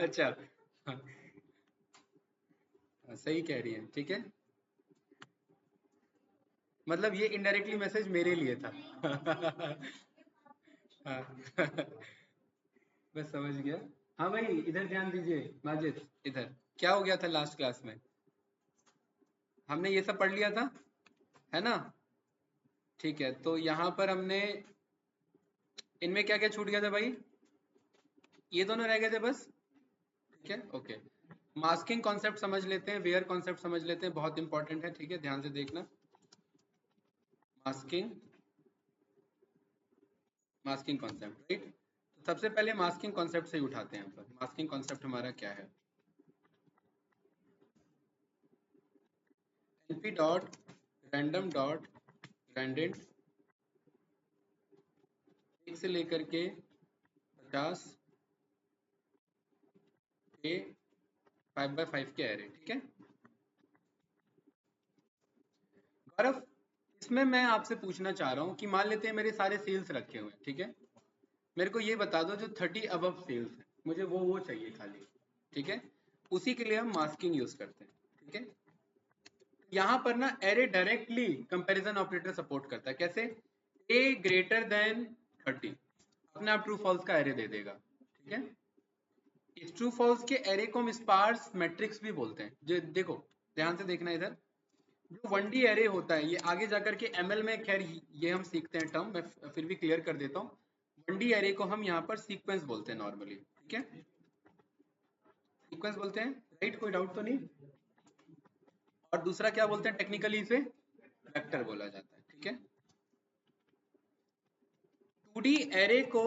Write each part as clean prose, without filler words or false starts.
अच्छा, हाँ, सही कह रही है, ठीक है। मतलब ये इनडायरेक्टली मैसेज मेरे लिए था। हाँ। बस समझ गया। हाँ भाई, इधर ध्यान दीजिए माजिद, इधर क्या हो गया था लास्ट क्लास में? हमने ये सब पढ़ लिया था, है ना? ठीक है, तो यहाँ पर हमने इनमें क्या क्या छूट गया था भाई? ये दोनों रह गए थे बस। ठीक है, ओके। मास्किंग कॉन्सेप्ट समझ लेते हैं, वेयर कॉन्सेप्ट समझ लेते हैं, बहुत इंपॉर्टेंट है, ठीक है, ध्यान से देखना। Masking, masking concept, right. तो सबसे पहले मास्किंग कॉन्सेप्ट से ही उठाते हैं यहाँ पर। मास्किंग कॉन्सेप्ट हमारा क्या है? np dot random dot randint, एक से लेकर के 50 के 5x5 के एरे, ठीक है। गौरव, इसमें मैं आपसे पूछना चाह रहा हूँ कि मान लेते हैं मेरे सारे सेल्स रखे हुए हैं, ठीक है। मेरे को ये बता दो जो 30 अबव सेल्स है, मुझे वो चाहिए खाली, ठीक है। उसी के लिए हम मास्किंग यूज करते हैं, ठीक है। यहाँ पर ना array directly comparison operator support करता है। कैसे? ए ग्रेटर देन 30 अपने आप ट्रू फॉल्स का एरे दे देगा, ठीक है। इस ट्रू फॉल्स के एरे को हम स्पार्स मैट्रिक्स भी बोलते हैं। जो देखो, ध्यान से देखना इधर, जो 1D एरे होता है, ये आगे जाकर के एमएल में, खैर ये हम सीखते हैं टर्म, मैं फिर भी क्लियर कर देता हूँ। 1D एरे को हम यहाँ पर सीक्वेंस बोलते हैं नॉर्मली, ठीक है। सीक्वेंस बोलते हैं, राइट, कोई डाउट तो नहीं। और दूसरा क्या बोलते हैं टेक्निकली, इसे वेक्टर बोला जाता है, ठीक है। 2D एरे को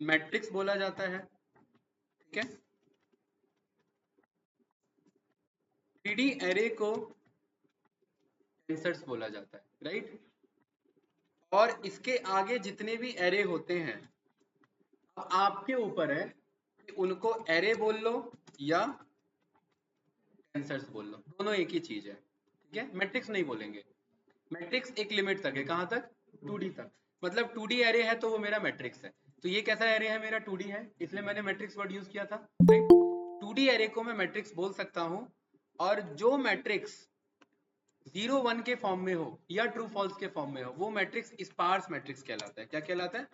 मैट्रिक्स बोला जाता है, ठीक है। 3D एरे को टेंसर्स बोला जाता है, राइट। और इसके आगे जितने भी एरे होते हैं, अब आपके ऊपर है कि उनको एरे बोल लो या टेंसर्स बोल लो, दोनों एक ही चीज है, ठीक है। मैट्रिक्स नहीं बोलेंगे। मैट्रिक्स एक लिमिट तक है, कहाँ तक? 2D तक। मतलब 2D एरे है तो वो मेरा मैट्रिक्स है। तो ये कैसा एरे है? मेरा 2D है, इसलिए मैंने मैट्रिक्स वर्ड यूज किया था, राइट। 2D एरे को मैं मैट्रिक्स बोल सकता हूँ। और जो मैट्रिक्स 0 1 के फॉर्म में हो या ट्रू फॉल्स के फॉर्म में हो, वो मैट्रिक्स स्पार्स मैट्रिक्स कहलाता है। क्या कहलाता है?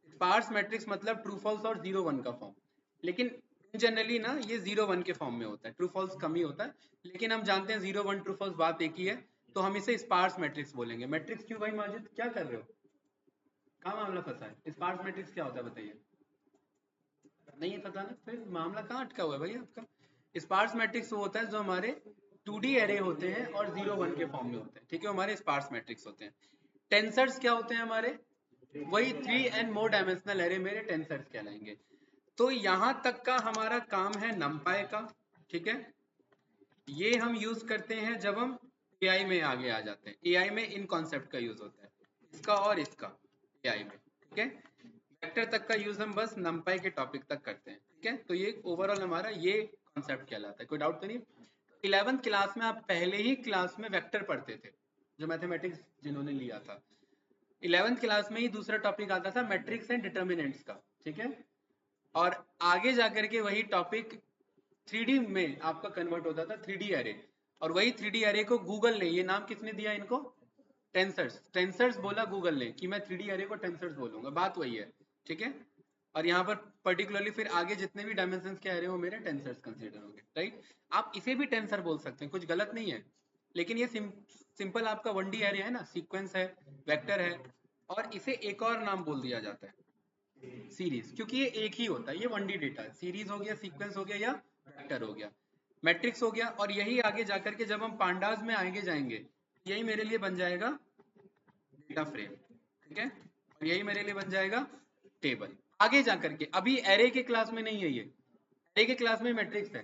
स्पार्स मैट्रिक्स मतलब ट्रू फॉल्स और 0 1 का फॉर्म। लेकिन जनरली ना ये 0 1 के फॉर्म में होता है, ट्रू फॉल्स कम ही होता है। लेकिन हम जानते हैं 0 1 ट्रू फॉल्स बात एक ही है, तो हम इसे स्पार्स मैट्रिक्स बोलेंगे। मैट्रिक्स क्यों भाई? माजिद क्या कर रहे हो? कहाँ मामला फंसा है? स्पार्स मैट्रिक्स क्या होता है बताइए। नहीं है पता ना, फिर मामला कहाँ अटका हुआ है भाई आपका? स्पार्स मैट्रिक्स वो होता है जो हमारे 2D एरे होते हैं और 0 1 के फॉर्म में होते हैं, ठीक है, हमारे स्पार्स मैट्रिक्स होते हैं। टेंसर्स क्या होते हैं हमारे? वही 3 and more डायमेंशनल एरे मेरे टेंसर्स कहलाएंगे। तो यहां तक का हमारा काम है नमपाई का, ठीक है। ये हम यूज करते हैं जब हम एआई में आगे आ जाते हैं। एआई में इन कॉन्सेप्ट का यूज होता है, इसका और इसका, एआई में, ठीक है। वेक्टर तक का यूज हम बस नमपाई के टॉपिक तक करते हैं, ठीक है। तो ये ओवरऑल हमारा ये कॉन्सेप्ट कहलाता है, कोई डाउट तो नहीं। 11th क्लास में आप पहले ही क्लास में वेक्टर पढ़ते थे, जो मैथमेटिक्स जिन्होंने लिया था। 11th क्लास में ही दूसरा टॉपिक आता था मैट्रिक्स एंड डिटर्मिनेंट्स का, ठीक है। और आगे जाकर के वही टॉपिक 3D में आपका कन्वर्ट होता था, 3D एरे। और वही 3D एरे को गूगल ने, ये नाम किसने दिया इनको? टेंसर्स। टेंसर्स बोला गूगल ने कि मैं 3D एरे को टेंसर्स बोलूंगा, बात वही है, ठीक है। और यहाँ पर पर्टिकुलरली फिर आगे जितने भी डायमेंशन के एरे हो मेरे टेंसर्स कंसीडर होंगे, राइट। आप इसे भी टेंसर बोल सकते हैं, कुछ गलत नहीं है। लेकिन ये सिंपल आपका 1D एरे है ना, सीक्वेंस है, वेक्टर है। और इसे एक और नाम बोल दिया जाता है सीरीज, क्योंकि ये एक ही होता है, ये 1D डेटा है। सीरीज हो गया, सीक्वेंस हो गया, या वेक्टर हो गया, मैट्रिक्स हो गया। और यही आगे जाकर के जब हम पांडास में आगे जाएंगे, यही मेरे लिए बन जाएगा डेटा फ्रेम, ठीक है। और यही मेरे लिए बन जाएगा टेबल आगे जाकर के। अभी एरे के क्लास में नहीं है ये, एरे के क्लास में मैट्रिक्स है।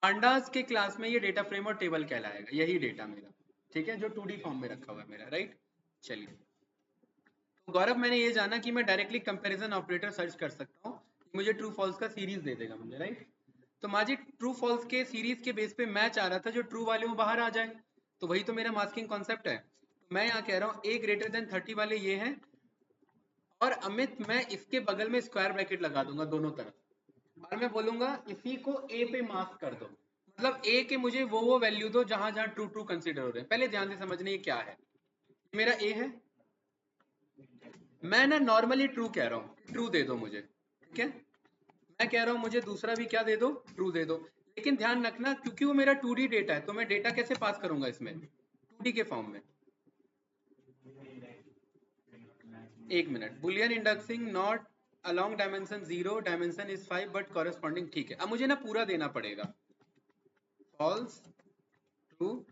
पांडास के क्लास में ये डेटा फ्रेम और टेबल कहलाएगा, यही डेटा मेरा, ठीक है, जो 2D फॉर्म में रखा हुआ है मेरा, राइट। चलिए, तो गौरव मैंने ये जाना कि मैं डायरेक्टली कंपैरिजन ऑपरेटर सर्च कर सकता हूँ, मुझे ट्रू फॉल्स का सीरीज दे देगा मुझे, राइट। तो माजी ट्रू फॉल्स के सीरीज के बेस पे मैं चाह रहा था जो ट्रू वाले वो बाहर आ जाए, तो वही तो मेरा मास्किंग कॉन्सेप्ट है। तो मैं यहाँ कह रहा हूँ ए ग्रेटर देन 30 वाले ये हैं, और अमित मैं इसके बगल में स्क्वायर ब्रैकेट लगा दूंगा दोनों तरफ, और मैं बोलूंगा इसी को ए पे मार्क कर दो, मतलब ए के मुझे वो वैल्यू दो जहां जहां ट्रू ट्रू कंसीडर हो रहे हैं। पहले ध्यान से समझने ये क्या है, मेरा ए है, मैं ना नॉर्मली ट्रू कह रहा हूँ, ट्रू दे दो मुझे, ठीक है। मैं कह रहा हूँ मुझे दूसरा भी क्या दे दो, ट्रू दे दो। लेकिन ध्यान रखना क्योंकि वो मेरा 2D डेटा है, तो मैं डेटा कैसे पास करूंगा इसमें, 2D के फॉर्म में। एक minute, Boolean indexing not along dimension 0, dimension is 5 but corresponding, ठीक है। अब मुझे ना पूरा देना पड़ेगा, फॉल्स ट्रू,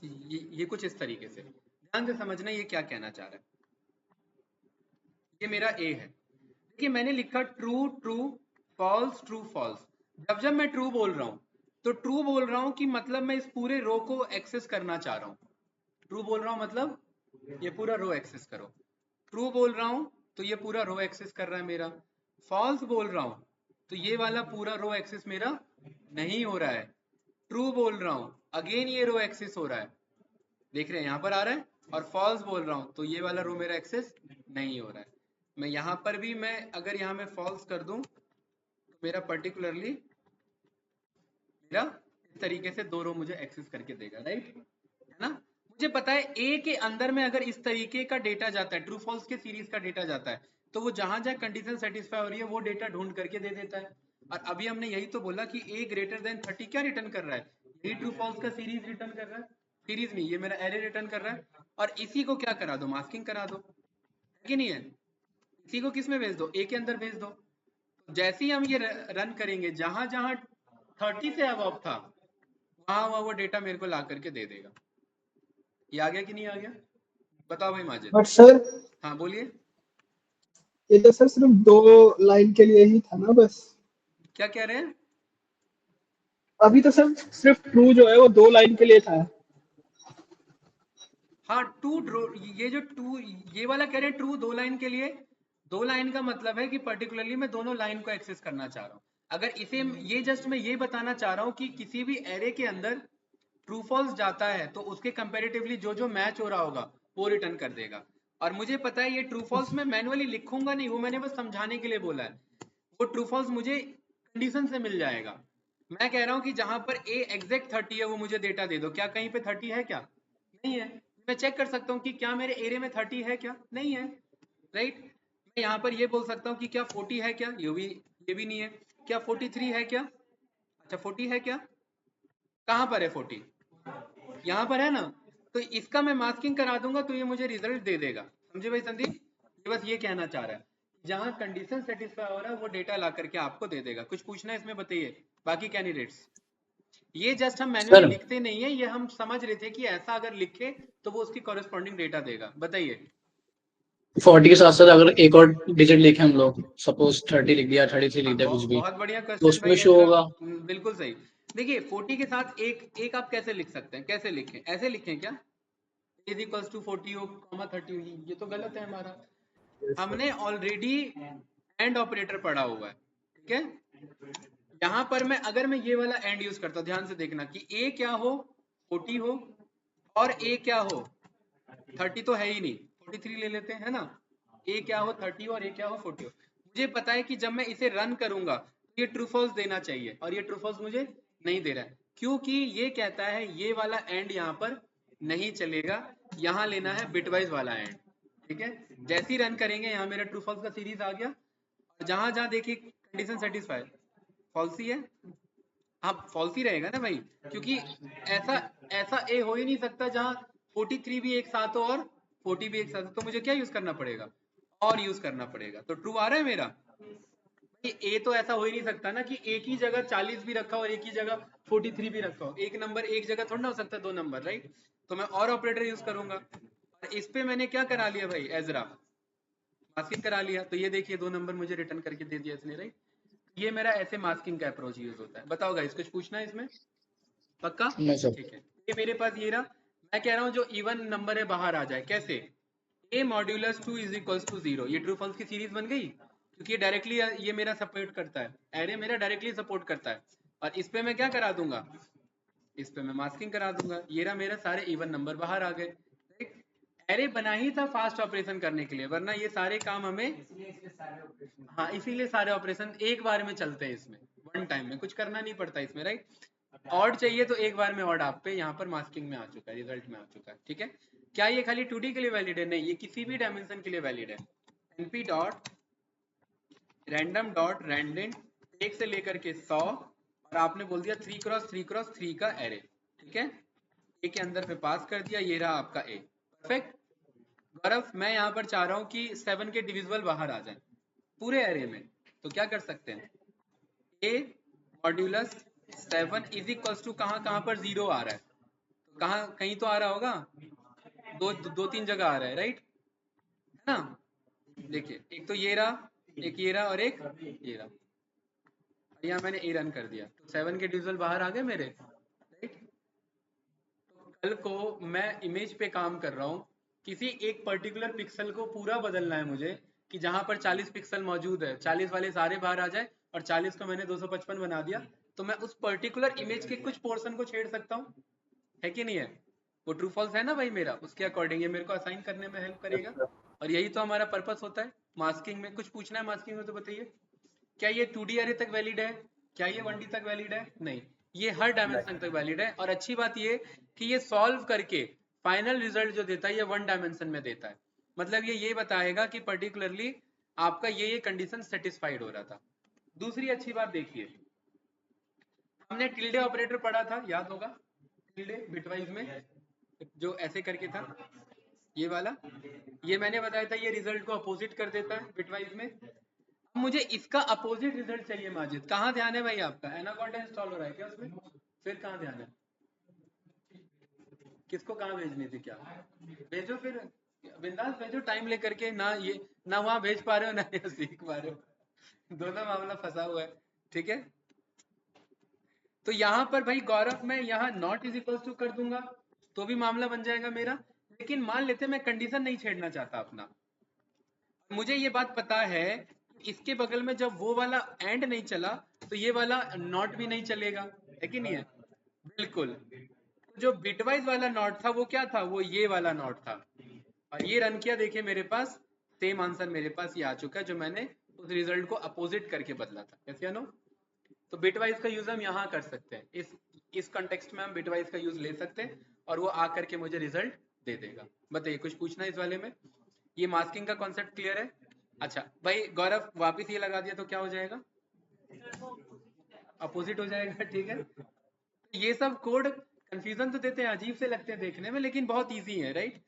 ये कुछ इस तरीके से, ध्यान से समझना ये क्या कहना चाह रहा है। ये मेरा ए है, देखिए मैंने लिखा true true false true false. जब जब मैं ट्रू बोल रहा हूँ तो ट्रू बोल रहा हूँ कि मतलब मैं इस पूरे रो को एक्सेस करना चाह रहा हूँ। ट्रू बोल रहा हूँ मतलब ये पूरा रो एक्सेस करो। ट्रू बोल रहा हूँ तो ये पूरा रो एक्सेस कर रहा है मेरा। फॉल्स बोल रहा हूँ तो ये वाला पूरा रो एक्सेस मेरा नहीं हो रहा है। ट्रू बोल रहा हूँ अगेन ये रो एक्सेस हो रहा है, देख रहे हैं यहाँ पर आ रहा है। और फॉल्स बोल रहा हूँ तो ये वाला रो मेरा एक्सेस नहीं हो रहा है। मैं यहाँ पर भी मैं अगर यहाँ में फॉल्स कर दूं तो मेरा पर्टिकुलरली मेरा इस तरीके से दो रो मुझे एक्सेस करके देगा, राइट है ना। मुझे पता है ए के अंदर में अगर इस तरीके का डेटा जाता है, ट्रू फॉल्स के सीरीज का डेटा जाता है, तो वो जहां जहां कंडीशन सेटिस्फाई हो रही है वो डेटा ढूंढ करके दे देता है। और अभी हमने यही तो बोला कि ए ग्रेटर देन 30 क्या रिटर्न कर रहा है, यही ट्रू फॉल्स का सीरीज रिटर्न कर रहा है, सीरीज नहीं ये मेरा एरे रिटर्न कर रहा है। और इसी को क्या करा दो, मास्किंग करा दो, है कि नहीं है। इसी को किस में भेज दो, ए के अंदर भेज दो। जैसे ही हम ये रन करेंगे जहां जहां 30 से अबव था वहां वहां वो डेटा मेरे को ला करके दे देगा। ये आ गया कि नहीं आ गया, बताओ भाई माजिद। बट सर हाँ बोलिए, ये तो सर सिर्फ 2 लाइन के लिए ही था ना बस। क्या कह रहे हैं। अभी तो सर सिर्फ ट्रू जो है वो 2 लाइन के लिए था। हाँ टू ड्रो, ये जो टू ये वाला कह रहे हैं ट्रू 2 लाइन के लिए। 2 लाइन का मतलब है कि पर्टिकुलरली मैं दोनों लाइन को एक्सेस करना चाह रहा हूँ। अगर इसे ये जस्ट मैं ये बताना चाह रहा हूँ कि किसी भी एरे के अंदर ट्रू फॉल्स जाता है तो उसके कंपैरेटिवली जो जो मैच हो रहा होगा वो रिटर्न कर देगा। और मुझे पता है ये ट्रू फॉल्स मैं मैनुअली लिखूंगा नहीं, वो मैंने बस समझाने के लिए बोला है। वो ट्रू फॉल्स मुझे कंडीशन से मिल जाएगा। मैं कह रहा हूँ कि जहां पर ए एग्जैक्ट 30 है वो मुझे डेटा दे दो, क्या कहीं पे 30 है क्या, नहीं है। मैं चेक कर सकता हूँ कि क्या मेरे एरिया में 30 है क्या, नहीं है, राइट। मैं यहाँ पर ये बोल सकता हूँ कि क्या 40 है क्या, ये भी नहीं है। क्या 43 है क्या, अच्छा 40 है क्या, कहाँ पर है 40, यहाँ पर है ना। तो इसका मैं मास्किंग करा दूंगा तो ये मुझे रिजल्ट दे देगा, समझे भाई संदीप। ये बस ये कहना चाह रहा है, जहां कंडीशन सेटिस्फाई हो रहा है वो डेटा ला करके आपको दे देगा। कुछ पूछना है इसमें बताइए बाकी कैंडिडेट्स। ये जस्ट हम मैन्युअली सर लिखते नहीं है, ये हम समझ रहे थे कि ऐसा अगर लिखे तो वो उसकी कॉरेस्पॉन्डिंग डेटा देगा। बताइए 40 के साथ साथ अगर एक और डिजिट लिखे हम लोग, सपोज 30 लिख दिया, 33 हाँ, लिख दिया, कुछ भी, बहुत बढ़िया तो क्वेश्चन उसमें भाई शो एजरा। होगा। बिल्कुल सही। देखिए 40 के साथ एक एक आप कैसे लिख सकते हैं, कैसे लिखें, ऐसे लिखें क्या, इज इक्वल्स टू 40 हो कॉमा 30 हो, ये तो गलत है हमारा। हमने ऑलरेडी एंड ऑपरेटर पढ़ा हुआ है, ठीक है। यहाँ पर मैं अगर मैं ये वाला एंड यूज करता हूँ, ध्यान से देखना कि ए क्या हो 40 हो और ए क्या हो 30 तो है ही नहीं, 43 ले लेते हैं ना। ए क्या हो 30 और ए क्या हो 40 हो। मुझे पता है कि जब मैं इसे रन करूंगा तो ये ट्रू फॉल्स देना चाहिए और ये ट्रू फॉल्स मुझे नहीं दे रहा है, क्योंकि ये कहता है ये वाला एंड यहाँ पर नहीं चलेगा, यहाँ लेना है बिटवाइज वाला एंड, ठीक है। जैसे ही रन करेंगे यहाँ मेरा ट्रू फॉल्स का सीरीज आ गया, और जहां जहां देखिए कंडीशन सेटिस्फाई फॉल्स ही है। हाँ फॉल्स ही रहेगा ना भाई, क्योंकि ऐसा ऐसा ए हो ही नहीं सकता जहां 43 भी एक साथ हो और 40 भी एक साथ हो। तो मुझे क्या यूज करना पड़ेगा, और यूज करना पड़ेगा। तो ट्रू आ रहा है मेरा, ए तो ऐसा हो ही नहीं सकता ना कि एक ही जगह 40 भी रखा हो और एक ही जगह 43 भी रखा हो। एक नंबर एक जगह थोड़ा ना हो सकता, दो नंबर, राइट। तो मैं और ऑपरेटर यूज करूंगा। और इस पे मैंने क्या करा लिया भाई, एजरा मास्किंग करा लिया। तो ये देखिए 2 नंबर मुझे रिटर्न करके दे दिया इसने, राइट। ये मेरा ऐसे मास्किंग का अप्रोच यूज होता है। बताओ गाइस कुछ पूछना है इसमें, पक्का, नहीं सर। ठीक है। ये मेरे पास ये रहा, मैं कह रहा हूँ जो इवन नंबर है बाहर आ जाए, कैसे, a modulus 2 is equals to 0। ये ट्रू फॉल्स की सीरीज बन गई, क्योंकि ये डायरेक्टली ये मेरा सपोर्ट करता है, एरे मेरा डायरेक्टली सपोर्ट करता है। और इस पे मैं क्या करा दूंगा, इस पे मैं मास्किंग करा दूंगा। ये रहा मेरा सारे इवन नंबर बाहर आ गए, एरे बना ही था फास्ट ऑपरेशन करने के लिए, वरना ये सारे काम हमें, हाँ इसीलिए सारे ऑपरेशन एक बार में चलते हैं इसमें, वन टाइम में कुछ करना नहीं पड़ता इसमें, राइट। ऑड चाहिए तो एक बार में ऑड आप पे यहाँ पर मास्किंग में आ चुका है, रिजल्ट में आ चुका है, ठीक है। क्या ये खाली 2D के लिए वैलिड है? नहीं, ये किसी भी डायमेंशन के लिए वैलिड है। np dot random dot random 1 से लेकर के 100 और आपने बोल दिया 3x3x3 का एरे, ठीक है। ए के अंदर पे पास कर दिया, ये रहा आपका ए, परफेक्ट। गौरव मैं यहाँ पर चाह रहा हूँ कि 7 के डिविजिबल बाहर आ जाए पूरे एरे में, तो क्या कर सकते हैं, ए मॉड्यूलस 7 इज इक्वल्स टू कहाँ पर 0 आ रहा है, तो कहाँ कहीं तो आ रहा होगा, दो तीन जगह आ रहा है, राइट, है ना। देखिए एक तो ये रहा, एक ये रहा और एक ये रहा, यहाँ मैंने ए रन कर दिया तो 7 के डिविजिबल बाहर आ गए मेरे, राइट। तो कल को मैं इमेज पे काम कर रहा हूँ, किसी एक पर्टिकुलर पिक्सल को पूरा बदलना है मुझे, कि जहां पर 40 पिक्सल मौजूद है 40 वाले सारे बाहर आ जाए और 40 को मैंने 255 बना दिया, तो मैं उस पर्टिकुलर इमेज के कुछ पोर्शन को छेड़ सकता हूँ, है कि नहीं है। वो ट्रू फॉल्स है ना भाई मेरा, उसके अकॉर्डिंग ये मेरे को असाइन करने में हेल्प करेगा, और यही तो हमारा पर्पस होता है मास्किंग में। कुछ पूछना है मास्किंग में तो बताइए, क्या ये 2D अरे तक वैलिड है, क्या ये 1D तक वैलिड है? नहीं, ये हर डायमेंशन तक वैलिड है। और अच्छी बात ये कि ये सॉल्व करके फाइनल रिजल्ट जो देता है ये 1 डायमेंशन में देता है, मतलब ये बताएगा कि पर्टिकुलरली आपका ये कंडीशन सेटिस्फाइड हो रहा था। दूसरी अच्छी बात देखिए, हमने टिल्डे ऑपरेटर पढ़ा था, याद होगा, टिल्डे बिटवाइज में जो ऐसे करके था, ये वाला, ये मैंने बताया था ये रिजल्ट को अपोजिट कर देता है बिटवाइज में। अब मुझे इसका अपोजिट रिजल्ट चाहिए माजिद, कहाँ ध्यान है भाई आपका, एनाकोंडा इंस्टॉल हो रहा है क्या उसमें, फिर कहाँ ध्यान है, किसको कहाँ भेजनी थी, क्या भेजो फिर, बिंदास भेजो टाइम लेकर के, ना ये ना वहां भेज पा रहे हो ना यहाँ सीख पा रहे हो, दोनों मामला फंसा हुआ है, ठीक है। तो यहाँ पर भाई गौरव मैं यहाँ नॉट इज इक्वल टू कर दूंगा तो भी मामला बन जाएगा मेरा, लेकिन मान लेते मैं कंडीशन नहीं छेड़ना चाहता अपना, मुझे ये बात पता है इसके बगल में जब वो वाला एंड नहीं चला तो ये वाला नॉट भी नहीं चलेगा, है कि नहीं है, बिल्कुल। तो जो बिटवाइज वाला नॉट था वो क्या था, वो ये वाला नॉट था, और ये रन किया, देखिए मेरे पास सेम आंसर मेरे पास ये आ चुका है जो मैंने उस रिजल्ट को अपोजिट करके बदला था, यस या नो। तो बिटवाइज का यूज हम यहाँ कर सकते हैं, इस कंटेक्स्ट में हम बिटवाइज का यूज ले सकते हैं और वो आ करके मुझे रिजल्ट दे देगा। बताइए कुछ पूछना है इस वाले में, ये मास्किंग का कॉन्सेप्ट क्लियर है। अच्छा भाई गौरव वापस ये लगा दिया तो क्या हो जाएगा, अपोजिट हो जाएगा, ठीक है। ये सब कोड कंफ्यूजन तो देते हैं, अजीब से लगते हैं देखने में, लेकिन बहुत इजी है, राइट।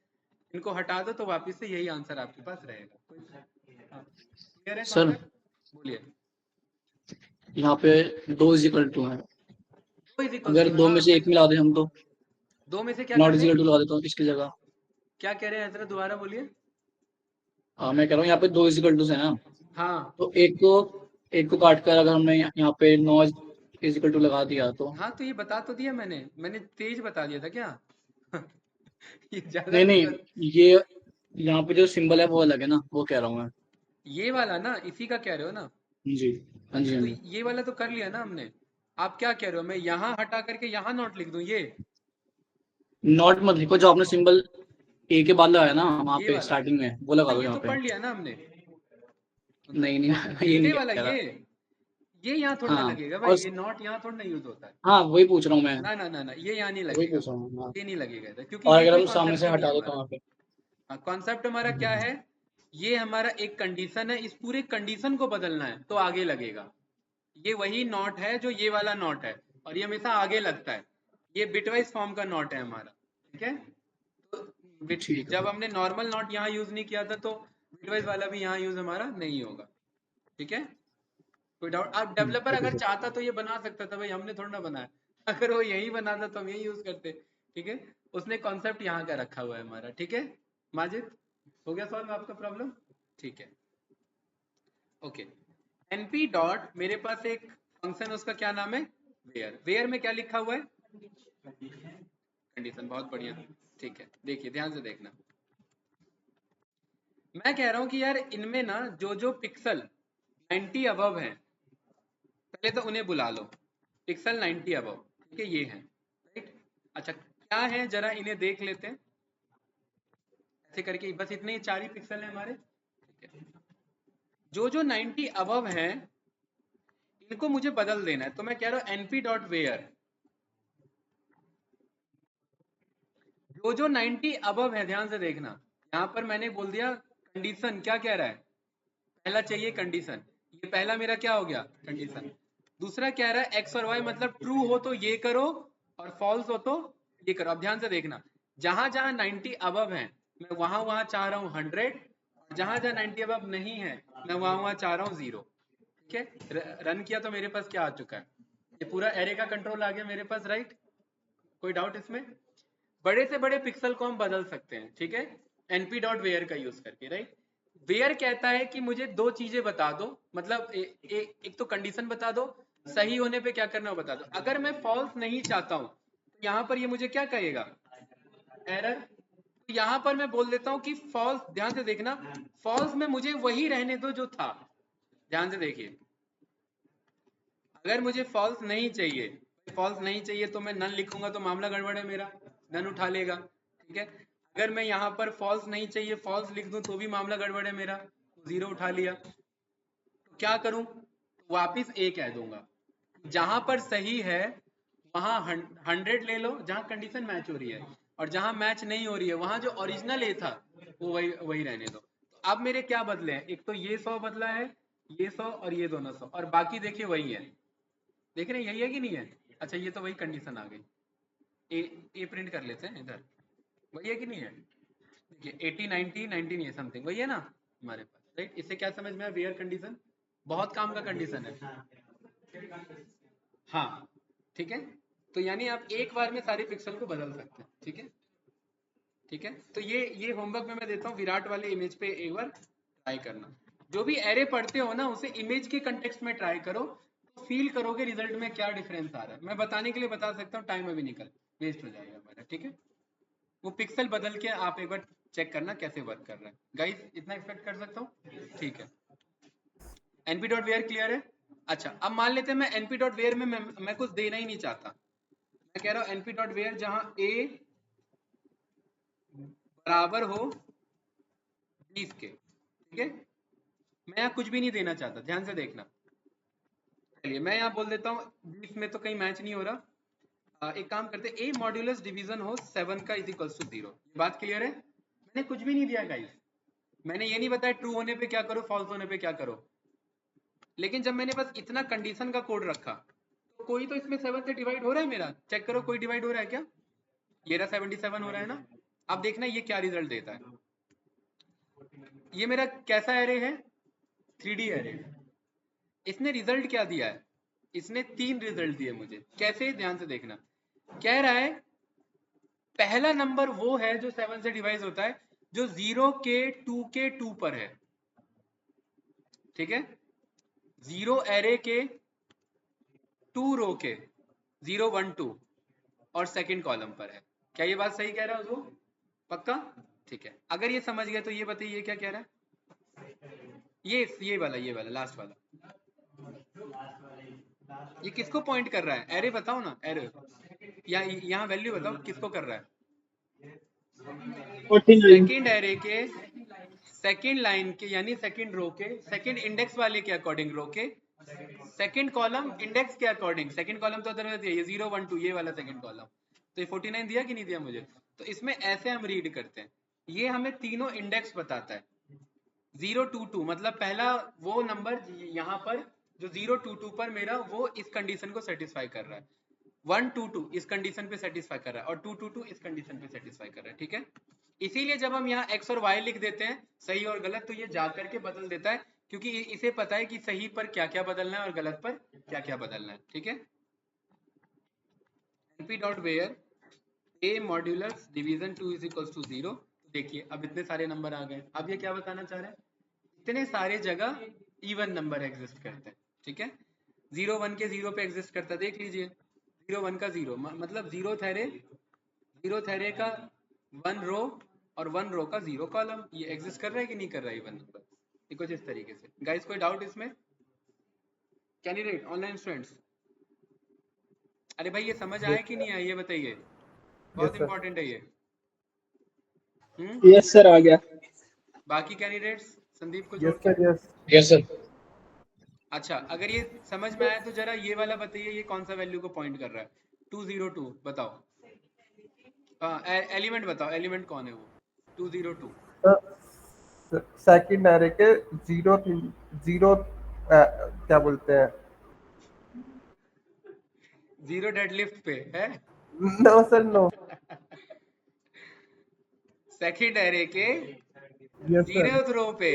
इनको हटा दो तो वापस से यही आंसर आपके पास रहेगा। क्लियर है सर कॉन्सेप्ट, बोलिए। यहाँ पे 2 इज इक्वल टू है, दो इज इक्वल अगर टू, 2 में हाँ से एक मिला दे हम तो दो में से क्या नॉट कर इज दें, इक्वल टू लगा देता हूँ इसकी जगह। क्या कह रहे हैं हजरत, दोबारा बोलिए। हाँ मैं कह रहा हूँ यहाँ पे 2 इज इक्वल टू है ना, हाँ तो एक को काट कर अगर हमने यहाँ पे 9 इज इक्वल टू लगा दिया तो हाँ, तो ये बता तो दिया मैंने तेज बता दिया था क्या ये ज्यादा नहीं नहीं नहीं, बता, ये यहाँ पे जो सिंबल है वो अलग है ना, वो कह रहा हूँ मैं। ये वाला ना इसी का कह रहे हो ना, जी हाँ जी हाँ तो जी। ये वाला तो कर लिया ना हमने। आप क्या कह रहे हो, मैं यहाँ हटा करके यहाँ नोट लिख दूं, ये नॉट मत लिखो, जो आपने सिंबल ए के बाद लगाया ना वहाँ ये पे वाला, स्टार्टिंग में वो लगा हाँ दो ये यहाँ तो पे। पढ़ लिया ना हमने, नहीं नहीं ये नहीं टिल्डे वाला कह रहा। ये यहाँ थोड़ा ना हाँ लगेगा भाई, और ये नॉट यहाँ थोड़ा ना यूज होता है, हाँ वही पूछ रहा हूँ मैं, ना ना ना ना, ये यहाँ नहीं वही लगेगा, पूछ रहा हूँ हाँ। ये नहीं लगेगा इधर, क्योंकि और ये अगर कोई हम सामने कॉन्सेप्ट से ही नहीं है हटा दो तो हमारा। वहाँ पे। हाँ कॉन्सेप्ट हमारा क्या है, ये हमारा एक कंडीशन है, इस पूरे कंडीशन को बदलना है तो आगे लगेगा। ये वही नॉट है जो ये वाला नॉट है, और ये हमेशा आगे लगता है, ये बिटवाइज फॉर्म का नॉट है हमारा, ठीक है। तो ठीक जब है। हमने नॉर्मल नॉट यहाँ यूज नहीं किया था तो बिटवाइज वाला भी यहाँ यूज हमारा नहीं होगा, ठीक है। कोई डाउट, आप डेवलपर ओके अगर सर। चाहता तो ये बना सकता था भाई, हमने थोड़ा ना बनाया अगर वो यही बनाता तो हम यही यूज करते, ठीक है। उसने कॉन्सेप्ट यहाँ का रखा हुआ है हमारा, ठीक है। माजिद हो गया सॉल्व आपका प्रॉब्लम, ठीक है, ओके। np डॉट मेरे पास एक फंक्शन, उसका क्या नाम है, वेयर। वेयर में क्या लिखा हुआ है, कंडीशन, बहुत बढ़िया, ठीक है। देखिए ध्यान से देखना, मैं कह रहा हूं कि यार इनमें ना जो जो पिक्सल 90 अबव है पहले तो उन्हें बुला लो, पिक्सल 90 अबव, ठीक है, ये है, राइट। अच्छा क्या है जरा इन्हें देख लेते हैं, ऐसे करके बस इतने ही 4 ही पिक्सल है हमारे। ठीक है, जो 90 अबव है इनको मुझे बदल देना है, तो मैं कह रहा हूँ np.where जो 90 अबव है, ध्यान से देखना, यहाँ पर मैंने बोल दिया कंडीशन, क्या कह रहा है, पहला चाहिए कंडीशन, ये पहला मेरा क्या हो गया कंडीशन। दूसरा कह रहा है एक्स और वाई मतलब ट्रू हो तो ये करो और फॉल्स हो तो ये करो। अब ध्यान से देखना, जहां जहां 90 अबव है मैं वहां वहां चाह रहा हूँ 100, और जहां जहां 90 अबव नहीं है मैं वहां वहां चाह रहा हूँ 0। ठीक है, रन किया तो मेरे पास क्या आ चुका है, ये पूरा एरे का कंट्रोल आ गया मेरे पास, राइट। कोई डाउट इसमें? बड़े से बड़े पिक्सल को हम बदल सकते हैं, ठीक है, np.where का यूज करके, राइट। वेयर कहता है कि मुझे दो चीजें बता दो, मतलब एक तो कंडीशन बता दो, सही होने पे क्या करना है बता दो। अगर मैं फॉल्स नहीं चाहता हूं तो यहाँ पर ये मुझे क्या कहेगा, एरर। तो यहाँ पर मैं बोल देता हूँ कि फॉल्स, ध्यान से देखना, फॉल्स में मुझे वही रहने दो जो था। ध्यान से देखिए, अगर मुझे फॉल्स नहीं चाहिए, फॉल्स नहीं चाहिए तो मैं नन लिखूंगा तो मामला गड़बड़ है मेरा, नन उठा लेगा। ठीक है, अगर मैं यहाँ पर फॉल्स नहीं चाहिए फॉल्स लिख दूं तो भी मामला गड़बड़ है मेरा, 0 उठा लिया। तो क्या करूं, वापिस ए कह दूंगा, जहां पर सही है वहां 100 ले लो जहां कंडीशन मैच हो रही है, और जहां मैच नहीं हो रही है वहां जो ओरिजिनल ए था वो वही वही रहने दो। तो अब मेरे क्या बदले हैं, एक तो ये 100 बदला है, ये 100 और ये दोनों 100, और बाकी देखिए वही है। देख रहे हैं यही है कि नहीं है? अच्छा ये तो वही कंडीशन आ गई, ए प्रिंट कर लेते हैं इधर, वही है कि नहीं है? देखिए 80 90 19 ये समथिंग वही है ना हमारे पास, राइट। इससे क्या समझ में आया, वेयर कंडीशन बहुत काम का कंडीशन है। हाँ ठीक है, तो यानी आप एक बार में सारे पिक्सल को बदल सकते हैं। ठीक है, ठीक है, तो ये होमवर्क में मैं देता हूँ, विराट वाले इमेज पे एक बार ट्राई करना। जो भी एरे पढ़ते हो ना उसे इमेज के कंटेक्स्ट में ट्राई करो, तो फील करोगे रिजल्ट में क्या डिफरेंस आ रहा है। मैं बताने के लिए बता सकता हूँ, टाइम अभी निकल वेस्ट हो जाएगा हमारा। ठीक है, वो पिक्सल बदल के आप एक बार चेक करना कैसे वर्क कर रहा है। गाइस इतना एक्सपेक्ट कर सकता हूँ, ठीक है। np.where क्लियर है? अच्छा अब मान लेते हैं मैं np.where में मैं कुछ देना ही नहीं चाहता, मैं कह रहा हूँ np.where जहां a बराबर हो 20 के। ठीक है, मैं यहाँ कुछ भी नहीं देना चाहता, ध्यान से देखना। चलिए मैं यहाँ बोल देता हूँ 20 में तो कहीं मैच नहीं हो रहा, एक काम करते ए मॉड्यूलस डिवीजन हो 7 का इज इक्वल्स टू 0। बात क्लियर है? मैंने कुछ भी नहीं दिया गाइस, मैंने ये नहीं बताया ट्रू होने पे क्या करो फॉल्स होने पे क्या करो, लेकिन जब मैंने बस इतना कंडीशन का कोड रखा तो कोई तो इसमें 7 से डिवाइड हो रहा है मेरा, चेक करो कोई डिवाइड हो रहा है क्या, ये रहा 77 हो रहा है ना। अब देखना ये क्या रिजल्ट देता है, ये मेरा कैसा एरे है, 3D एरे। इसने रिजल्ट क्या दिया है, इसने 3 रिजल्ट दिए मुझे, कैसे ध्यान से देखना। कह रहा है पहला नंबर वो है जो 7 से डिवाइड होता है जो 0 के 2 के 2 पर है। ठीक है, 0 एरे के 2 रो के 0 1 2 और सेकंड कॉलम पर है। क्या ये बात सही कह रहा है उसको, पक्का? ठीक है, अगर ये समझ गया तो ये बताइए क्या कह रहा है, ये वाला लास्ट वाला, ये किसको पॉइंट कर रहा है, एरे बताओ ना, एरे या यहाँ वैल्यू बताओ किसको कर रहा है, 49 सेकंड एरे के सेकंड लाइन के यानी सेकंड रो के सेकंड इंडेक्स वाले के अकॉर्डिंग रो के सेकंड कॉलम इंडेक्स के अकॉर्डिंग, सेकंड कॉलम तो अदरवाइज ये 0 1 2 ये वाला सेकंड कॉलम, तो ये 49 दिया कि नहीं दिया मुझे। तो इसमें ऐसे हम रीड करते हैं, ये हमें तीनों इंडेक्स बताता है, 0 2 2 मतलब पहला वो नंबर यहाँ पर जो 0 2 2 पर मेरा वो इस कंडीशन को सेटिस्फाई कर रहा है, 1 2 2 इस कंडीशन पे सेटिस्फाई कर रहा है और 2 2 2 इस कंडीशन पे सेटिस्फाई कर रहा है। ठीक है, इसीलिए जब हम यहाँ x और y लिख देते हैं सही और गलत तो ये जा करके बदल देता है, क्योंकि इसे पता है कि सही पर क्या क्या बदलना है और गलत पर क्या क्या बदलना है। ठीक है, np.where a modulus division 2 is equals to 0। देखिए अब इतने सारे नंबर आ गए, अब ये क्या बताना चाह रहे हैं, इतने सारे जगह इवन नंबर एग्जिस्ट करते हैं। ठीक है, 0 1 के 0 पे एग्जिस्ट करता है, देख लीजिए 0 1 का 0 मतलब 0 थेरे का 1 रो और 1 रो का 0 कॉलम, ये एग्जिस्ट कर रहा है कि नहीं कर रहा है इवन नंबर, ये कुछ इस तरीके से। गाइस कोई डाउट इसमें, कैंडिडेट ऑनलाइन स्टूडेंट्स, अरे भाई ये समझ आया कि नहीं आया ये बताइए, बहुत इंपॉर्टेंट है ये। यस सर, आ गया। बाकी कैंडिडेट्स संदीप को यस जोड़ के। Sir, yes. Yes sir. अच्छा, अगर ये समझ में आया तो जरा ये वाला बताइए, ये कौन सा वैल्यू को पॉइंट कर रहा है? 202 बताओ। एलिमेंट बताओ, एलिमेंट कौन है वो 202? सेकंड एरे के जीरो क्या बोलते हैं? जीरो डेडलिफ्ट पे है। No sir, no. Second array के यस सर, जीरो रो पे,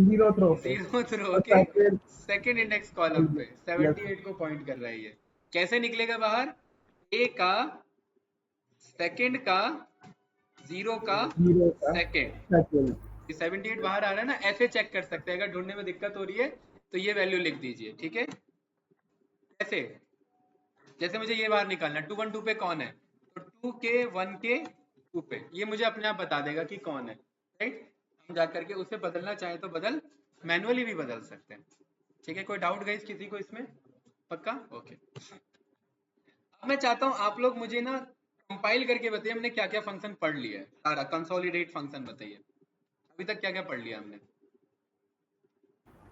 जीरो थ्रो पे। जीरो रो और के सेकंड, सेकंड इंडेक्स कॉलम पे यस 78 को पॉइंट कर रहा है ये। कैसे निकलेगा बाहर? ए का सेकंड का जीरो का जीरो का सेकंड, सेकंड। 78 बाहर आ रहा है ना, ऐसे चेक कर सकते हैं। अगर ढूंढने में दिक्कत हो रही है तो ये वैल्यू लिख दीजिए, ठीक है। कैसे? जैसे मुझे ये बाहर निकालना, 212 पे कौन है, तो 2 के 1 के 2 पे, ये मुझे अपने आप बता देगा कि कौन है, राइट। हम जा करके उसे बदलना चाहे तो बदल, मैनुअली भी बदल सकते हैं, ठीक है। कोई डाउट गाइस किसी को इसमें? पक्का? ओके। अब मैं चाहता हूँ आप लोग मुझे ना कंपाइल करके बताइए हमने क्या क्या फंक्शन पढ़ लिया है, सारा कंसोलिडेट फंक्शन बताइए, अभी तक क्या क्या पढ़ लिया हमने।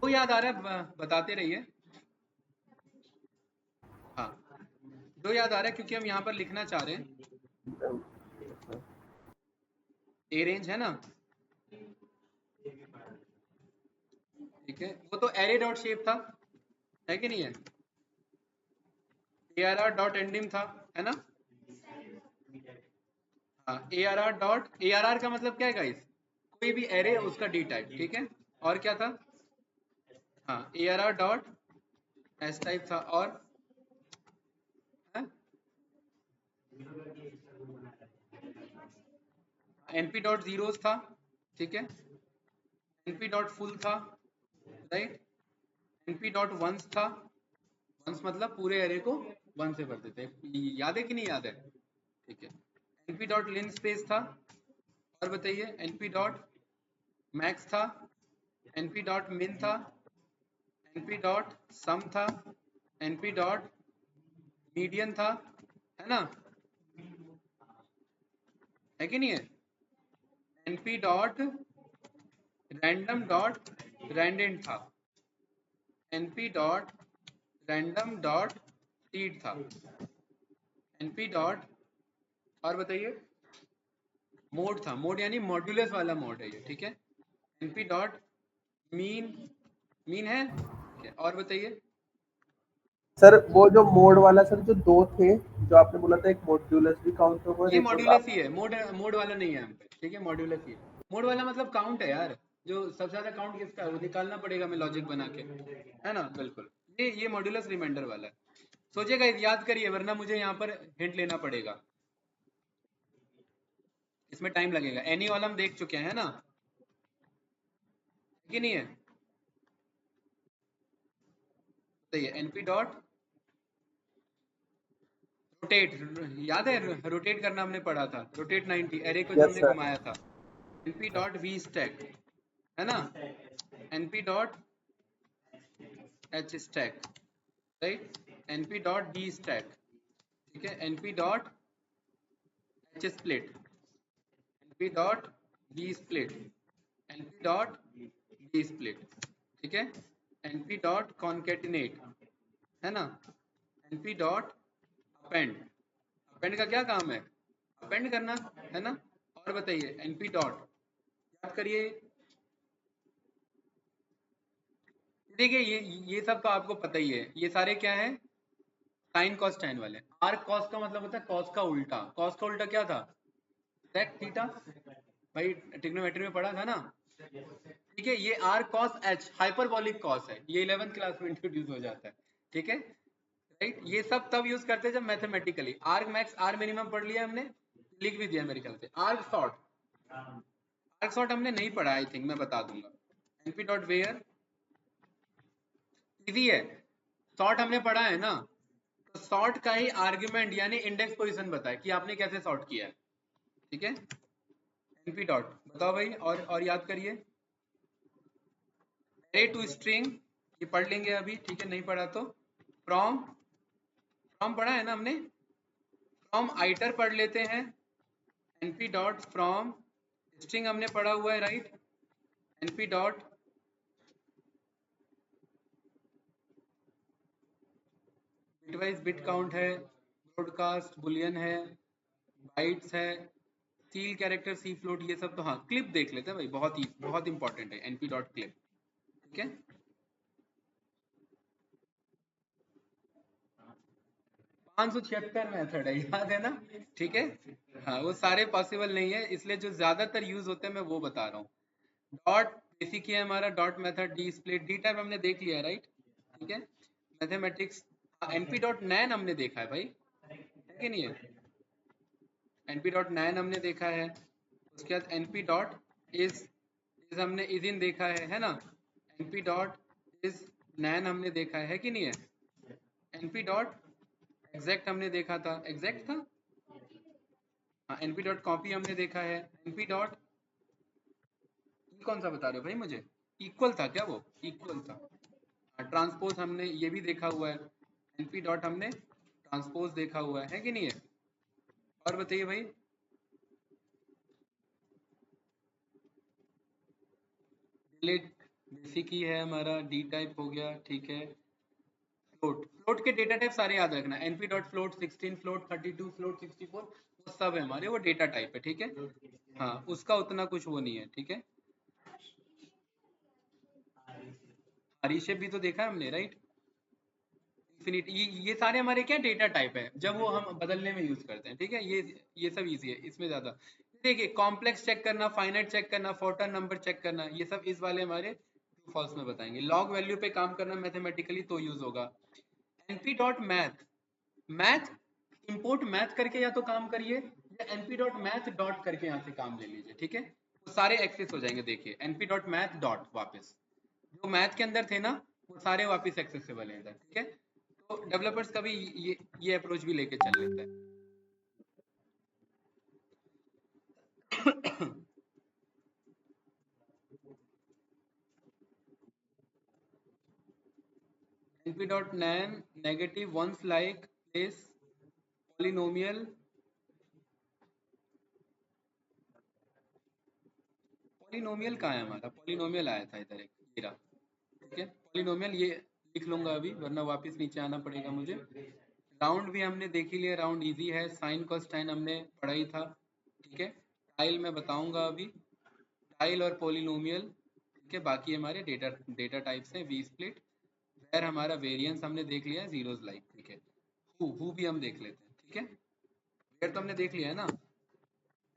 तो याद आ रहा है बताते रहिए। हाँ, जो याद आ रहा है, क्योंकि हम यहाँ पर लिखना चाह रहे हैं। ए रेंज है ना, ठीक है। वो तो एरे डॉट शेप था, है कि नहीं है? ARR डॉट एंडिंग था, है ना? हाँ, ARR का मतलब क्या है गाइस? कोई भी एरे उसका डी टाइप, ठीक है। और क्या था? हाँ, ARR डॉट एस टाइप था, और NP डॉट जीरोस था, ठीक है। NP डॉट फुल था, राइट। NP डॉट वंस था, वंस मतलब पूरे एरे को वन से भर देते हैं, याद है कि नहीं याद है? ठीक है। NP डॉट लिन स्पेस था, और बताइए NP डॉट मैक्स था, NP डॉट मिन था, NP डॉट सम था, NP डॉट मीडियन था, है ना, है कि नहीं है? NP dot random dot randint था, NP dot random dot seed था, NP डॉट, और बताइए मोड था, मोड यानी मॉड्यूलस वाला मोड है ये, ठीक है। NP डॉट मीन, मीन है, ठीक है। और बताइए सर वो जो मोड वाला सर, जो दो थे, जो आपने बोला था, एक मॉड्यूलस भी काउंट होगा, ये एक और मॉड्यूलस ही है, मोड वाला नहीं है हम पे, ठीक है। मॉड्यूलस ही है। मोड वाला मतलब काउंट है यार, जो सबसे ज्यादा काउंट किसका है वो निकालना पड़ेगा हमें लॉजिक बना के, है ना, बिल्कुल। ये मॉड्यूलस रिमाइंडर वाला है। सोचिएगा, याद करिए, वरना मुझे यहाँ पर हिंट लेना पड़ेगा, इसमें टाइम लगेगा। एनी वाला हम देख चुके हैं ना, कि नहीं है? सही है। NP डॉट रोटेट, याद है रोटेट करना हमने पढ़ा था, रोटेट 90 एरे को जो यस हमने सर। घुमाया था। NP डॉट वी स्टैक, है ना, NP dot H stack, right. NP dot D stack, ठीक है। NP dot H split, NP dot D split, NP dot D split, ठीक है। NP डॉट कॉन्केटिनेट, है ना। NP डॉट अपेंड, अपेंड का क्या काम है? अपेंड करना, है ना। और बताइए NP डॉट, याद करिए। देखिए ये सब तो आपको पता ही है, ये सारे क्या है? साइन कॉस टैन वाले। आर्क कॉस का मतलब होता है कॉस का उल्टा, कॉस का उल्टा क्या था? सेक थीटा, भाई ट्रिग्नोमेट्री में पढ़ा था ना, ठीक है। ये arc cos H hyperbolic cos है, ये 11th क्लास में इंट्रोड्यूस हो जाता है, ठीक है, राइट। ये सब तब यूज करते हैं जब mathematically arg max or minimum पढ़ लिया हमने, लिख भी दिया मेरे ख्याल से। आर्क शॉर्ट, आर्क शॉर्ट हमने नहीं पढ़ा, आई थिंक, मैं बता दूंगा। NP डॉट वेयर, इजी है। शॉर्ट हमने पढ़ा है ना, तो शॉर्ट का ही आर्ग्यूमेंट यानी इंडेक्स पोजीशन बताए कि आपने कैसे शॉर्ट किया है, ठीक है। NP डॉट बताओ भाई, और याद करिए। एरे टू स्ट्रिंग, ये पढ़ लेंगे अभी, ठीक है, नहीं पढ़ा तो। फ्रॉम, फ्रॉम पढ़ा है ना हमने, फ्रॉम आइटर पढ़ लेते हैं। NP डॉट फ्रॉम स्ट्रिंग हमने पढ़ा हुआ है right, np dot bitwise bit count है, ब्रॉडकास्ट बुलियन है, बाइट्स है, सील कैरेक्टर, सी फ्लोट, ये सब तो हाँ क्लिप देख लेते हैं भाई, बहुत इंपॉर्टेंट है np डॉट क्लिप, ठीक है। 576 मेथड है, याद है ना, ठीक है। हाँ वो सारे पॉसिबल नहीं है, इसलिए जो ज्यादातर यूज होते हैं मैं वो बता रहा हूँ। डॉट बेसिक है हमारा, dot method, D split, D type हमने देख लिया है राइट, ठीक है। मैथमेटिक्स np डॉट नैन हमने देखा है भाई, है कि नहीं है, np डॉट नैन हमने देखा है। उसके बाद np डॉट इज हमने इज इन देखा है ना, np डॉट इज नैन हमने देखा है कि नहीं है, np डॉट एग्जैक्ट हमने देखा था, एग्जैक्ट था, हाँ np डॉट कॉपी हमने देखा है, np डॉट कौन सा बता रहे हो भाई मुझे, इक्वल था क्या वो, इक्वल था। ट्रांसपोज हमने ये भी देखा हुआ है, np डॉट हमने ट्रांसपोज देखा हुआ है कि नहीं है। और बताइए भाई, डिलीट बेसिक ही है हमारा, डी टाइप हो गया, ठीक है। फ्लोट के डेटा टाइप सारे याद रखना, np dot float 16 float 32 float 64, वो सब है हमारे, वो डेटा टाइप है, ठीक है। हाँ उसका उतना कुछ वो नहीं है, ठीक है। रिशेप भी तो देखा है हमने राइट, इन्फिनिट, ये सारे हमारे क्या डेटा टाइप है, जब वो हम बदलने में यूज करते हैं, ठीक है। ये सब इजी है, इसमें ज्यादा देखिए कॉम्प्लेक्स चेक करना, फाइनाइट चेक करना, फोर्टन नंबर चेक करना, ये सब इस वाले हमारे ट्रू फॉल्स में बताएंगे। लॉग वैल्यू पे काम करना मैथमेटिकली तो यूज होगा। np dot math, math import math करके या तो काम करिए, या np डॉट मैथ डॉट करके यहाँ से काम ले लीजिए, ठीक है। तो सारे एक्सेस हो जाएंगे, देखिए np डॉट मैथ डॉट वापस जो मैथ के अंदर थे ना वो सारे वापस एक्सेसिबल हैं इधर, ठीक है। तो डेवलपर्स कभी ये अप्रोच भी लेके चल लेता है। np.nan negative ones like place polynomial, polynomial कहाँ है हमारा, पॉलिनोमियल आया था इधर एक, ये रहा, ठीक है। पॉलिनोमियल ये लिख लूंगा अभी, वरना वापस नीचे आना पड़ेगा मुझे। राउंड भी हमने देख ही लिया, राउंड इजी है, साइन कोसाइन हमने पढ़ा ही था, ठीक है। टाइल मैं बताऊंगा अभी, टाइल और पॉलिनोमियल, ठीक है। बाकी हमारे डेटा डेटा टाइप्स हैं, वी स्प्लिट, वेर हमारा वेरिएंस हमने देख लिया है, जीरोस लाइक, ठीक है। हु भी हम देख लेते हैं, ठीक है। वेर तो हमने देख लिया है ना,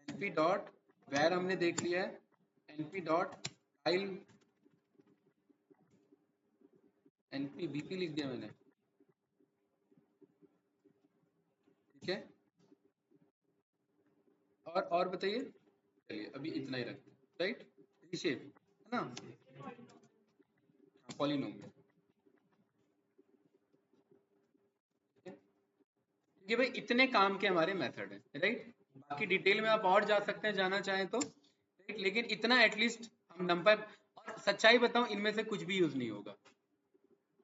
np डॉट वेर हमने देख लिया है, np dot tile, np bp लिख दिया मैंने, ठीक है। और बताइए, चलिए अभी इतना ही रखते हैं राइट, रिशेप है ना, पॉलिनोमियल, ये भाई इतने काम के हमारे मेथड है राइट। बाकी डिटेल में आप और जा सकते हैं जाना चाहें तो राइट, लेकिन इतना एटलीस्ट हम नंबर, और सच्चाई बताऊं इनमें से कुछ भी यूज नहीं होगा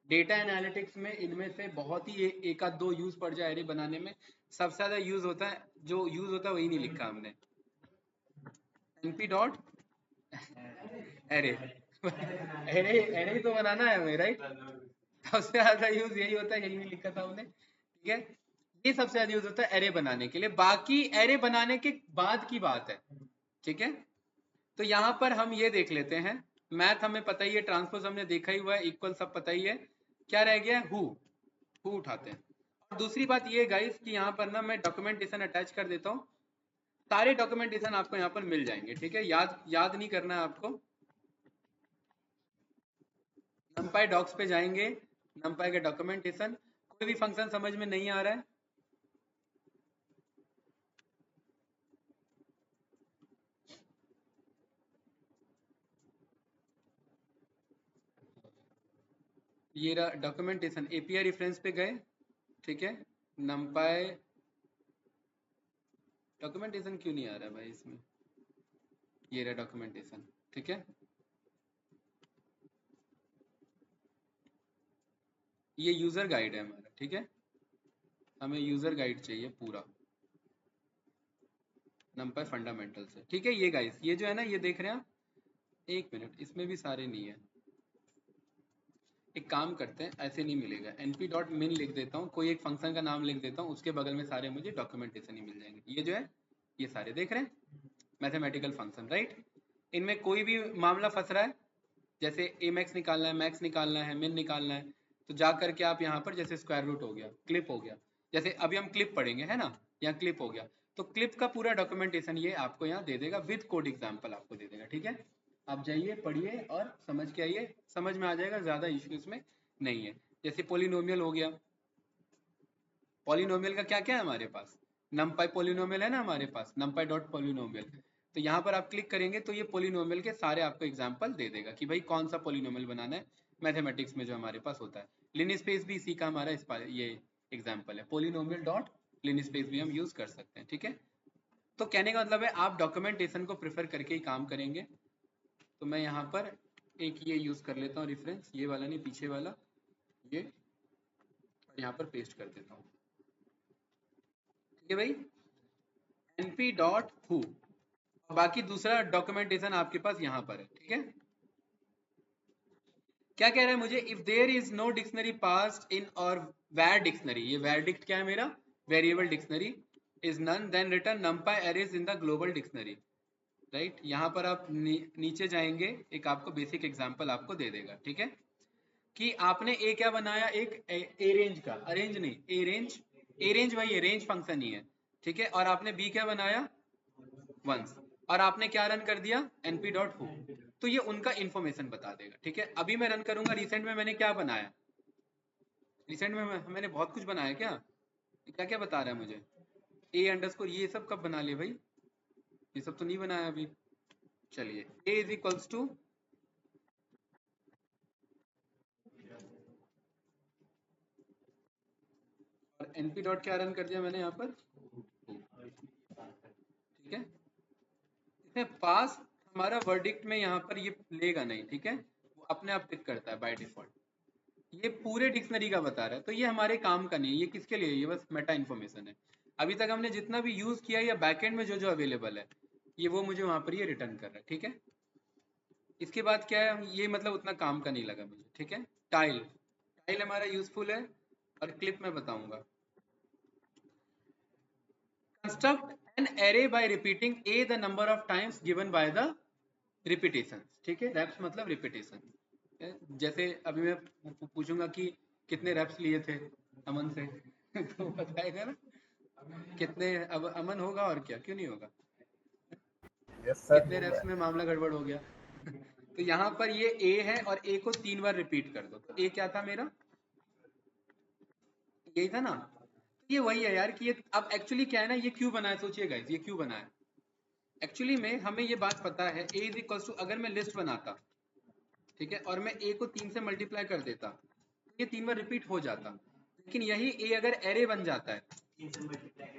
डेटा एनालिटिक्स में, इनमें से बहुत ही एक आध दो यूज पड़ जाए एरे बनाने में, सबसे ज्यादा यूज होता है, जो यूज होता है वही नहीं लिखा हमने, np dot array, array array तो बनाना है हमें राइट, सबसे ज्यादा यूज यही होता है, यही नहीं लिखा था हमने, ठीक है। ये सबसे ज्यादा यूज होता है एरे बनाने के लिए, बाकी एरे बनाने के बाद की बात है, ठीक है। तो यहाँ पर हम ये देख लेते हैं, मैथ हमें पता ही है, ट्रांसपोज हमने देखा ही हुआ है, इक्वल सब पता ही है, क्या रह गया, हु उठाते हैं। और दूसरी बात ये गाइस कि यहाँ पर ना मैं डॉक्यूमेंटेशन अटैच कर देता हूँ, सारे डॉक्यूमेंटेशन आपको यहाँ पर मिल जाएंगे, ठीक है। याद नहीं करना है आपको, नंपाई डॉक्स पे जाएंगे, नंपाई का डॉक्यूमेंटेशन, कोई भी फंक्शन समझ में नहीं आ रहा है, ये रहा डॉक्यूमेंटेशन, एपीआई रेफरेंस पे गए, ठीक है। नंपाई डॉक्यूमेंटेशन क्यों नहीं आ रहा है भाई इसमें, ये रहा डॉक्यूमेंटेशन, ठीक है। ये यूजर गाइड है हमारा, ठीक है, हमें यूजर गाइड चाहिए पूरा, numpy फंडामेंटल से, ठीक है। ये गाइस ये जो है ना, ये देख रहे हैं आप, एक मिनट, इसमें भी सारे नहीं है। एक काम करते हैं, ऐसे नहीं मिलेगा, np.min लिख देता हूँ, कोई एक फंक्शन का नाम लिख देता हूँ, उसके बगल में सारे मुझे डॉक्यूमेंटेशन ही मिल जाएंगे। ये जो है ये सारे देख रहे हैं मैथमेटिकल फंक्शन, राइट। इनमें कोई भी मामला फंस रहा है, जैसे ए मैक्स निकालना है, मैक्स निकालना है, मिन निकालना है, तो जा करके आप यहाँ पर जैसे स्क्वायर रूट हो गया, क्लिप हो गया, जैसे अभी हम क्लिप पढ़ेंगे है ना, यहाँ क्लिप हो गया, तो क्लिप का पूरा डॉक्यूमेंटेशन ये आपको यहाँ दे देगा, विद कोड एग्जाम्पल आपको दे देगा, ठीक है। आप जाइए पढ़िए और समझ के आइए, समझ में आ जाएगा, ज़्यादा इशू इसमें नहीं है। जैसे पोलिनोमियल हो गया, पॉलिनोमियल का क्या क्या है हमारे पास, नमपाई पोलिनोमियल है ना हमारे पास, नमपाई डॉट पोलिनोमियल, तो यहाँ पर आप क्लिक करेंगे तो ये पोलिनोमियल के सारे आपको एग्जाम्पल दे देगा कि भाई कौन सा पोलिनोमियल बनाना है मैथमेटिक्स में जो हमारे पास होता है। लिनियर स्पेस भी इसी का हमारा ये एग्जाम्पल है, पोलिनोमियल डॉट लिनियर स्पेस भी हम यूज कर सकते हैं, ठीक है। तो कहने का मतलब है आप डॉक्यूमेंटेशन को प्रेफर करके ही काम करेंगे। तो मैं यहाँ पर एक ये यूज कर लेता हूँ रेफरेंस, ये वाला नहीं, पीछे वाला, ये यहाँ पर पेस्ट कर देता हूँ, ठीक है भाई, np.who, बाकी दूसरा डॉक्यूमेंटेशन आपके पास यहाँ पर है, ठीक है। क्या कह रहा है मुझे, if there is no dictionary passed in और वैर डिक्शनरी, ये वैरडिक्ट क्या है मेरा, variable dictionary, is none then return numpy arrays in the global dictionary, right. यहाँ पर आप नीचे जाएंगे, एक आपको बेसिक एग्जांपल आपको दे देगा, ठीक है, कि आपने ए क्या बनाया, एक ए रेंज का, अरेंज नहीं, ए रेंज, ए रेंज वही है, रेंज फंक्शन ही है, ठीक है। और आपने बी क्या बनाया, वंस, और आपने क्या रन कर दिया, np.who, तो ये उनका इंफॉर्मेशन बता देगा, ठीक है। अभी मैं रन करूंगा, रिसेंट में मैंने क्या बनाया, रिसेंट में मैंने बहुत कुछ बनाया, क्या क्या बता रहा है मुझे, ए अंडरस्कोर, ये सब कब बना लिए भाई, ये सब तो नहीं बनाया अभी। चलिए, ए इज इक्वल्स टू, और np डॉट क्या रन कर दिया मैंने यहाँ पर, ठीक है। इसमें पास हमारा वर्डिक्ट में यहाँ पर ये लेगा नहीं, ठीक है, वो अपने आप टिक करता है बाय डिफॉल्ट। ये पूरे डिक्शनरी का बता रहा है, तो ये हमारे काम का नहीं है, ये किसके लिए, ये बस मेटा इन्फॉर्मेशन है। अभी तक हमने जितना भी यूज किया या बैकएंड में जो जो अवेलेबल है, ये वो मुझे वहां पर ये रिटर्न कर रहा है, ठीक है। इसके बाद क्या है, ये मतलब उतना काम का नहीं लगा मुझे, ठीक है। टाइल, टाइल हमारा यूजफुल है, और क्लिप में बताऊंगा। Construct an array bye repeating A the number of times given by the repetition, ठीक है, रैप्स मतलब रिपीटेशन। जैसे अभी मैं पूछूंगा कि कितने रैप्स लिए थे अमन से तो बताएगा ना कितने, अब अमन होगा और क्या, क्यों नहीं होगा, यस सर। कितने रैप्स में मामला गड़बड़ हो गया तो यहाँ पर ये ए है, और ए को 3 बार रिपीट कर दो, तो ए क्या था मेरा, यही था ना। तो ये वही है यार कि ये अब एक्चुअली क्या है ना, ये क्यों बनाया, सोचिए गाइस, ये क्यों बनाया। एक्चुअली में हमें ये बात पता है, ए इज इक्वल टू, अगर मैं लिस्ट बनाता, ठीक है, और मैं ए को 3 से मल्टीप्लाई कर देता, तो ये 3 बार रिपीट हो जाता। लेकिन यही ए अगर एरे बन जाता है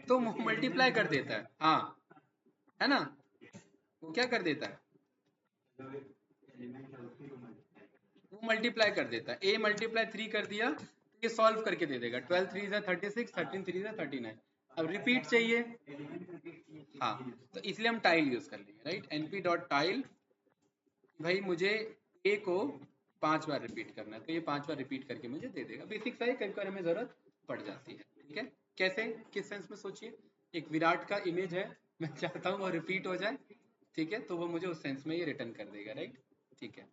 तो मल्टीप्लाई कर देता है, हाँ, है ना, वो क्या कर देता है, वो मल्टीप्लाई कर देता है। ए मल्टीप्लाई 3 कर दिया, तो ये सॉल्व करके दे देगा, 12 3 36, 13 3 39। अब रिपीट चाहिए, हाँ, तो इसलिए हम टाइल यूज कर लेंगे, राइट, np.tile, भाई मुझे ए को 5 बार रिपीट करना है, तो ये 5 बार रिपीट करके मुझे दे देगा। बेसिक सा ही, कभी कभी हमें जरूरत पड़ जाती है, ठीक है। कैसे, किस सेंस में, सोचिए, एक विराट का इमेज है, मैं चाहता हूँ वो रिपीट हो जाए, ठीक है, तो वो मुझे उस सेंस में ये रिटर्न कर देगा, राइट, ठीक है।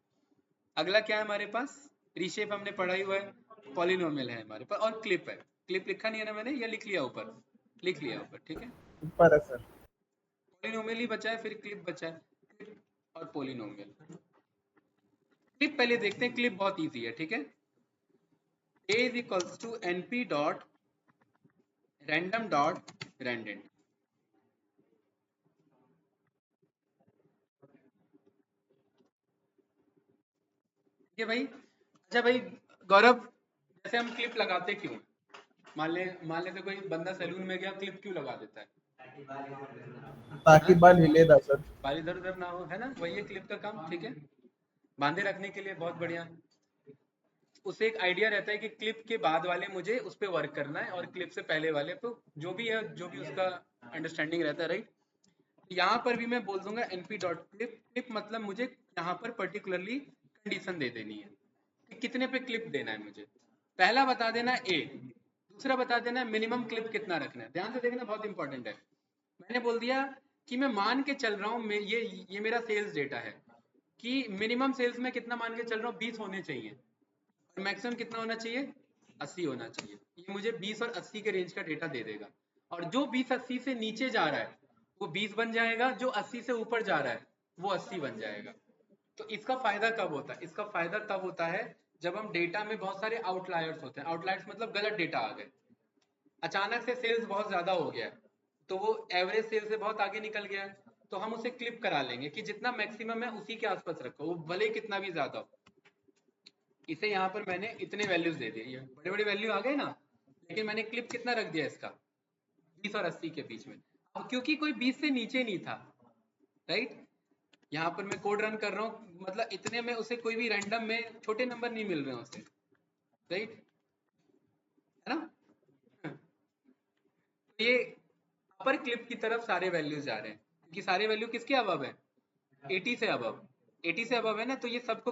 अगला क्या है हमारे पास, रीशेप हमने पढ़ा ही हुआ है, पॉलिनोमियल है हमारे पास, और क्लिप है। क्लिप लिखा नहीं है ना मैंने, या लिख लिया ऊपर, लिख लिया ऊपर, ठीक है। ऊपर है सर। पॉलिनोमियल ही बचा है, फिर क्लिप बचा है, क्लिप और पॉलिनोमियल। क्लिप पहले देखते हैं, क्लिप बहुत इजी है, ठीक है। a is equals to np dot random dot random, ठीक है भाई। अच्छा भाई गौरव, जैसे हम क्लिप लगाते क्यों, मान लेते कोई बंदा सैलून में गया, क्लिप क्यों लगा देता है, ताकि बाल हिले ना सर। बाल इधर उधर ना हो, है ना, वही है क्लिप का काम, ठीक है, बांधे रखने के लिए, बहुत बढ़िया। उसे एक आइडिया रहता है कि क्लिप के बाद वाले मुझे उस पर वर्क करना है, और क्लिप से पहले वाले पे जो भी है, जो भी उसका अंडरस्टैंडिंग रहता है, राइट। यहाँ पर भी मैं बोल दूंगा np डॉट क्लिप। क्लिप मतलब मुझे यहाँ पर पर्टिकुलरली कंडीशन दे देनी है कि कितने पे क्लिप देना है मुझे। पहला बता देना ए, दूसरा बता देना मिनिमम क्लिप कितना रखना है। ध्यान से देखना, बहुत इंपॉर्टेंट है। मैंने बोल दिया कि मैं मान के चल रहा हूँ, ये मेरा सेल्स डेटा है कि मिनिमम सेल्स में कितना मान के चल रहा हूँ, 20 होने चाहिए और मैक्सिमम कितना होना चाहिए, 80 होना चाहिए। ये मुझे 20 और 80 के रेंज का डेटा दे देगा। और जो 20-80 से नीचे जा रहा है वो 20 बन जाएगा, जो 80 से ऊपर जा रहा है वो 80 बन जाएगा। तो इसका फायदा कब होता है? इसका फायदा तब होता है जब हम डेटा में बहुत सारे आउटलायर्स होते हैं। आउटलायर्स मतलब गलत डेटा आ गए, अचानक से सेल्स बहुत ज्यादा हो गया है तो वो एवरेज सेल से बहुत आगे निकल गया है, तो हम उसे क्लिप करा लेंगे कि जितना मैक्सिमम है उसी के आसपास रखो, वो भले ही कितना भी ज्यादा हो। इसे यहाँ पर मैंने इतने वैल्यूज दे दिए, ये बड़े बड़े वैल्यू आ गए ना, लेकिन मैंने क्लिप कितना रख दिया इसका, 20 और 80 के बीच में। अब क्योंकि कोई 20 से नीचे नहीं था, राइट, यहाँ पर मैं कोड रन कर रहा हूँ, मतलब इतने में उसे कोई भी रैंडम में छोटे नंबर नहीं मिल रहे हैं उसे, राइट, है ना। तो ये अपर क्लिप की तरफ सारे वैल्यूज जा रहे हैं क्योंकि सारे वैल्यू किसके अबव है, 80 से अबव। 80 से अबव है ना, तो ये सबको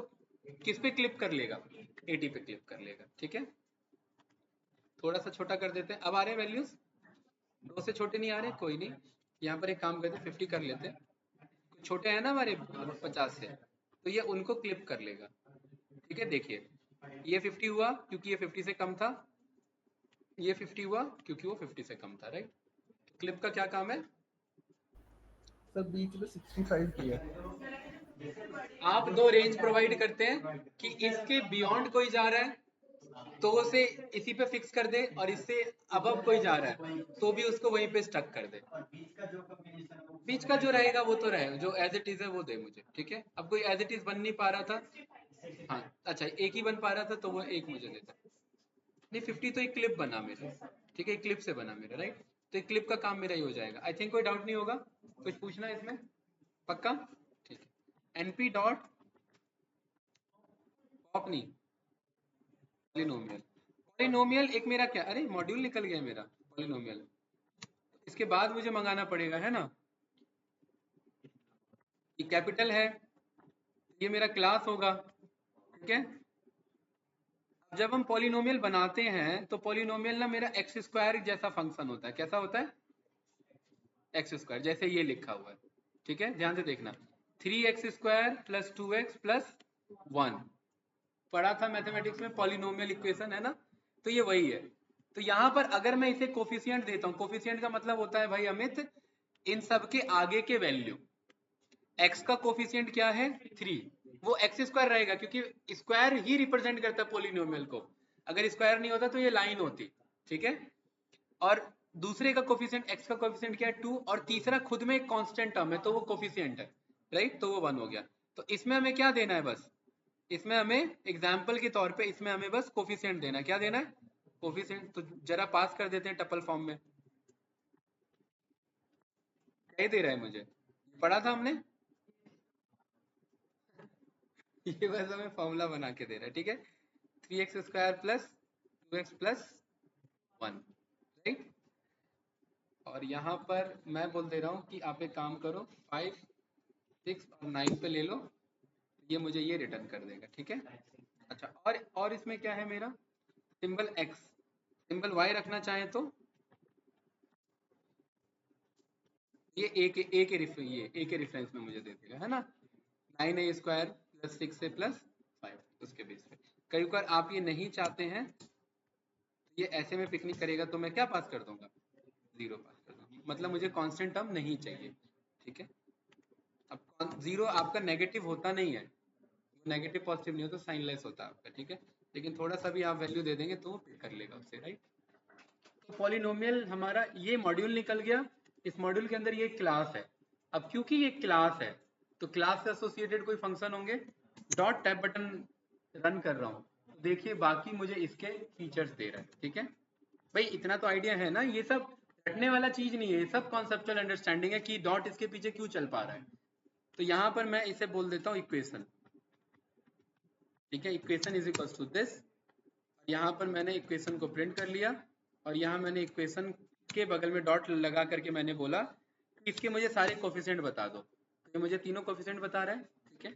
किस पे क्लिप कर लेगा, 80 पे क्लिप कर लेगा। ठीक है, थोड़ा सा छोटा कर देते हैं। अब आ रहे वैल्यूज, 2 से छोटे नहीं आ रहे, कोई नहीं, यहाँ पर एक काम करते हैं 50 कर लेते हैं। कुछ छोटे हैं ना हमारे 50 से, तो ये उनको क्लिप कर लेगा। ठीक है, देखिए ये 50 हुआ क्योंकि ये 50 से कम था, ये 50 हुआ क्योंकि वो 50 से कम था, राइट। तो क्लिप का क्या काम है, सर बीच में 65 किया। आप दो रेंज प्रोवाइड करते हैं कि इसके बियॉन्ड कोई जा रहा है तो उसे इसी पे फिक्स कर दे, और इससे अबव कोई जा रहा है तो भी उसको वहीं पे स्टक कर दे। बीच का जो रहेगा वो तो रहेगा, जो एज इट इज है वो दे मुझे। ठीक है, अब कोई एज इट इज बन नहीं पा रहा था, हाँ अच्छा एक ही बन पा रहा था तो वो एक मुझे देता। नहीं 50 तो एक क्लिप बना मेरा, ठीक है, एक क्लिप से बना मेरा, राइट। तो एक क्लिप का काम मेरा ही हो जाएगा। आई थिंक कोई डाउट नहीं होगा, कुछ पूछना है इसमें, पक्का, ठीक है। np डॉट पॉप नहीं, पॉलिनोमियल। पॉलिनोमियल एक मेरा क्या, अरे मॉड्यूल निकल गया मेरा पॉलिनोमियल, इसके बाद मुझे मंगाना पड़ेगा, है ना। ये कैपिटल है, ये मेरा क्लास होगा, ठीक है। जब हम पॉलिनोमियल बनाते हैं तो पॉलिनोमियल ना मेरा एक्स स्क्वायर जैसा फंक्शन होता है। कैसा होता है, एक्स स्क्वायर, जैसे ये लिखा हुआ है। ठीक है, ध्यान से देखना, 3x square plus 2x plus 1 पढ़ा था मैथमेटिक्स में, पॉलिनोमियल इक्वेशन है ना, तो ये वही है। तो यहाँ पर अगर मैं इसे कोफिशिएंट देता हूँ, कोफिशिएंट का मतलब होता है भाई अमित इन सब के आगे के वैल्यू। x का कोफिशिएंट क्या है, 3, वो एक्स स्क्वायर रहेगा क्योंकि स्क्वायर ही रिप्रेजेंट करता है पॉलिनोमियल को। अगर स्क्वायर नहीं होता तो ये लाइन होती, ठीक है। और दूसरे का कोफिशिएंट, x का कोफिशिएंट क्या है, 2, और तीसरा खुद में एक कांस्टेंट टर्म है तो वो कोफिशिएंट है, राइट, तो वो 1 हो गया। तो इसमें हमें क्या देना है, बस इसमें हमें एग्जाम्पल के तौर पे इसमें हमें बस कोफिशिएंट देना है। क्या देना है, कोफिशिएंट। तो जरा पास कर देते हैं टपल फॉर्म में, क्या दे रहा है मुझे, पढ़ा था हमने ये बस हमें फॉर्मूला बना के दे रहा है, ठीक है। 3x square plus 2x plus 1, right. और यहाँ पर मैं बोल दे रहा हूँ कि आप एक काम करो, 5, 6 और 9 पे ले लो, ये मुझे ये रिटर्न कर देगा, ठीक है। अच्छा, और इसमें क्या है मेरा सिंबल x, सिंबल y रखना चाहे तो ये ए के रेफरेंस में मुझे दे देगा, है ना। 9a square plus 6a plus 5 उसके बेस पे। कई बार आप ये नहीं चाहते हैं, ये ऐसे में पिकनिक करेगा तो मैं क्या पास कर दूंगा, 0 पास कर दूंगा, मतलब मुझे कांस्टेंट टर्म नहीं चाहिए, ठीक है। अब 0 आपका नेगेटिव होता नहीं है, नेगेटिव पॉजिटिव नहीं होता, साइन लेस होता है आपका, ठीक है। लेकिन थोड़ा सा भी आप वैल्यू दे देंगे तो वो पिक कर लेगा उससे, राइट। तो पॉलिनोमियल हमारा ये मॉड्यूल निकल गया। इस मॉड्यूल के अंदर ये क्लास है। अब क्योंकि ये क्लास है तो क्लास से एसोसिएटेड कोई फंक्शन होंगे। डॉट टैब बटन रन कर रहा हूँ, देखिए बाकी मुझे इसके फीचर्स दे रहा है, ठीक है। भाई इतना तो आइडिया है ना, ये सब रटने वाला चीज नहीं है, ये सब कॉन्सेप्चुअल अंडरस्टैंडिंग है कि डॉट इसके पीछे क्यों चल पा रहा है। तो यहाँ पर मैं इसे बोल देता हूँ इक्वेशन, ठीक है। Equation is equal to this, यहाँ पर मैंने इक्वेशन को प्रिंट कर लिया और यहाँ मैंने इक्वेशन के बगल में डॉट लगा करके मैंने बोला इसके मुझे सारे कोफिशिएंट बता दो। तो ये मुझे तीनों कोफिशिएंट बता रहा है, ठीक है।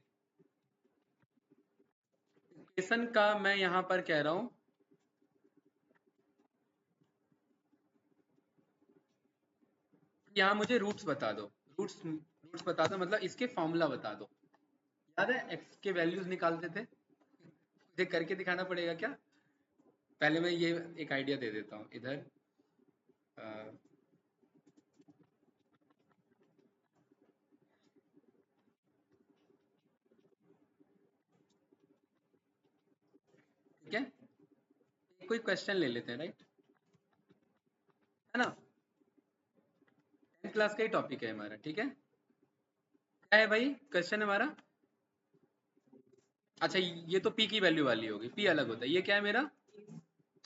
इक्वेशन का मैं यहाँ पर कह रहा हूँ यहाँ मुझे रूट्स बता दो, रूट्स बता दो, मतलब इसके फॉर्मूला बता दो। याद है एक्स के वैल्यूज निकालते थे, मुझे करके दिखाना पड़ेगा क्या? पहले मैं ये एक आइडिया दे देता हूँ इधर। ठीक है, कोई क्वेश्चन ले लेते हैं, राइट, है ना। 10th क्लास का ही टॉपिक है हमारा, ठीक है। क्या है भाई क्वेश्चन हमारा? अच्छा ये तो पी की वैल्यू वाली होगी, पी अलग होता है। ये क्या है मेरा?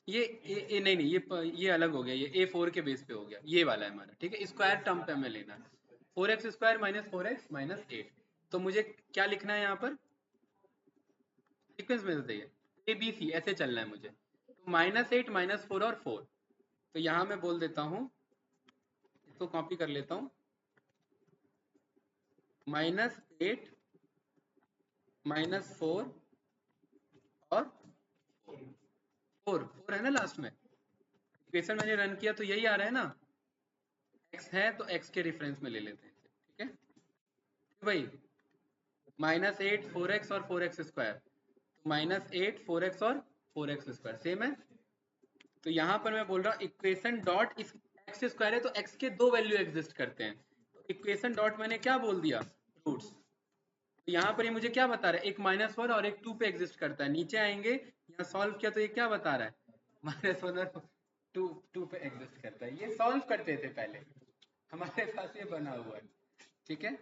ये ए नहीं नहीं, ये अलग हो गया, ये A4 के बेस पे हो गया, ये वाला है हमारा, ठीक है। स्क्वायर टर्म पे हमें लेना है, 4x square minus 4x minus 8। तो मुझे क्या लिखना है यहाँ पर? सीक्वेंस में बताइए, ABC ऐसे चलना है मुझे। तो -8 -4 और 4। तो यहाँ मैं बोल देता हूँ, इसको कॉपी कर लेता हूँ, -8 -4 और 4 है ना लास्ट में। इक्वेशन मैंने रन किया तो यही आ रहा है ना, x है तो x के रेफरेंस में ले लेते हैं, ठीक है भाई। -8 4x और 4x स्क्वायर, तो -8 4x और 4x स्क्वायर सेम है। तो यहाँ पर मैं बोल रहा हूँ इक्वेशन डॉट, इस x स्क्वायर है तो x के दो वैल्यू एग्जिस्ट करते हैं, तो इक्वेशन डॉट मैंने क्या बोल दिया? रूट्स। तो यहाँ पर ये मुझे क्या बता रहा है? एक -1 और एक 2 पे एग्जिस्ट करता है। नीचे आएंगे, यहाँ सॉल्व किया तो ये क्या बता रहा है? -1 और 2 पे एग्जिस्ट करता है। ये सॉल्व करते थे पहले, हमारे पास ये बना हुआ है, ठीक है।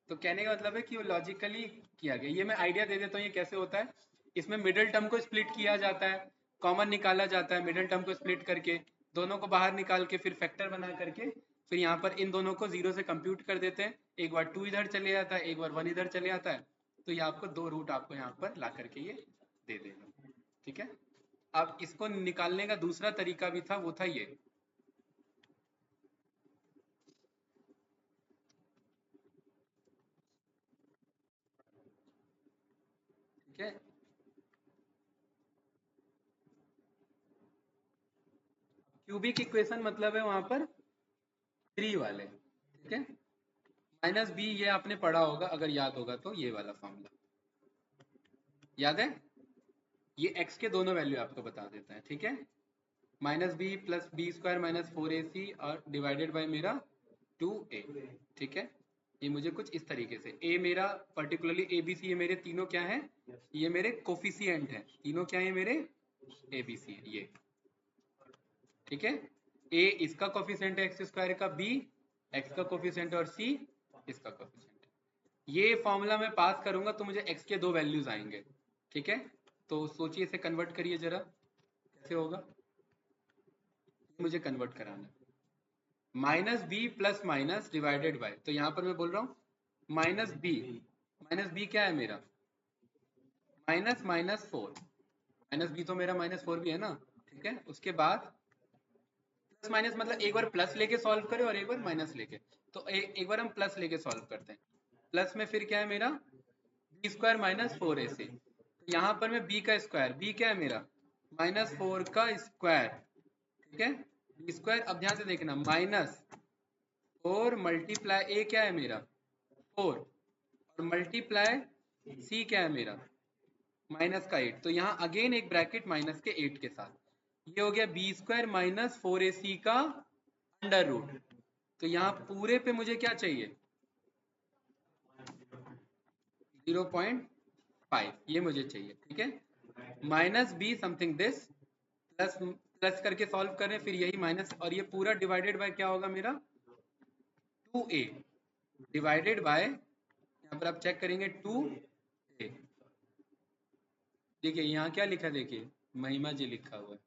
तो कहने का मतलब है कि वो लॉजिकली किया गया। ये मैं आइडिया दे देता हूँ ये कैसे होता है। इसमें मिडिल टर्म को स्प्लिट किया जाता है, कॉमन निकाला जाता है, मिडिल टर्म को स्प्लिट करके दोनों को बाहर निकाल के फिर फैक्टर बना करके फिर यहाँ पर इन दोनों को 0 से कंप्यूट कर देते हैं। एक बार 2 इधर चले जाता है, एक बार 1 इधर चले जाता है। तो ये आपको दो रूट आपको यहाँ पर ला करके ये दे देगा, ठीक है। अब इसको निकालने का दूसरा तरीका भी था, वो था ये, ठीक है। क्यूबिक इक्वेशन मतलब है वहां पर 3 वाले, ठीक है। -b ये आपने पढ़ा होगा, अगर याद होगा तो ये वाला फॉर्मूला याद है। ये x के दोनों वैल्यू आपको बता देता है, ठीक है। -b plus b square minus 4ac और डिवाइडेड बाय मेरा 2a, ठीक है। ये मुझे कुछ इस तरीके से, a मेरा पर्टिकुलरली abc, ये मेरे तीनों क्या है? ये मेरे कोफिशिएंट हैं, तीनों क्या है मेरे? abc है ये, ठीक है। a इसका कोफिशिएंट है एक्स स्क्वायर का, b x का कोफिशिएंट और c इसका कोफिशिएंट। ये फॉर्मूला मैं पास करूंगा तो मुझे x के दो वैल्यूज आएंगे, ठीक है। तो सोचिए इसे कन्वर्ट करिए जरा, कैसे होगा? मुझे कन्वर्ट कराना है -b plus minus divided by, तो यहाँ पर मैं बोल रहा हूँ -b क्या है मेरा? -4 -b तो मेरा -4 भी है ना, ठीक है। उसके बाद प्लस माइनस, मतलब एक बार प्लस लेके सॉल्व करें और एक बार माइनस लेके। तो एक बार हम प्लस लेके सॉल्व करते हैं। प्लस में फिर क्या है मेरा? B square minus 4ac। तो यहाँ पर मैं b का स्क्वायर, b क्या है मेरा? -4 का स्क्वायर, ठीक है। बी स्क्वायर, अब ध्यान से देखना, -4 मल्टीप्लाई a क्या है मेरा? 4 और मल्टीप्लाई c क्या है मेरा? -8। तो यहाँ अगेन एक ब्रैकेट माइनस के 8 के साथ, ये हो गया b स्क्वायर माइनस 4ac का अंडर रूट। तो यहाँ पूरे पे मुझे क्या चाहिए? 0.5 ये मुझे चाहिए, ठीक है। -b समथिंग दिस, प्लस करके सॉल्व करें, फिर यही माइनस, और ये पूरा डिवाइडेड बाय क्या होगा मेरा? 2a डिवाइडेड बाय, यहाँ पर आप चेक करेंगे 2a। देखिए यहाँ क्या लिखा, देखिए महिमा जी लिखा हुआ है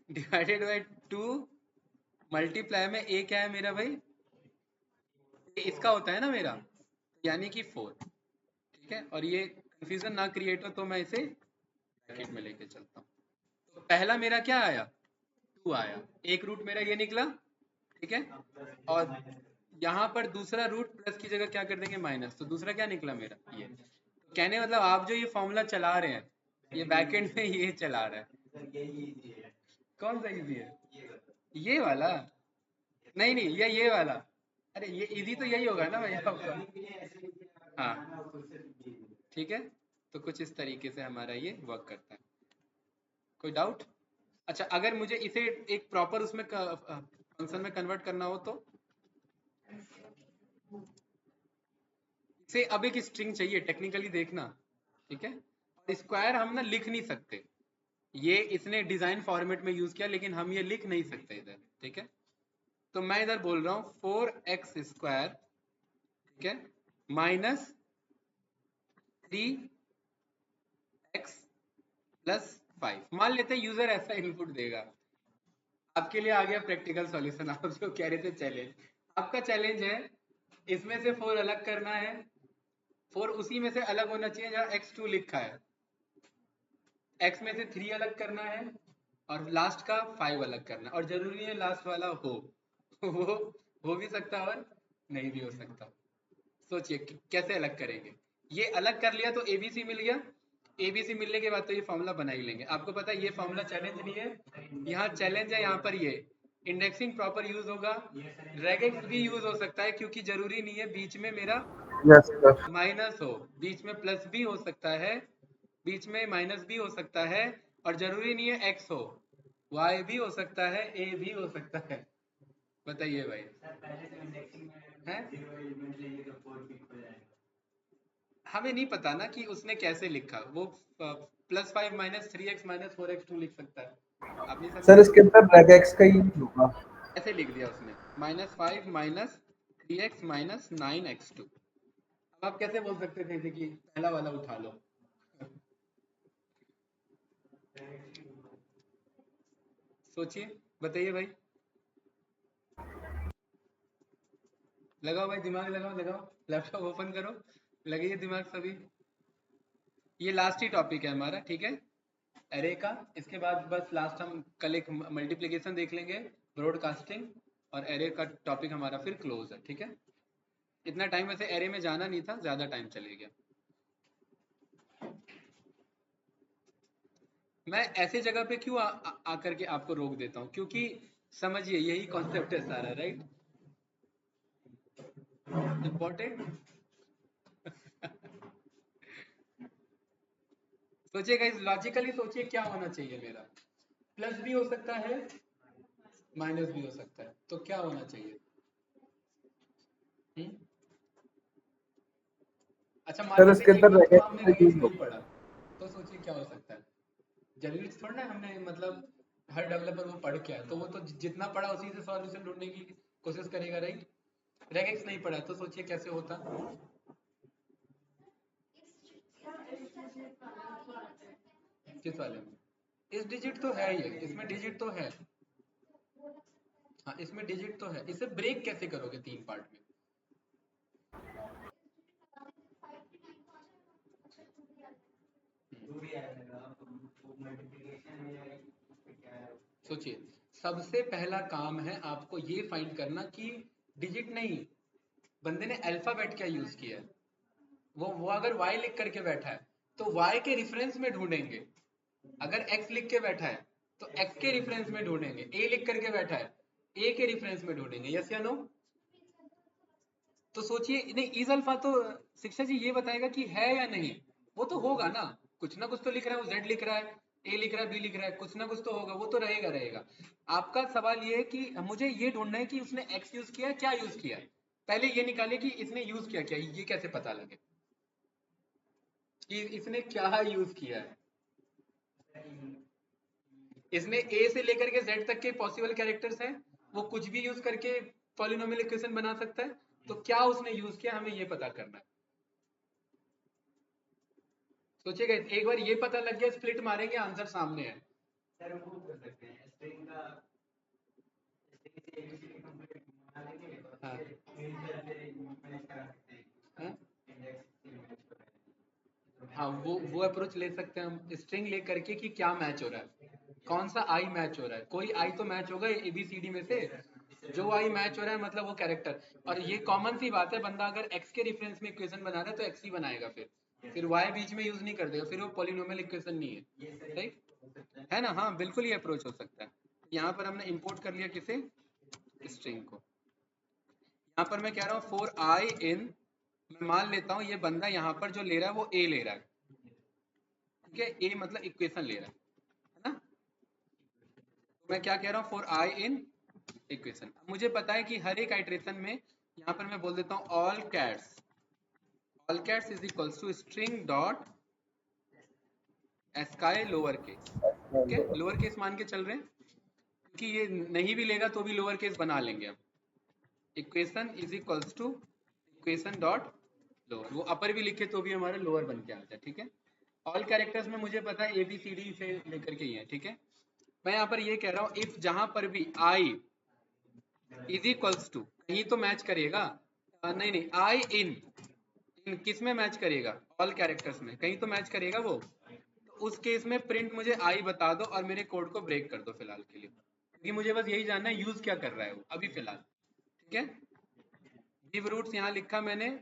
डिवाइडेड बाय 2 मल्टीप्लाई में a क्या है मेरा भाई? इसका होता है ना मेरा, यानी कि 4, ठीक है। और ये कंफ्यूजन ना क्रिएट हो तो मैं इसे ब्रैकेट में लेके चलता हूँ। तो पहला मेरा क्या आया? 2 आया, एक रूट मेरा ये निकला, ठीक है, और यहाँ पर दूसरा रूट प्लस की जगह क्या कर देंगे माइनस, तो दूसरा क्या निकला मेरा ये। तो कहने मतलब आप जो ये फॉर्मूला चला रहे हैं ये बैकएंड में ये चला रहा है। कौन सा इजी है? ये वाला? नहीं नहीं, ये वाला। अरे ये इजी तो यही होगा ना भाई आपका। हाँ ठीक है, तो कुछ इस तरीके से हमारा ये वर्क करता है। कोई डाउट? अच्छा, अगर मुझे इसे एक प्रॉपर उसमें फंक्शन में कन्वर्ट करना हो तो इसे अब एक स्ट्रिंग चाहिए टेक्निकली देखना, ठीक है। और स्क्वायर हम ना लिख नहीं सकते, ये इसने डिजाइन फॉर्मेट में यूज किया लेकिन हम ये लिख नहीं सकते इधर, ठीक है। तो मैं इधर बोल रहा हूँ 4x², ठीक है, माइनस 3x+5। मान लेते हैं यूजर ऐसा इनपुट देगा। आपके लिए आ गया प्रैक्टिकल सॉल्यूशन। आप जो कह रहे थे चैलेंज, आपका चैलेंज है इसमें से 4 अलग करना है, 4 उसी में से अलग होना चाहिए जहाँ x2 लिखा है, x में से 3 अलग करना है और लास्ट का 5 अलग करना है। और जरूरी है लास्ट वाला हो वो हो भी सकता है और नहीं भी हो सकता। सोचिए कैसे अलग करेंगे। ये अलग कर लिया तो एबीसी मिल गया, एबीसी मिलने के बाद तो ये फॉर्मूला बना ही लेंगे। आपको पता है ये फॉर्मूला चैलेंज नहीं है, यहाँ चैलेंज है। यहाँ पर ये इंडेक्सिंग प्रॉपर यूज होगा, रेगेक्स भी यूज हो सकता है क्योंकि जरूरी नहीं है बीच में मेरा यस सर। माइनस हो, बीच में प्लस भी हो सकता है, बीच में माइनस भी हो सकता है, और जरूरी नहीं है एक्स हो, वाई भी हो सकता है, ए भी हो सकता है। बताइए भाई है? हमें नहीं पता ना कि उसने कैसे लिखा, वो +5 -3x -4x2 लिख सकता है। आप नहीं सर समझे? इसके अंदर रेगेक्स का ही होगा। ऐसे लिख दिया उसने -5 -3x -9x2। अब आप कैसे बोल सकते थे कि पहला वाला उठा लो? सोचिए, बताइए भाई। लगाओ भाई दिमाग, लगाओ, लैपटॉप ओपन करो, लगाइए दिमाग सभी। ये लास्ट ही टॉपिक है हमारा, ठीक है, एरे का। इसके बाद बस लास्ट हम कल एक मल्टीप्लिकेशन देख लेंगे, ब्रॉडकास्टिंग, और एरे का टॉपिक हमारा फिर क्लोज है, ठीक है। इतना टाइम वैसे एरे में जाना नहीं था, ज़्यादा टाइम चले गया। मैं ऐसे जगह पे क्यों आकर के आपको रोक देता हूँ, क्योंकि समझिए यही कॉन्सेप्ट है सारा, राइट? इम्पोर्टेंट। सोचिए गाइस, लॉजिकली सोचिए क्या होना चाहिए मेरा। प्लस भी हो सकता है, माइनस भी हो सकता है, तो क्या होना चाहिए? हुँ? अच्छा मान सर लेते इसके हैं एक अंदर बार तो रेगेक्स हमने का रेगेक्स यूज नहीं होगा। पढ़ा, तो सोचिए क्या हो सकता है। जरूरी थोड़ा ना हमने मतलब हर डेवलपर वो पढ़ के आया, तो वो तो जितना पढ़ा उसी से सॉल्यूशन ढूंढने की कोशिश करेगा, राइट? रेगेक्स नहीं पढ़ा तो सोचिए कैसे होता। किस वाले में? इस डिजिट तो है ही, इसमें डिजिट तो है। हाँ इसमें डिजिट तो है, इसे ब्रेक कैसे करोगे 3 पार्ट में? सोचिए, सबसे पहला काम है आपको ये फाइंड करना कि डिजिट नहीं, बंदे ने अल्फाबेट क्या यूज किया है। वो अगर y लिख करके बैठा है तो y के रेफरेंस में ढूंढेंगे, अगर x लिख के बैठा है तो x के रेफरेंस में ढूंढेंगे, a लिख करके बैठा है a के रेफरेंस में ढूंढेंगे। यस या नो? तो सोचिए, नहीं इज अल्फा तो शिक्षा जी ये बताएगा कि है या नहीं। वो तो होगा ना कुछ तो लिख रहा है, वो z लिख रहा है, a लिख रहा है, b लिख रहा है, कुछ ना कुछ तो होगा, वो तो रहेगा। आपका सवाल ये है कि मुझे ये ढूंढना है कि उसने x यूज किया, क्या यूज किया। पहले ये निकाले कि इसने यूज किया क्या, ये कैसे पता लगे कि इसने क्या यूज किया है। इसने a से लेकर के z तक के पॉसिबल कैरेक्टर्स हैं, वो कुछ भी यूज करके पॉलिनोमियल इक्वेशन बना सकता है, तो क्या उसने यूज किया हमें ये पता करना है। सोचिएगा, एक बार ये पता लग गया स्प्लिट मारेंगे, आंसर सामने है। हाँ। हाँ? हाँ वो अप्रोच ले सकते हैं हम, स्ट्रिंग ले करके कि क्या मैच हो रहा है, कौन सा आई मैच हो रहा है। कोई आई तो मैच होगा एबीसीडी में से, जो आई मैच हो रहा है मतलब वो कैरेक्टर। और ये कॉमन सी बात है, बंदा अगर x के रेफरेंस में इक्वेशन बना रहा है तो x ही बनाएगा, फिर y बीच में यूज नहीं कर देगा, फिर वो पॉलिनोमियल इक्वेशन नहीं है, राइट है ना। हाँ बिल्कुल ये अप्रोच हो सकता है। यहाँ पर हमने इंपोर्ट कर लिया किसे, स्ट्रिंग को। यहाँ पर मैं कह रहा हूँ फॉर आई इन, मैं मान लेता हूँ ये बंदा यहाँ पर जो ले रहा है वो a ले रहा है, ठीक है, a मतलब इक्वेशन ले रहा है ना। तो मैं क्या कह रहा हूँ, फॉर आई इन इक्वेशन। मुझे पता है कि हर एक आइट्रेशन में यहाँ पर मैं बोल देता हूँ all cats is equals to string dot ASCII lower case, ठीक है, लोअर केस मान के चल रहे हैं क्योंकि ये नहीं भी लेगा तो भी लोअर केस बना लेंगे हम। Equation is equals to equation dot lower, वो अपर भी लिखे तो भी हमारा लोअर बन के आता है, ठीक है। ऑल कैरेक्टर्स में मुझे पता है ABCD से लेकर के ही है, ठीक है। मैं यहाँ पर ये कह रहा हूँ इफ जहां पर भी आई इज इक्वल्स टू, कहीं तो मैच करेगा, नहीं आई इन किस में मैच करेगा, ऑल कैरेक्टर्स में कहीं तो मैच करेगा वो। तो उस केस में प्रिंट मुझे आई बता दो और मेरे कोड को ब्रेक कर दो फिलहाल के लिए, क्योंकि मुझे बस यही जानना है यूज क्या कर रहा है वो अभी फिलहाल, ठीक है। गिव रूट्स यहाँ लिखा मैंने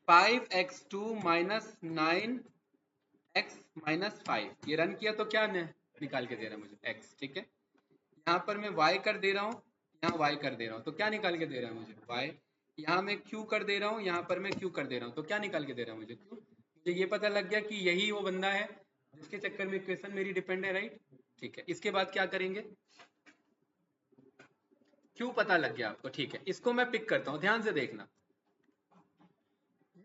5x2 माइनस 9x माइनस 5, ये रन किया तो क्या निकाल के दे रहा है मुझे x, ठीक है। यहाँ पर मैं y कर दे रहा हूँ, यहाँ y कर दे रहा हूँ, तो क्या निकाल के दे रहा है मुझे y। यहाँ मैं q कर दे रहा हूँ, यहाँ पर मैं q कर दे रहा हूँ, तो क्या निकाल के दे रहा है मुझे q। मुझे ये पता लग गया कि यही वो बंदा है जिसके चक्कर में इक्वेशन मेरी डिपेंड है, राइट, ठीक है। इसके बाद क्या करेंगे, q पता लग गया आपको, ठीक है। इसको मैं पिक करता हूँ, ध्यान से देखना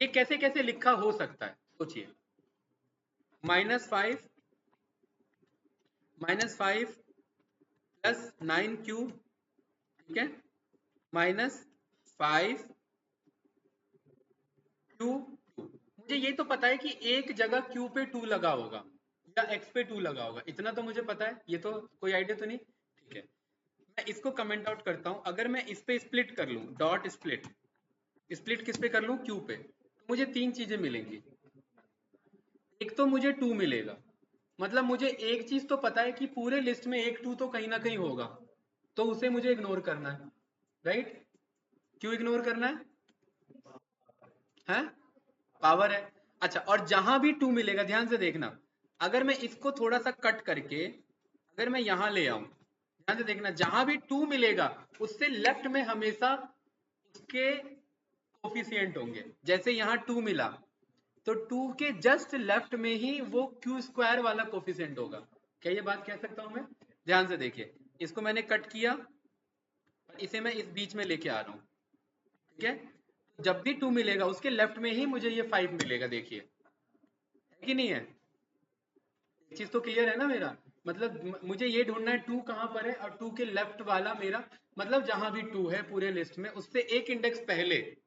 ये कैसे कैसे लिखा हो सकता है, सोचिए। -5 प्लस 9q, ठीक है, -5 q। मुझे ये तो पता है कि एक जगह q पे 2 लगा होगा या x पे 2 लगा होगा, इतना तो मुझे पता है, ये तो कोई आइडिया तो नहीं, ठीक है। मैं इसको कमेंट आउट करता हूं, अगर मैं इस पे स्प्लिट कर लूं, डॉट स्प्लिट, स्प्लिट किस पे कर लूं, q पे, तो मुझे तीन चीजें मिलेंगी। एक तो मुझे 2 मिलेगा, मतलब मुझे एक चीज तो पता है कि पूरे लिस्ट में एक 2 तो कहीं ना कहीं होगा, तो उसे मुझे इग्नोर करना है, राइट। क्यों इग्नोर करना है, पावर है। अच्छा, और जहां भी 2 मिलेगा, ध्यान से देखना, अगर मैं इसको थोड़ा सा कट करके अगर मैं यहां ले आऊं, ध्यान से देखना, जहां भी 2 मिलेगा उससे लेफ्ट में हमेशा उसके कोफिशिएंट होंगे। जैसे यहाँ 2 मिला तो 2 के जस्ट लेफ्ट में ही वो क्यू स्क्वायर वाला कोफिशिएंट होगा। क्या ये बात कह सकता हूं मैं, ध्यान से देखिए, इसको मैंने कट किया और इसे मैं इस बीच में लेके आ रहा हूँ, ठीक है। जब भी 2 मिलेगा उसके लेफ्ट में ही मुझे ये 5 मिलेगा, देखिए है कि नहीं है, एक चीज तो क्लियर है ना मेरा, मतलब मुझे ये ढूंढना है 2 कहां पर है, और 2 के लेफ्ट वाला मेरा मतलब जहां भी 2 है पूरे लिस्ट में उससे एक इंडेक्स पहले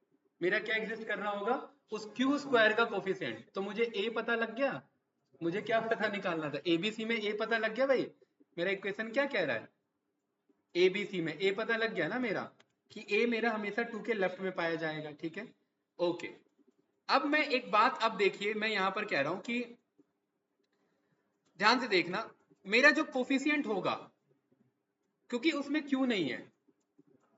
मेरा क्या एग्जिस्ट कर रहा होगा, उस क्यू स्क्वायर का कोफिशिएंट। तो मुझे ए पता लग गया, मुझे क्या पता निकालना था, एबीसी में ए पता लग गया भाई, मेरा इक्वेशन क्या कह रहा है, एबीसी में ए पता लग गया ना मेरा, कि ए मेरा हमेशा 2 के लेफ्ट में पाया जाएगा, ठीक है, ओके। अब मैं एक बात, अब देखिए मैं यहां पर कह रहा हूं कि ध्यान से देखना, मेरा जो कोफिशिएंट होगा, क्योंकि उसमें क्यू नहीं है,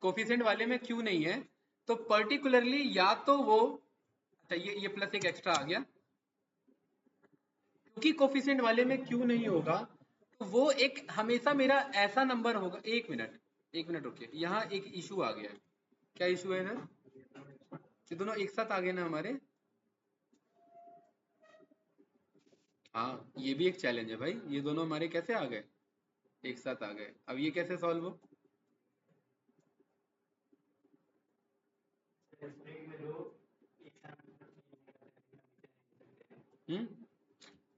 कोफिशिएंट वाले में क्यू नहीं है, तो पर्टिकुलरली या तो वो, अच्छा ये प्लस एक एक्स्ट्रा आ गया, क्योंकि कोफिशिएंट वाले में क्यू नहीं होगा तो वो एक हमेशा मेरा ऐसा नंबर होगा। एक मिनट रुकिए, यहाँ एक इशू आ गया है। क्या इशू है इधर, ये दोनों एक साथ आ गए ना हमारे, हाँ ये भी एक चैलेंज है भाई, ये दोनों हमारे कैसे आ गए, एक साथ आ गए, अब ये कैसे सॉल्व हो। हम्म,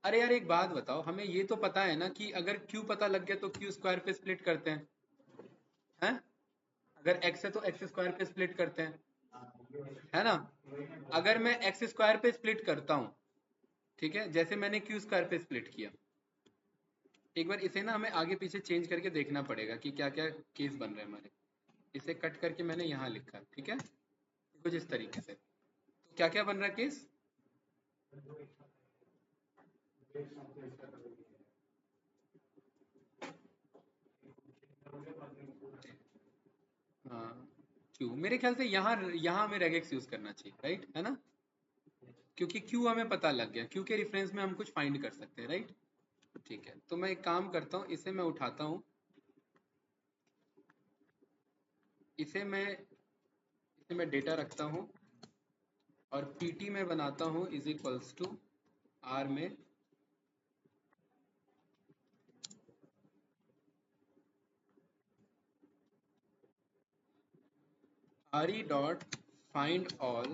अरे यार एक बात बताओ, हमें ये तो पता है ना कि अगर q पता लग गया तो q स्क्वायर पे स्प्लिट करते हैं, अगर x है तो x स्क्वायर पे स्प्लिट करते हैं, है ना। अगर मैं x स्क्वायर पे स्प्लिट करता हूं, ठीक है, जैसे मैंने q स्क्वायर पे स्प्लिट किया, एक बार इसे ना हमें आगे पीछे चेंज करके देखना पड़ेगा कि क्या क्या केस बन रहे हैं हमारे। इसे कट करके मैंने यहाँ लिखा, ठीक है, कुछ इस तरीके से, तो क्या क्या बन रहा है केस, हाँ क्यू, मेरे ख्याल से यहाँ हमें रेगेक्स यूज करना चाहिए, राइट, है ना, क्योंकि क्यू हमें पता लग गया, क्यू के रेफरेंस में हम कुछ फाइंड कर सकते हैं, राइट। ठीक है, तो मैं एक काम करता हूँ, इसे मैं उठाता हूँ, इसे मैं डेटा रखता हूँ और पीटी में बनाता हूँ इज इक्वल्स टू आर में आर डॉट फाइंड ऑल।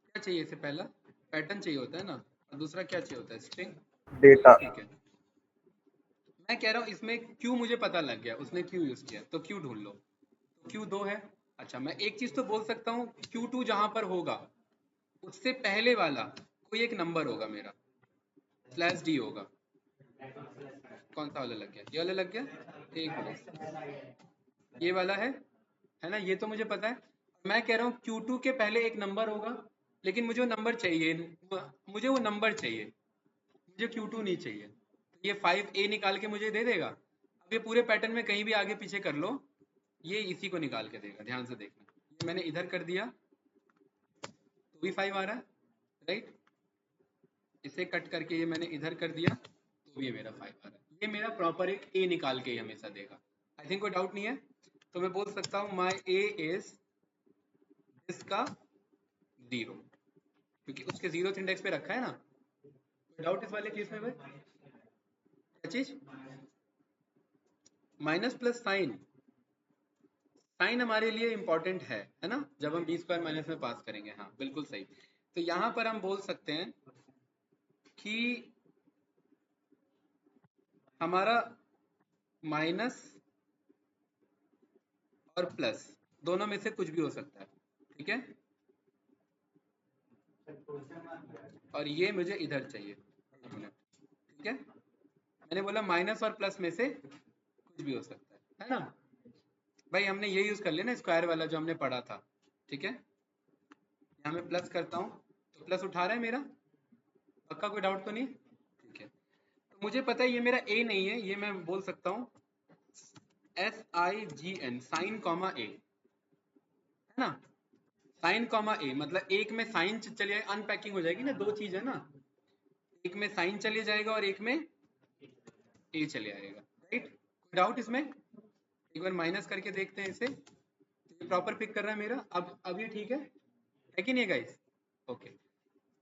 क्या चाहिए इसे, पहला पैटर्न चाहिए होता है ना, और दूसरा क्या चाहिए होता है, स्ट्रिंग। डेटा। ठीक है, मैं कह रहा हूँ इसमें क्यू मुझे पता लग गया, उसने क्यू यूज किया, तो क्यू ढूंढ लो, तो क्यू 2 है। अच्छा, मैं एक चीज तो बोल सकता हूँ, Q2 जहां पर होगा उससे पहले वाला कोई एक नंबर होगा मेरा, /d होगा। कौन सा वाला लग गया, ये वाला लग गया, एक मिनट, ये वाला है ना, ये तो मुझे पता है। मैं कह रहा हूँ Q2 के पहले एक नंबर होगा, लेकिन मुझे वो नंबर चाहिए, मुझे वो नंबर चाहिए, मुझे Q2 नहीं चाहिए, तो ये 5A निकाल के मुझे दे देगा। अब ये पूरे पैटर्न में कहीं भी आगे पीछे कर लो, ये इसी को निकाल के देगा, ध्यान से देखना, ये मैंने इधर कर दिया तो भी 5 आ रहा है, राइट, इसे कट करके ये मैंने इधर कर दिया तो भी ये मेरा 5 आ रहा है, ये मेरा प्रॉपर एक A निकाल के ही हमेशा देगा। आई थिंक कोई डाउट नहीं है, तो मैं बोल सकता हूँ माई A इज इसका 0, क्योंकि उसके 0th इंडेक्स पे रखा है ना। कोई डाउट इस वाले केस में भाई, क्या चीज, माइनस प्लस साइन, साइन हमारे लिए इंपॉर्टेंट है ना, जब हम b² माइनस में पास करेंगे, हाँ बिल्कुल सही। तो यहाँ पर हम बोल सकते हैं कि हमारा माइनस और प्लस दोनों में से कुछ भी हो सकता है, ठीक है, और ये मुझे इधर चाहिए, ठीक है, मैंने बोला माइनस और प्लस में से कुछ भी हो सकता है ना भाई, हमने ये यूज कर लिया ना स्क्वायर वाला जो हमने पढ़ा था, ठीक है। यहाँ मैं प्लस करता हूँ तो प्लस उठा रहा है मेरा, पक्का कोई डाउट तो नहीं, ठीक है। तो मुझे पता है ये मेरा ए नहीं है, ये मैं बोल सकता हूँ SIGN, साइन कॉमा ए, है ना, साइन कॉमा ए, मतलब एक में साइन चले जाए, अनपैकिंग हो जाएगी ना, दो चीज है ना, एक में साइन चले जाएगा और एक में ए चले आएगा, राइट। कोई डाउट इसमें, एक बार माइनस करके देखते हैं इसे, ये प्रॉपर पिक कर रहा है मेरा, अब ये ठीक है कि नहीं गाइस, ओके।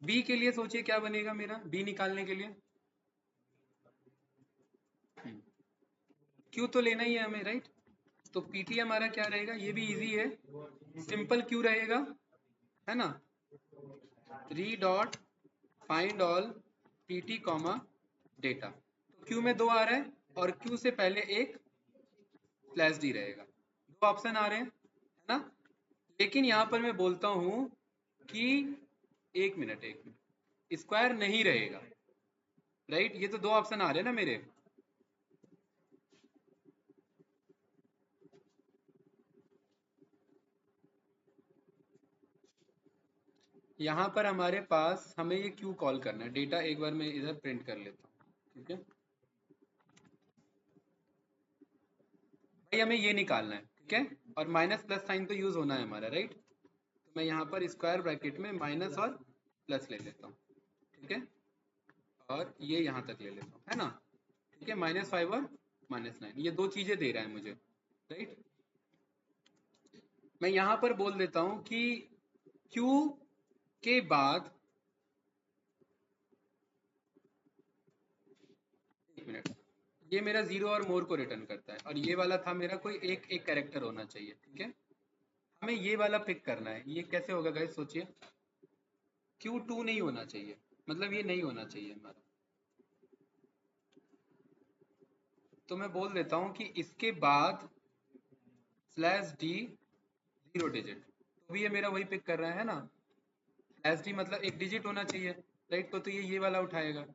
बी के लिए सोचिए क्या बनेगा मेरा, बी निकालने के लिए क्यू तो लेना ही है हमें, राइट। तो पीटी हमारा क्या रहेगा, ये भी इजी है, सिंपल क्यू रहेगा, है ना, 3 dot find all PT comma data. तो क्यू में 2 आ रहा है और क्यू से पहले एक /d रहेगा, दो ऑप्शन आ रहे हैं, है ना। लेकिन यहाँ पर मैं बोलता हूँ कि एक मिनट स्क्वायर नहीं रहेगा, राइट, ये तो दो ऑप्शन आ रहे हैं ना मेरे, यहाँ पर हमारे पास हमें ये क्यू कॉल करना है, डेटा एक बार मैं इधर प्रिंट कर लेता हूँ, ठीक है भाई, हमें ये निकालना है, ठीक है, और माइनस प्लस साइन तो यूज होना है हमारा, राइट। तो मैं यहाँ पर स्क्वायर ब्रैकेट में माइनस और प्लस ले लेता हूँ, ठीक है, और ये यहाँ तक ले लेता हूँ, है ना, ठीक है, -5 और -9, ये दो चीजें दे रहा है मुझे, राइट। मैं यहाँ पर बोल देता हूँ कि Q के बाद, एक मिनट, ये मेरा 0 और मोर को रिटर्न करता है, और ये वाला था मेरा कोई एक कैरेक्टर होना चाहिए, ठीक है, हमें ये वाला पिक करना है। ये कैसे होगा गाइस, सोचिए, Q2 नहीं होना चाहिए, मतलब ये नहीं होना चाहिए हमारा, तो मैं बोल देता हूँ कि इसके बाद /d 0 डिजिट, तो भी ये मेरा वही पिक कर रहा है ना, /d मतलब एक डिजिट होना चाहिए, राइट, तो ये वाला उठाएगा,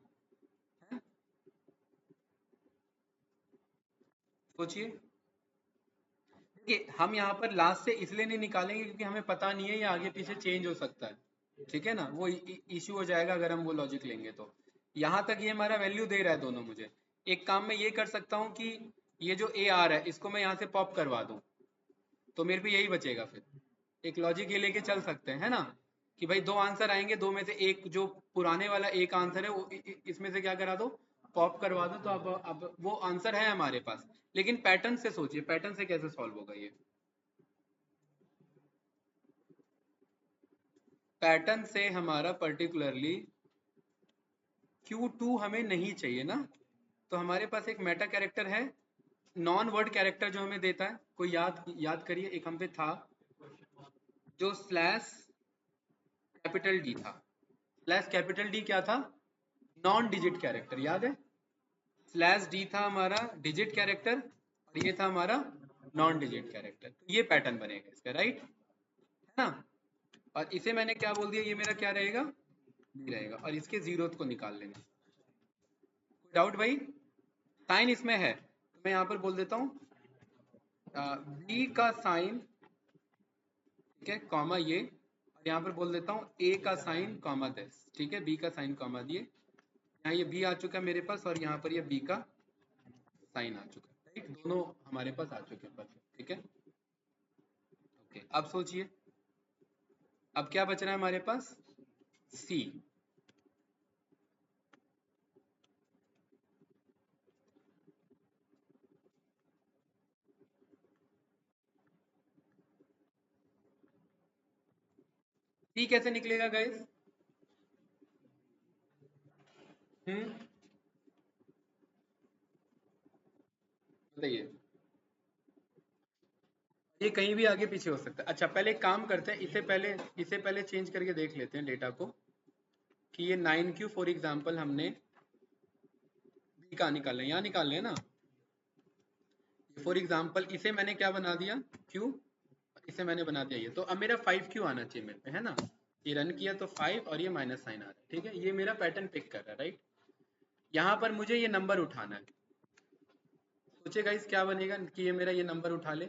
है? सोचिए, देखिए हम यहाँ पर लास्ट से इसलिए नहीं निकालेंगे क्योंकि हमें पता नहीं है ये आगे पीछे चेंज हो सकता है, ठीक है ना, वो इश्यू हो जाएगा अगर हम वो लॉजिक लेंगे। तो यहाँ तक ये हमारा वैल्यू दे रहा है दोनों मुझे, एक काम मैं ये कर सकता हूँ कि ये जो ए आर है इसको मैं यहाँ से पॉप करवा दूं तो मेरे पे यही बचेगा। फिर एक लॉजिक ये लेके चल सकते हैं, है ना, कि भाई दो आंसर आएंगे, दो में से एक जो पुराने वाला एक आंसर है वो इसमें से क्या करा दो, पॉप करवा दो, तो अब वो आंसर है हमारे पास। लेकिन पैटर्न से सोचिए, पैटर्न से कैसे सॉल्व होगा ये। पैटर्न से हमारा पर्टिकुलरली Q2 हमें नहीं चाहिए ना, तो हमारे पास एक मेटा कैरेक्टर है, नॉन वर्ड कैरेक्टर जो हमें देता है, कोई याद करिए, एक हम पे था जो स्लैश कैपिटल डी था। स्लैश कैपिटल डी क्या था, नॉन डिजिट कैरेक्टर, याद है, स्लैश डी था हमारा डिजिट कैरेक्टर और ये था हमारा नॉन डिजिट कैरेक्टर। तो ये पैटर्न बनेगा इसका, राइट, है ना। और इसे मैंने क्या बोल दिया, ये मेरा क्या रहेगा, बी रहेगा, और इसके जीरो को निकाल लेना। कोई डाउट भाई, साइन इसमें है तो मैं यहाँ पर बोल देता हूँ बी का साइन, ठीक है, कॉमा ये, और यहाँ पर बोल देता हूँ ए का साइन कॉमा दिस, ठीक है, बी का साइन कॉमा दिए, यहाँ ये बी आ चुका है मेरे पास और यहाँ पर ये बी का साइन आ चुका है, राइट, दोनों हमारे पास आ चुके हैं, परफेक्ट, ठीक है। ओके, अब सोचिए अब क्या बच रहा है हमारे पास, सी। सी कैसे निकलेगा गाइस, बताइए। ये कहीं भी आगे पीछे हो सकता है। अच्छा, पहले एक काम करते हैं, इसे पहले चेंज करके देख लेते हैं डेटा को, कि ये 9Q फॉर एग्जांपल हमने बी का निकालना है, यहाँ निकाल लें ना, फॉर एग्जांपल इसे मैंने क्या बना दिया, Q, इसे मैंने बना दिया ये, तो अब मेरा 5Q आना चाहिए मेरे पे, है ना, ये रन किया तो 5 और ये माइनस साइन आ रहा है, ठीक है, ये मेरा पैटर्न पिक कर रहा है, राइट। यहाँ पर मुझे ये नंबर उठाना है, सोचिए गाइस क्या बनेगा कि ये मेरा ये नंबर उठा ले,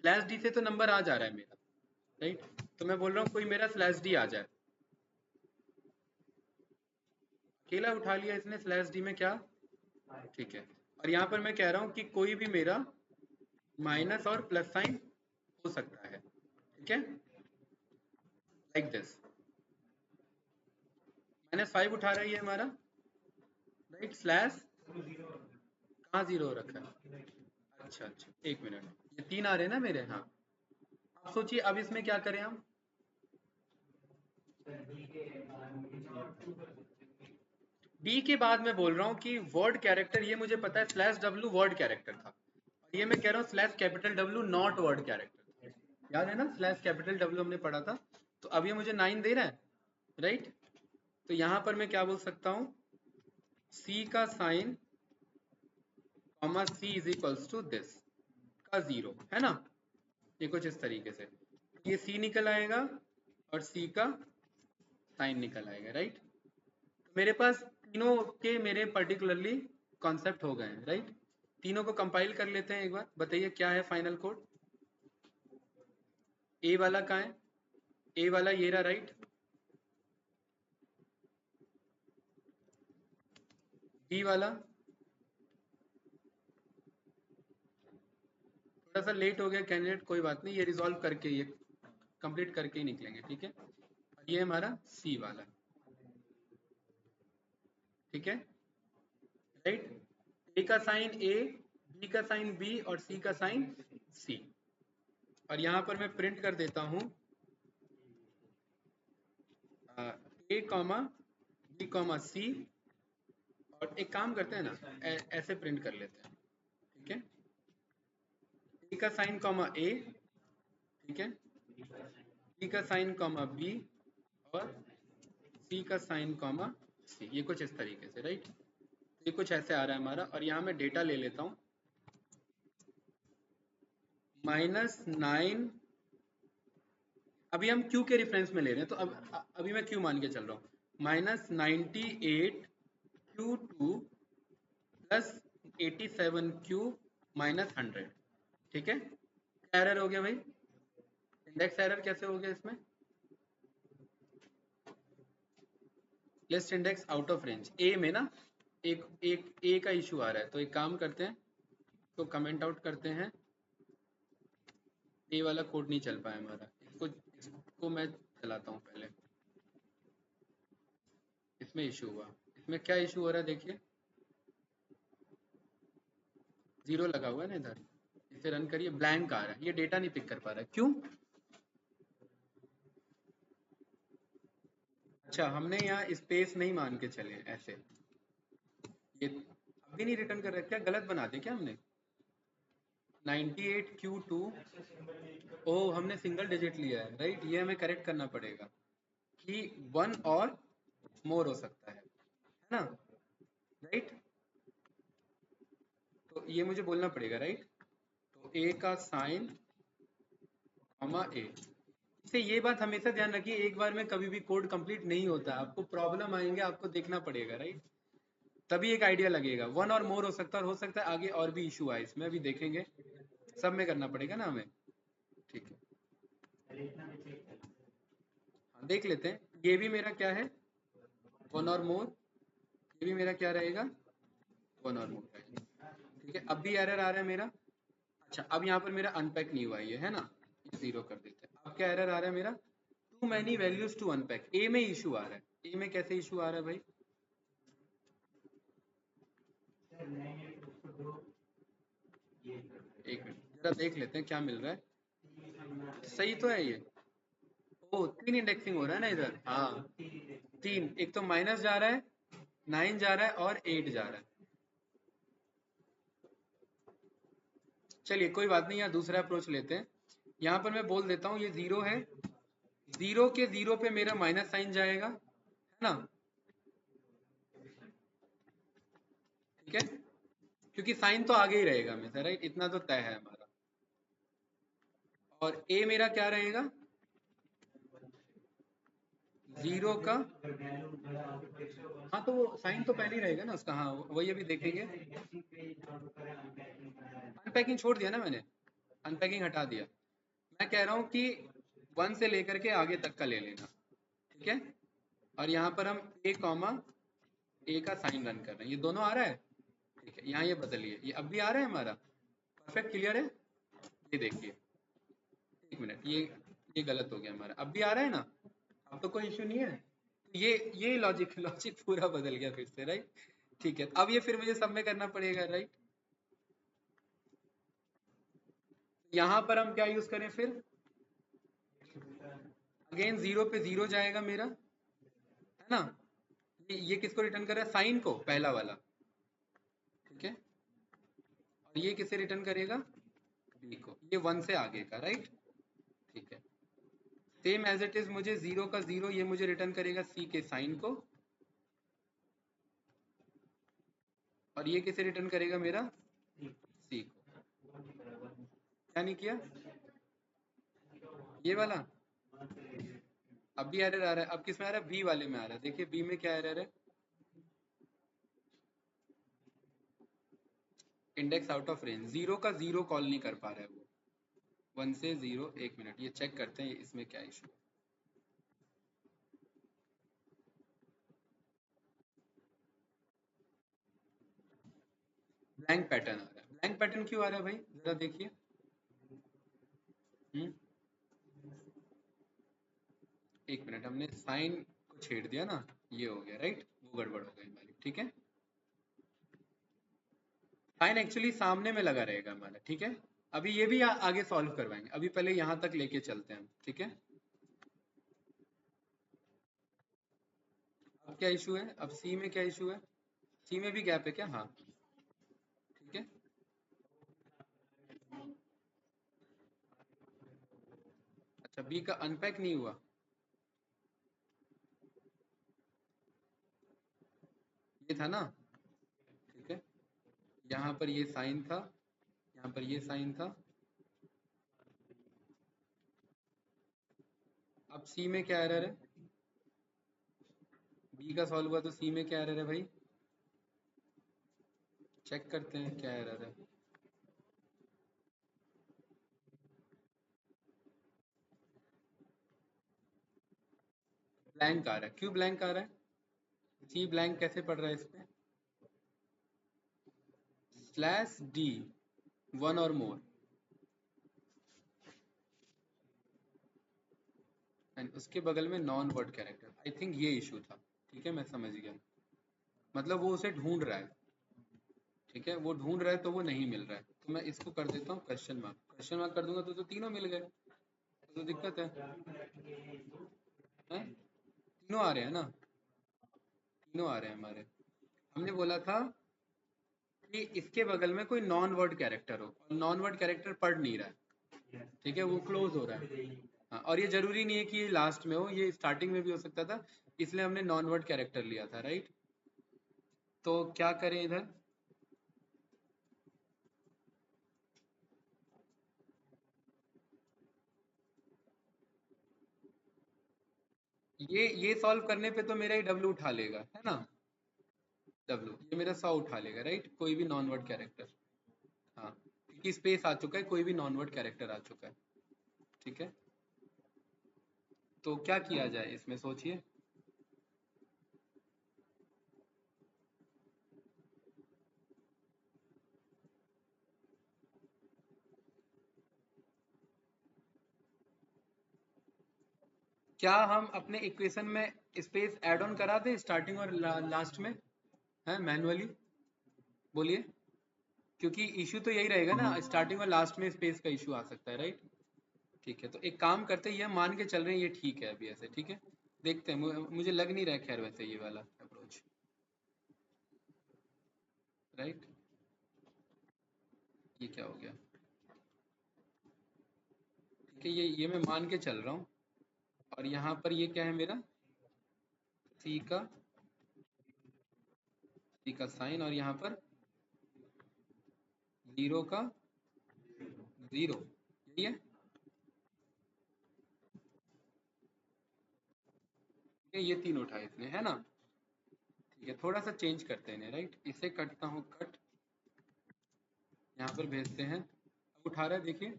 स्लैश डी से तो नंबर आ जा रहा है मेरा, राइट, तो मैं बोल रहा हूँ कोई मेरा स्लैश डी आ जाए, अकेला उठा लिया इसने स्लैश डी में, क्या, ठीक है, और यहाँ पर मैं कह रहा हूँ कि कोई भी मेरा माइनस और प्लस साइन हो सकता है, ठीक है, लाइक दिस, -5 उठा रहा है ये हमारा, राइट, स्लैश कहाँ जीरो रखा है, अच्छा अच्छा, एक मिनट, ये 3 आ रहे हैं ना मेरे, हाँ। अब सोचिए अब इसमें क्या करें हम, बी के बाद मैं बोल रहा हूँ कि वर्ड कैरेक्टर, ये मुझे पता है स्लैश डब्ल्यू वर्ड कैरेक्टर था, और ये मैं कह रहा हूँ slash capital W not word character, याद है ना, स्लैश कैपिटल डब्ल्यू हमने पढ़ा था, तो अब ये मुझे 9 दे रहा है, राइट, तो यहाँ पर मैं क्या बोल सकता हूँ, सी का sine comma C is equals to this का 0, है ना, ये कुछ इस तरीके से, ये सी निकल आएगा और सी का साइन निकल आएगा, राइट, तो मेरे पास तीनों के मेरे पर्टिकुलरली कॉन्सेप्ट हो गए हैं, राइट, तीनों को कंपाइल कर लेते हैं एक बार, बताइए क्या है फाइनल कोड, ए वाला कहाँ है, ए वाला ये रहा, राइट, बी वाला थोड़ा सा लेट हो गया कैंडिडेट, कोई बात नहीं, ये रिजॉल्व करके, ये कंप्लीट करके ही निकलेंगे, ठीक है, ये हमारा सी वाला, ठीक है, राइट, ए का साइन ए, बी का साइन बी और सी का साइन सी, और यहाँ पर मैं प्रिंट कर देता हूँ ए कॉमा बी कॉमा सी, और एक काम करते हैं ना, ऐसे प्रिंट कर लेते हैं, ठीक है, ए का साइन कॉमा ए, ठीक है, बी का साइन कॉमा बी और सी का साइन कॉमा सी, ये कुछ इस तरीके से, राइट, ये कुछ ऐसे आ रहा है हमारा, और यहाँ मैं डेटा ले लेता हूँ, -9, अभी हम Q के रेफरेंस में ले रहे हैं, तो अब अभी मैं Q मान के चल रहा हूँ, -98 Q2 प्लस 87 Q माइनस 100, ठीक है, क्या एरर हो गया भाई, इंडेक्स एरर कैसे हो गया इसमें, list index out of range, A में ना, एक एक ए का इशू आ रहा है, तो एक काम करते हैं, तो कमेंट आउट करते हैं। ये वाला कोड नहीं चल पाया हमारा, इसको मैं चलाता हूँ पहले। इसमें इशू हुआ, इसमें क्या इशू हो रहा है देखिए, 0 लगा हुआ है ना इधर। इसे रन करिए, ब्लैंक आ रहा है, ये डेटा नहीं पिक कर पा रहा है, क्यों? अच्छा, हमने यहाँ स्पेस नहीं मान के चले ऐसे, ये अभी नहीं रिटर्न कर रहा है, क्या गलत बना दिया क्या हमने? 98Q2, ओ हमने सिंगल डिजिट लिया है, राइट, ये हमें करेक्ट करना पड़ेगा कि 1 और मोर हो सकता है ना, राइट? तो ये मुझे बोलना पड़ेगा, राइट? तो ए का साइन कॉमा ए, से ये बात हमेशा ध्यान रखिए, एक बार में कभी भी कोड कंप्लीट नहीं होता, आपको प्रॉब्लम आएंगे, आपको देखना पड़ेगा, राइट? तभी एक आइडिया लगेगा। 1 और मोर हो सकता है, और हो सकता है आगे और भी इशू आए, इसमें अभी देखेंगे, सब में करना पड़ेगा ना हमें, ठीक है? हाँ, देख लेते हैं, ये भी मेरा क्या है, 1 और मोर, ये भी मेरा क्या रहेगा, 1 और मोर रहेगा, ठीक है? अब भी एरर आ रहा है मेरा। अच्छा, अब यहाँ पर मेरा अनपैक नहीं हुआ, ये है ना, ये 0 कर देते हैं। अब क्या एरर आ रहा है मेरा, too many values to unpack, A में इशू आ रहा है। ए में कैसे इशू आ रहा है भाई? एक मिनट जरा देख लेते हैं क्या मिल रहा है, सही तो है ये। ओ 3 इंडेक्सिंग हो रहा है ना इधर, हाँ 3, एक तो माइनस जा रहा है, 9 जा रहा है और 8 जा रहा है। चलिए कोई बात नहीं, यहाँ दूसरा अप्रोच लेते हैं। यहाँ पर मैं बोल देता हूँ ये 0 है, 0 के 0 पे मेरा माइनस साइन जाएगा, है ना, ठीक है? क्योंकि साइन तो आगे ही रहेगा हमेशा, राइट, इतना तो तय है हमारा। और ए मेरा क्या रहेगा, 0 का, हाँ तो वो साइन तो पहले ही रहेगा ना उसका, हाँ वही अभी देखेंगे। अनपैकिंग छोड़ दिया ना मैंने, अनपैकिंग हटा दिया। मैं कह रहा हूँ कि 1 से लेकर के आगे तक का ले लेना, ठीक है? और यहाँ पर हम ए कॉमा ए का साइन रन कर रहे हैं, ये दोनों आ रहा है, ठीक है? यहाँ ये बदलिए, ये अब भी आ रहा है हमारा, परफेक्ट क्लियर है, ये देखिए, एक मिनट, ये गलत हो गया हमारा, अब भी आ रहा है ना, अब तो कोई इश्यू नहीं है। तो ये लॉजिक लॉजिक पूरा बदल गया फिर से, राइट? ठीक है, अब ये फिर मुझे सब में करना पड़ेगा, राइट? यहाँ पर हम क्या यूज करें फिर, अगेन 0 पे 0 जाएगा मेरा, है ना? ये किसको रिटर्न कर रहा है, साइन को, पहला वाला, ठीक है? और ये किसे रिटर्न करेगा, बी को, ये 1 से आगे का, राइट? ठीक है, सेम एज इट इज, मुझे 0 का 0 ये मुझे रिटर्न करेगा सी के साइन को, और ये किसे रिटर्न करेगा मेरा, सी को। क्या नहीं किया, ये वाला अब भी एरर आ रहा है, अब किस में आ रहा है, बी वाले में आ रहा है। देखिए बी में क्या एरर है, इंडेक्स आउट ऑफ रेंज, 0 का 0 कॉल नहीं कर पा रहा है वो, 1 से 0, एक मिनट ये चेक करते हैं इसमें क्या इशू है। ब्लैंक पैटर्न आ रहा है, ब्लैंक पैटर्न क्यों आ रहा है भाई, जरा देखिए। एक मिनट, हमने साइन को छेड़ दिया ना, ये हो गया, राइट, वो गड़बड़ हो गई हमारी, ठीक है? साइन एक्चुअली सामने में लगा रहेगा हमारा, ठीक है? अभी ये भी आगे सॉल्व करवाएंगे, अभी पहले यहाँ तक लेके चलते हैं, ठीक है? अब क्या इशू है, अब सी में क्या इशू है, सी में भी गैप है क्या, हाँ ठीक है। अच्छा, बी का अनपैक नहीं हुआ, ये था ना, ठीक है? यहाँ पर ये साइन था, यहाँ पर ये साइन था, अब सी में क्या एरर है, बी का सॉल्व हुआ तो सी में क्या एरर है भाई, चेक करते हैं क्या एरर है। ब्लैंक आ रहा है, क्यों ब्लैंक आ रहा है, सी ब्लैंक कैसे पड़ रहा है इस पे, स्लैश डी, वन और मोर, एंड उसके बगल में non word character. I think ये इशू था, ठीक है, मैं समझ गया। मतलब वो उसे ढूंढ रहा है, ठीक है, वो ढूंढ रहा है तो वो नहीं मिल रहा है, तो मैं इसको कर देता हूँ क्वेश्चन मार्क। क्वेश्चन मार्क कर दूंगा तो तीनों मिल गए, तो दिक्कत है? तीनों आ रहे हैं ना, तीनों आ रहे हैं हमारे। हमने बोला था कि इसके बगल में कोई नॉन वर्ड कैरेक्टर हो, और नॉन वर्ड कैरेक्टर पढ़ नहीं रहा है, ठीक है, वो क्लोज हो रहा है। हाँ, और ये जरूरी नहीं है कि ये लास्ट में हो, ये स्टार्टिंग में भी हो सकता था, इसलिए हमने नॉन वर्ड कैरेक्टर लिया था, राइट। तो क्या करें इधर? ये सॉल्व करने पे तो मेरा ही डब्ल्यू उठा लेगा, है ना, डब्ल्यू ये मेरा 100 उठा लेगा, राइट, कोई भी नॉन वर्ड कैरेक्टर। हाँ, क्योंकि स्पेस आ चुका है, कोई भी नॉन वर्ड कैरेक्टर आ चुका है, ठीक है। तो क्या किया जाए इसमें, सोचिए। क्या हम अपने इक्वेशन में स्पेस ऐड ऑन करा दें स्टार्टिंग और लास्ट में, है मैनुअली? बोलिए, क्योंकि इशू तो यही रहेगा ना, स्टार्टिंग और लास्ट में स्पेस का इशू आ सकता है, राइट। ठीक है, तो एक काम करते हैं, ये मान के चल रहे हैं ये ठीक है अभी ऐसे, ठीक है। देखते हैं, मुझे लग नहीं रहा है खैर वैसे ये वाला अप्रोच, राइट। ये क्या हो गया? ठीक है, ये मैं मान के चल रहा हूँ, और यहाँ पर ये क्या है मेरा, सी का साइन, और यहाँ पर जीरो का जीरो, यही है। ठीक है, ये तीन उठाए इसने, है ना। ठीक है, थोड़ा सा चेंज करते हैं, राइट, इसे कटता हूँ, कट, यहाँ पर भेजते हैं। अब उठा रहा है, देखिए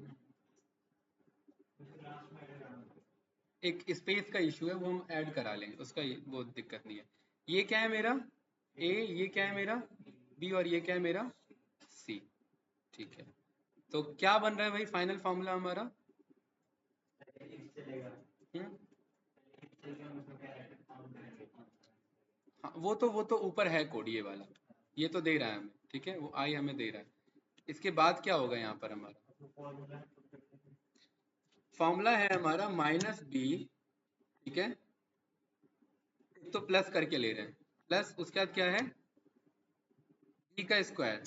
एक स्पेस का इशू है, वो हम ऐड करा लेंगे, उसका वो दिक्कत नहीं है। ये क्या है मेरा ए, ये क्या है मेरा बी, और ये क्या है मेरा सी, ठीक है। तो क्या बन रहा है भाई फाइनल फॉर्मूला हमारा? हम्म, हाँ, वो तो ऊपर है कोड ये वाला, ये तो दे रहा है हमें, ठीक है, वो आई हमें दे रहा है। इसके बाद क्या होगा यहाँ पर हमारा फॉर्मूला है हमारा -b, ठीक है, तो प्लस करके ले रहे हैं, प्लस उसके बाद क्या है, बी का स्क्वायर,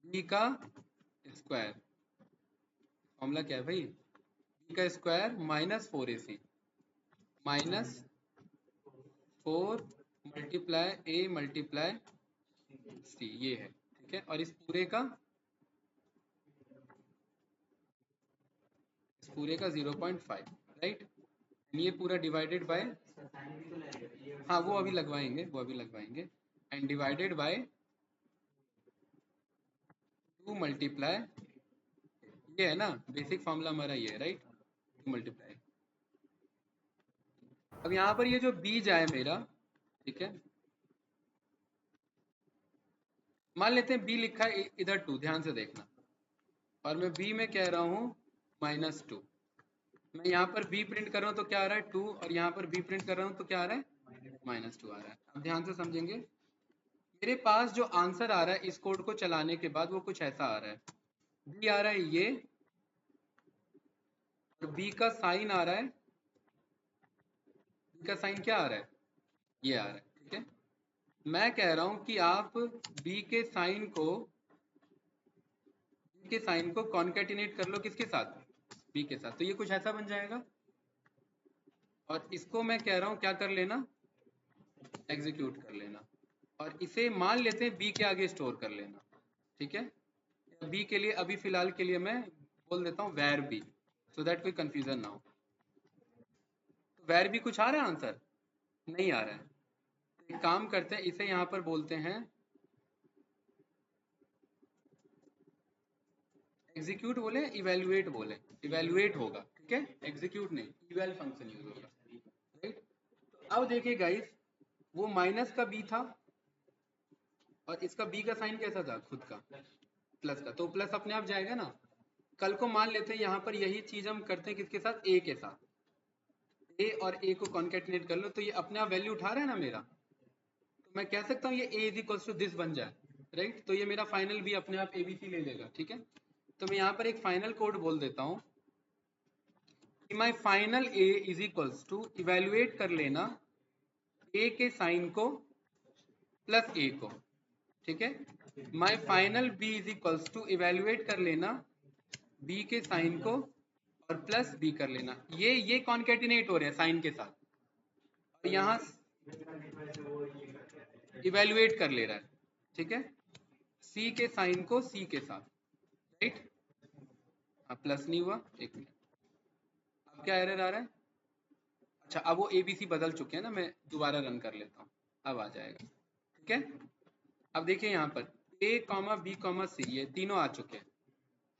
बी का स्क्वायर, फॉर्मूला क्या है भाई, बी का square -4ac, -4 multiply A multiply C, ये है, ठीक है। और इस पूरे का 0.5, राइट। ये पूरा डिवाइडेड बाय, हाँ वो अभी लगवाएंगे, वो अभी लगवाएंगे, एंड डिवाइडेड बाय 2 मल्टीप्लाई, ये है ना बेसिक फॉर्मूला हमारा, ये है राइट, 2 मल्टीप्लाई। अब यहाँ पर ये जो बीज आए मेरा, ठीक है, मान लेते हैं बी लिखा है इधर 2, ध्यान से देखना, और मैं बी में कह रहा हूँ -2। मैं यहाँ पर बी प्रिंट कर रहा हूँ तो क्या आ रहा है 2, और यहाँ पर बी प्रिंट कर रहा हूँ तो क्या आ रहा है -2 आ रहा है। अब ध्यान से समझेंगे, मेरे पास जो आंसर आ रहा है इस कोड को चलाने के बाद वो कुछ ऐसा आ रहा है, बी आ रहा है ये, और बी का साइन आ रहा है, बी का साइन क्या आ रहा है, ये आ रहा है, ठीक है। मैं कह रहा हूं कि आप बी के साइन को कॉन्केटिनेट कर लो, किसके साथ, बी के साथ, तो ये कुछ ऐसा बन जाएगा। और इसको मैं कह रहा हूं क्या कर लेना, एग्जीक्यूट कर लेना, और इसे मान लेते हैं बी के आगे स्टोर कर लेना, ठीक है। बी के लिए अभी फिलहाल के लिए मैं बोल देता हूँ वैर बी, सो दैट कोई कंफ्यूजन ना हो। तो वैर बी कुछ आ रहा है आंसर, नहीं आ रहा है, तो एक काम करते हैं, इसे यहाँ पर बोलते हैं एग्जीक्यूट बोले, इवेल्युएट बोले, इवेल्युएट होगा, ठीक है, एग्जीक्यूट नहीं, इवेल फंक्शन यूज होगा, राइट। तो अब देखिए गाइस, वो माइनस का बी था, और इसका बी का साइन कैसा था खुद का, प्लस का, तो प्लस अपने आप जाएगा ना। कल को मान लेते हैं यहाँ पर यही चीज हम करते हैं किसके साथ, ए के साथ, ए और ए को कॉन्केटिनेट कर लो तो ये अपने आप वैल्यू उठा रहा है ना मेरा, तो मैं कह सकता हूँ ये ए इज इक्वल्स टू दिस बन जाए, राइट। तो ये मेरा फाइनल भी अपने आप एबीसी ले लेगा, ठीक है। तो मैं यहाँ पर एक फाइनल कोड बोल देता हूँ कि my final a is equals to, evaluate कर लेना ए के साइन को प्लस ए को, ठीक है। My final b is equals to, evaluate कर लेना बी के साइन को और प्लस बी कर लेना। ये कॉन्केटिनेट हो रहे हैं साइन के साथ, और यहाँ इवेल्युएट कर ले रहा है, ठीक है, सी के साइन को सी के साथ, राइट। प्लस नहीं हुआ, एक मिनट, अब क्या एरर आ रहा है, अच्छा अब वो एबीसी बदल चुके हैं ना, मैं दोबारा रन कर लेता हूँ, अब आ जाएगा, ठीक है। अब देखिए यहाँ पर ए कॉमा बी कॉमा सी, ये तीनों आ चुके हैं,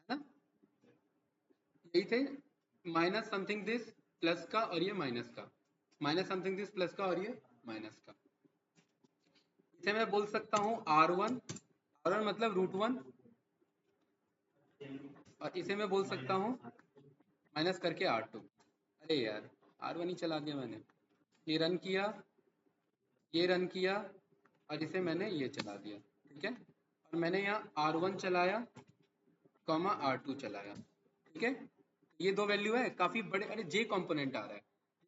है ना। यही थे माइनस समथिंग दिस प्लस का और ये माइनस का, माइनस समथिंग दिस प्लस का और ये माइनस का। इसे मैं बोल सकता हूँ R1, R1 मतलब √1, और इसे मैं बोल सकता हूँ माइनस करके R2। अरे यार R1 ही चला दिया मैंने, ये रन किया, ये रन किया, और इसे मैंने ये चला दिया, ठीक है। और मैंने यहाँ R1 चलाया कॉमा R2 चलाया, ठीक है। ये दो वैल्यू है, काफी बड़े, अरे जे कंपोनेंट आ रहा है,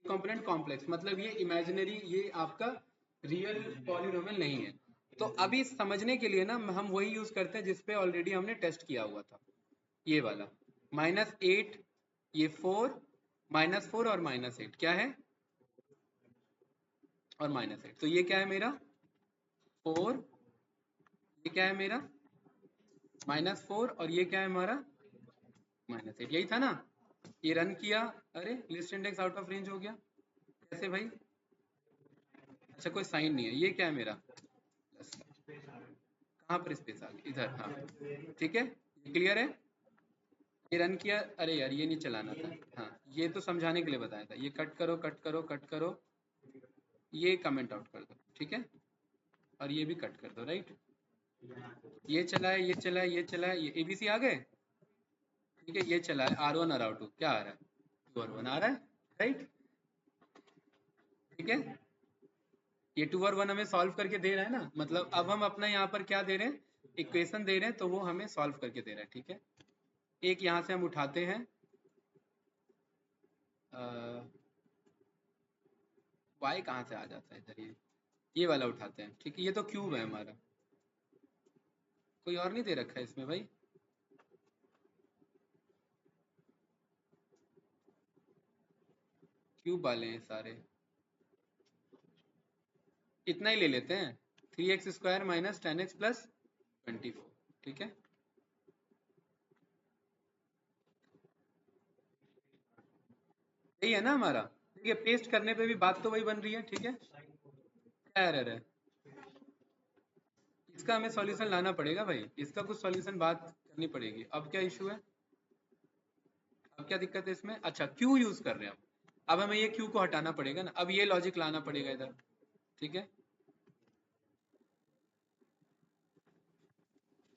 कंपोनेंट कॉम्प्लेक्स, मतलब ये इमेजिनरी, ये आपका रियल पॉलिनोमियल नहीं है। तो अभी समझने के लिए ना हम वही यूज करते हैं जिसपे ऑलरेडी हमने टेस्ट किया हुआ था, ये वाला -8, ये 4, -4 और -8 क्या है, और -8, तो ये क्या है मेरा 4, ये क्या है मेरा -4, और ये क्या है हमारा -8, यही था ना। ये रन किया, अरे list index out of range हो गया, कैसे भाई, अच्छा कोई साइन नहीं है, ये क्या है मेरा प्लस का, कहाँ पर स्पेस आ गई, इधर, हाँ ठीक है, क्लियर है। ये रन किया, अरे यार ये नहीं चलाना था, हाँ ये तो समझाने के लिए बताया था, ये कट करो कट करो कट करो, ये कमेंट आउट कर दो, ठीक है, और ये भी कट कर दो, राइट। ये चला है, ये चला है, ये चला है, ये एबीसी आ गए, ठीक है। ये चला है R1 और R2, क्या आ रहा है 2 और 1 आ रहा है, राइट, ठीक है। ये 2 और 1 हमें सॉल्व करके दे रहा है ना, मतलब अब हम अपना यहाँ पर क्या दे रहे हैं, इक्वेशन दे रहे हैं, तो वो हमें सॉल्व करके दे रहा है, ठीक है। एक यहाँ से हम उठाते हैं y कहाँ से आ जाता है इधर, ये वाला उठाते हैं, ठीक है। ये तो क्यूब है हमारा, कोई और नहीं दे रखा है इसमें भाई, क्यूब वाले हैं सारे, इतना ही ले लेते हैं, 3x² - 10x + 24, ठीक है। यही है ना हमारा, ठीक है। पेस्ट करने पे भी बात तो वही बन रही है, ठीक है। क्या एरर है, इसका हमें सॉल्यूशन लाना पड़ेगा भाई, इसका कुछ सॉल्यूशन बात करनी पड़ेगी। अब क्या इशू है, अब क्या दिक्कत है इसमें, अच्छा क्यू यूज कर रहे हैं अब हमें ये क्यू को हटाना पड़ेगा ना, अब ये लॉजिक लाना पड़ेगा इधर, ठीक है।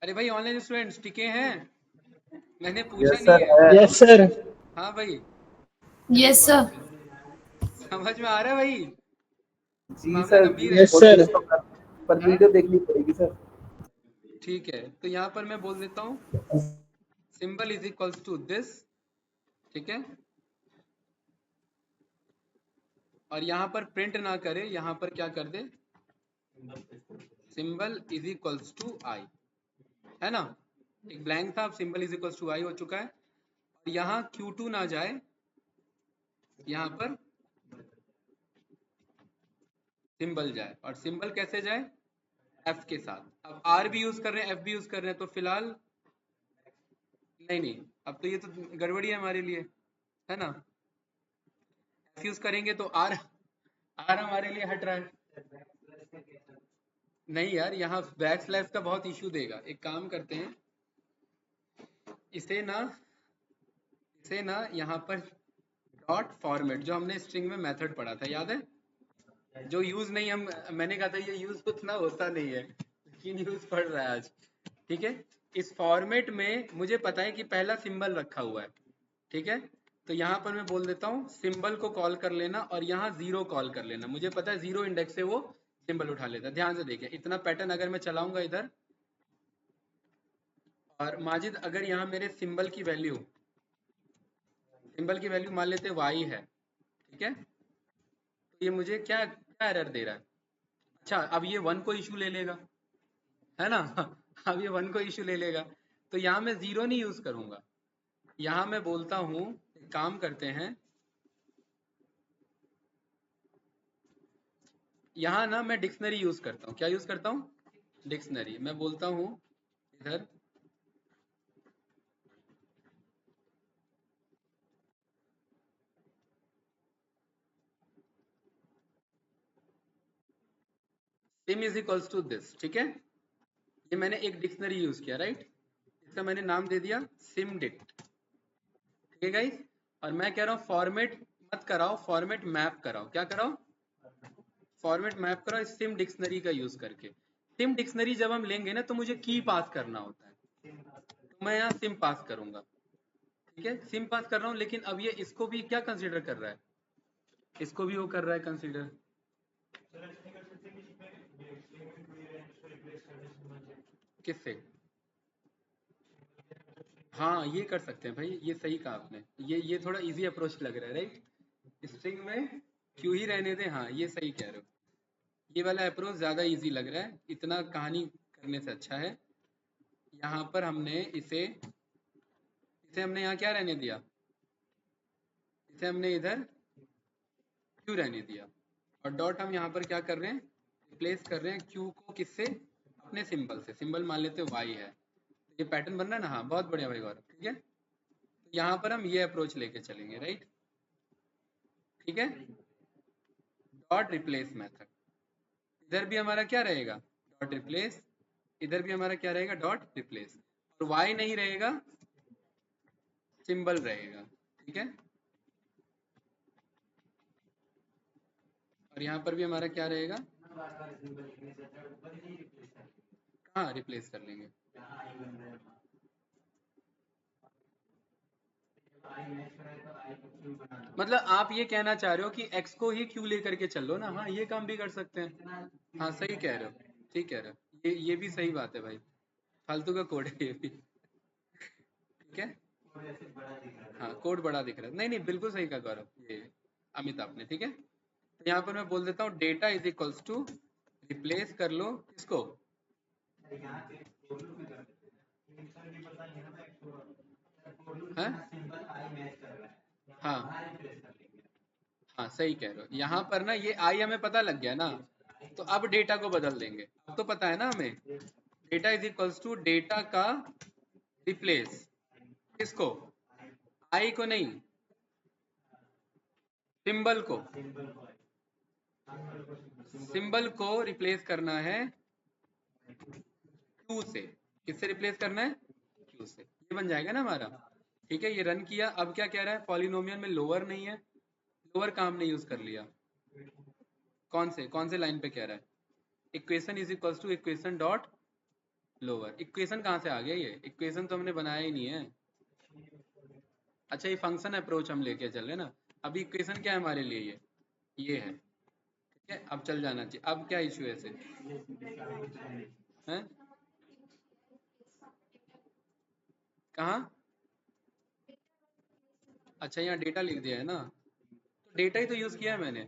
अरे भाई ऑनलाइन स्टूडेंट्स टिके हैं, मैंने पूछा यस नहीं सर है, है। Yes sir. हाँ भाई, यस सर। समझ में आ रहा है भाई, जी मामला सर, गंभीर है, यस सर। पर हाँ? वीडियो देखनी पड़ेगी सर। ठीक है, तो यहाँ पर मैं बोल देता हूँ symbol is equals to this, ठीक है। और यहाँ पर प्रिंट ना करे, यहाँ पर क्या कर दे, सिंबल इज इक्वल्स टू आई, है ना, एक ब्लैंक था, अब सिंबल इज इक्वल्स टू आई हो चुका है। और यहाँ Q2 ना जाए, यहाँ पर सिंबल जाए, और सिंबल कैसे जाए, F के साथ। अब R भी यूज कर रहे हैं, F भी यूज कर रहे हैं, तो फिलहाल नहीं, अब तो ये तो गड़बड़ी है हमारे लिए, है ना। F यूज करेंगे तो R हमारे लिए हट रहा है, नहीं यार, यहाँ बैकस्लैश का बहुत इश्यू देगा। एक काम करते हैं, इसे ना यहाँ पर डॉट फॉर्मेट, जो हमने स्ट्रिंग में मेथड पढ़ा था, याद है, जो यूज नहीं, मैंने कहा था ये यूज कुछ ना होता नहीं है, लेकिन यूज पढ़ रहा है आज, ठीक है। इस फॉर्मेट में मुझे पता है कि पहला सिंबल रखा हुआ है, ठीक है, तो यहाँ पर मैं बोल देता हूँ सिंबल को कॉल कर लेना और यहाँ 0 कॉल कर लेना। मुझे पता है 0 इंडेक्स से वो सिंबल उठा लेता है। ध्यान से देखिए, इतना पैटर्न अगर मैं चलाऊंगा इधर, और माजिद अगर यहाँ मेरे सिंबल की वैल्यू मान लेते y है, ठीक है, तो ये मुझे क्या क्या एरर दे रहा है? अच्छा, अब ये 1 को इशू ले लेगा, है ना अब ये 1 को इशू ले लेगा, तो यहाँ मैं 0 नहीं यूज करूंगा। यहाँ मैं बोलता हूँ, एक काम करते हैं, यहाँ ना मैं डिक्शनरी यूज करता हूँ। क्या यूज करता हूँ? डिक्शनरी। मैं बोलता हूँ इधर sym is equals to this, ठीक है, ये मैंने एक डिक्शनरी यूज किया, राइट, इसका मैंने नाम दे दिया सिम डिक्ट, ठीक है गाइस। और मैं कह रहा हूँ फॉर्मेट मत कराओ, फॉर्मेट मैप कराओ। क्या कराओ? फॉर्मेट मैप कराओ इस सिम डिक्शनरी का यूज करके। सिम डिक्शनरी जब हम लेंगे ना तो मुझे की पास करना होता है, तो मैं यहाँ सिम पास करूंगा, ठीक है, सिम पास कर रहा हूँ। लेकिन अब ये इसको भी क्या कंसीडर कर रहा है? इसको भी वो कर रहा है कंसीडर, किससे? हाँ, ये कर सकते हैं भाई, ये सही कहा आपने, ये थोड़ा इजी अप्रोच लग रहा है, राइट, स्ट्रिंग में क्यों ही रहने दें। हाँ, ये सही कह रहे हो, ये वाला अप्रोच ज़्यादा इजी लग रहा है, इतना कहानी करने से अच्छा है। यहाँ पर हमने इसे हमने यहाँ क्या रहने दिया? इसे हमने इधर क्यू रहने दिया, और डॉट हम यहाँ पर क्या कर रहे हैं? रिप्लेस कर रहे हैं क्यू को किससे? अपने सिंबल से। सिंबल मान लेते हैं वाई है, ये पैटर्न बन रहा है ना। हाँ, बहुत बढ़िया भाई गौरव, ठीक है, तो यहाँ पर हम ये अप्रोच लेके चलेंगे, राइट, ठीक है। डॉट रिप्लेस मेथड, इधर भी हमारा क्या रहेगा? डॉट रिप्लेस, इधर भी हमारा क्या रहेगा? डॉट रिप्लेस, और वाई नहीं रहेगा, सिंबल रहेगा, ठीक है, और यहाँ पर भी हमारा क्या रहेगा? हाँ, रिप्लेस कर लेंगे। मतलब आप ये कहना चाह रहे हो कि x को ही q लेकर के चल लो ना। हाँ, ये काम भी कर सकते हैं। हाँ, सही कह रहे हो, ठीक कह रहे हो, ये भी सही बात है भाई, फालतू का कोड है ये भी, ठीक है। हाँ, कोड बड़ा दिख रहा है, नहीं नहीं, बिल्कुल सही कहा गौरव, ये अमित आपने, ठीक है। तो यहाँ पर मैं बोल देता हूँ data is equals to, replace कर लो किसको? हाँ हाँ हाँ, सही कह रहे हो, यहाँ पर ना ये आई हमें पता लग गया ना, तो अब डेटा को बदल देंगे। अब तो पता है ना हमें, data is equals to data का रिप्लेस किसको? आई को नहीं, सिंबल को। सिंबल को रिप्लेस करना है क्यू से। किससे रिप्लेस करना है? क्यू से। ये बन जाएगा ना हमारा, ठीक है। ये रन किया, अब क्या कह रहा है? पॉलिनोमियल में लोअर नहीं है, लोअर का हमने यूज कर लिया। कौन से लाइन पे कह रहा है? Equation is equals to equation dot lower. Equation कहाँ से आ गया? ये इक्वेशन तो हमने बनाया ही नहीं है। अच्छा, ये फंक्शन अप्रोच हम लेके चल रहे हैं ना। अभी इक्वेशन क्या है हमारे लिए? ये है, ठीक है, अब चल जाना चाहिए। अब क्या इशू है इसे? हैं? कहाँ? अच्छा, यहाँ डेटा लिख दिया है ना, तो डेटा ही तो यूज किया है मैंने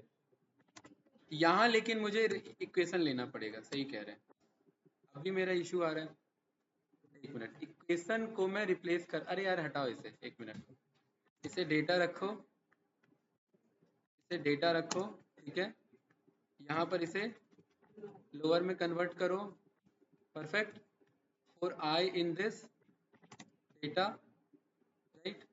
यहाँ, लेकिन मुझे इक्वेशन लेना पड़ेगा। सही कह रहे हैं, अभी मेरा इशू आ रहा है। एक मिनट, इक्वेशन को मैं रिप्लेस कर, अरे यार हटाओ इसे, एक मिनट, इसे डेटा रखो, इसे डेटा रखो, ठीक है, यहाँ पर इसे लोअर में कन्वर्ट करो, perfect, for I in this data, right,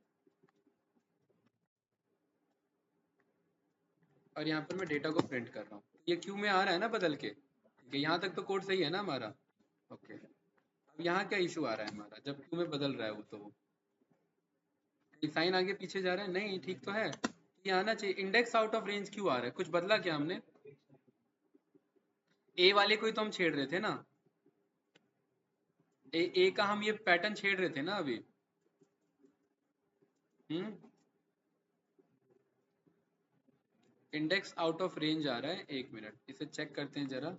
और यहाँ पर मैं डेटा को प्रिंट कर रहा हूँ। ये क्यू में आ रहा है ना बदल के, ठीक है, यहाँ तक तो कोड सही है ना हमारा, ओके। अब यहाँ क्या इशू आ रहा है हमारा, जब क्यू में बदल रहा है वो, तो वो साइन आगे पीछे जा रहा है, नहीं ठीक तो है, ये आना चाहिए। इंडेक्स आउट ऑफ रेंज क्यों आ रहा है? कुछ बदला क्या हमने? ए वाले को ही तो हम छेड़ रहे थे ना, ए का हम ये पैटर्न छेड़ रहे थे ना अभी। इंडेक्स आउट ऑफ रेंज आ रहा है, एक मिनट इसे चेक करते हैं जरा।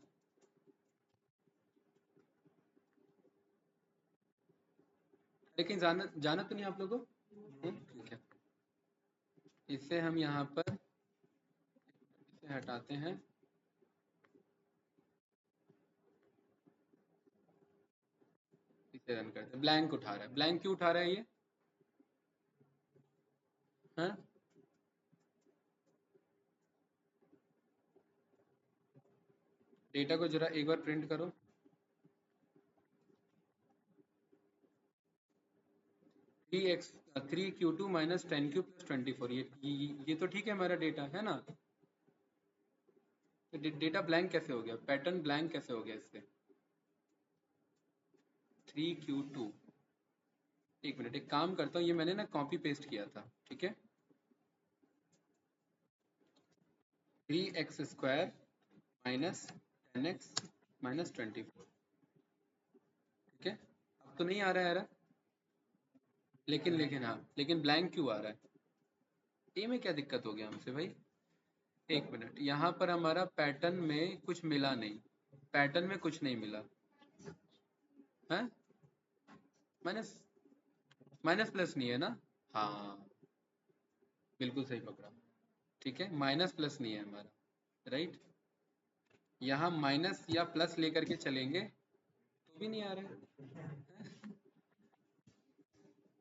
लेकिन जाना जाना तो नहीं आप लोगों को, ठीक है। इसे हम यहाँ पर इसे हटाते हैं, इसे रन करते हैं। ब्लैंक उठा रहा है, ब्लैंक क्यों उठा रहा है ये? हाँ डेटा को जरा एक बार प्रिंट करो। 3Q2 माइनस 10Q प्लस 24, ये तो ठीक है हमारा डेटा है ना। तो डेटा ब्लैंक कैसे हो गया, पैटर्न ब्लैंक कैसे हो गया इससे? 3Q2, एक मिनट एक काम करता हूँ, ये मैंने ना कॉपी पेस्ट किया था, ठीक है। 3x² माइनस 10x माइनस 24, ठीक है। अब तो नहीं आ रहा है एरर, लेकिन ब्लैंक क्यों आ रहा है? ए में क्या दिक्कत हो गया हमसे भाई? एक मिनट, यहाँ पर हमारा पैटर्न में कुछ मिला नहीं, पैटर्न में कुछ नहीं मिला है। माइनस माइनस प्लस नहीं है ना? हाँ बिल्कुल सही पकड़ा, ठीक है। माइनस प्लस नहीं है हमारा, राइट। यहाँ माइनस या प्लस लेकर के चलेंगे तो भी नहीं आ रहा है,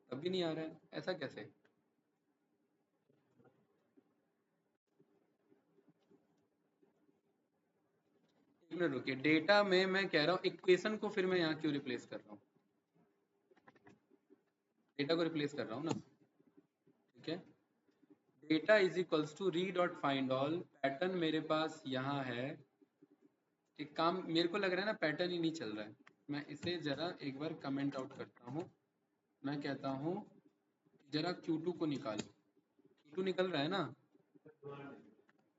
तब भी नहीं आ रहा है, ऐसा कैसे? एक मिनट रुकिए, डेटा में मैं कह रहा हूँ इक्वेशन को फिर मैं यहाँ क्यों रिप्लेस कर रहा हूँ? डेटा को रिप्लेस कर रहा हूँ ना, ठीक है। Data is equals to re dot find all, pattern मेरे पास यहाँ है। एक काम मेरे को लग रहा है ना, पैटर्न ही नहीं चल रहा है। मैं इसे जरा एक बार कमेंट आउट करता हूँ। मैं कहता हूँ जरा Q2 को निकालो, Q2 निकल रहा है ना?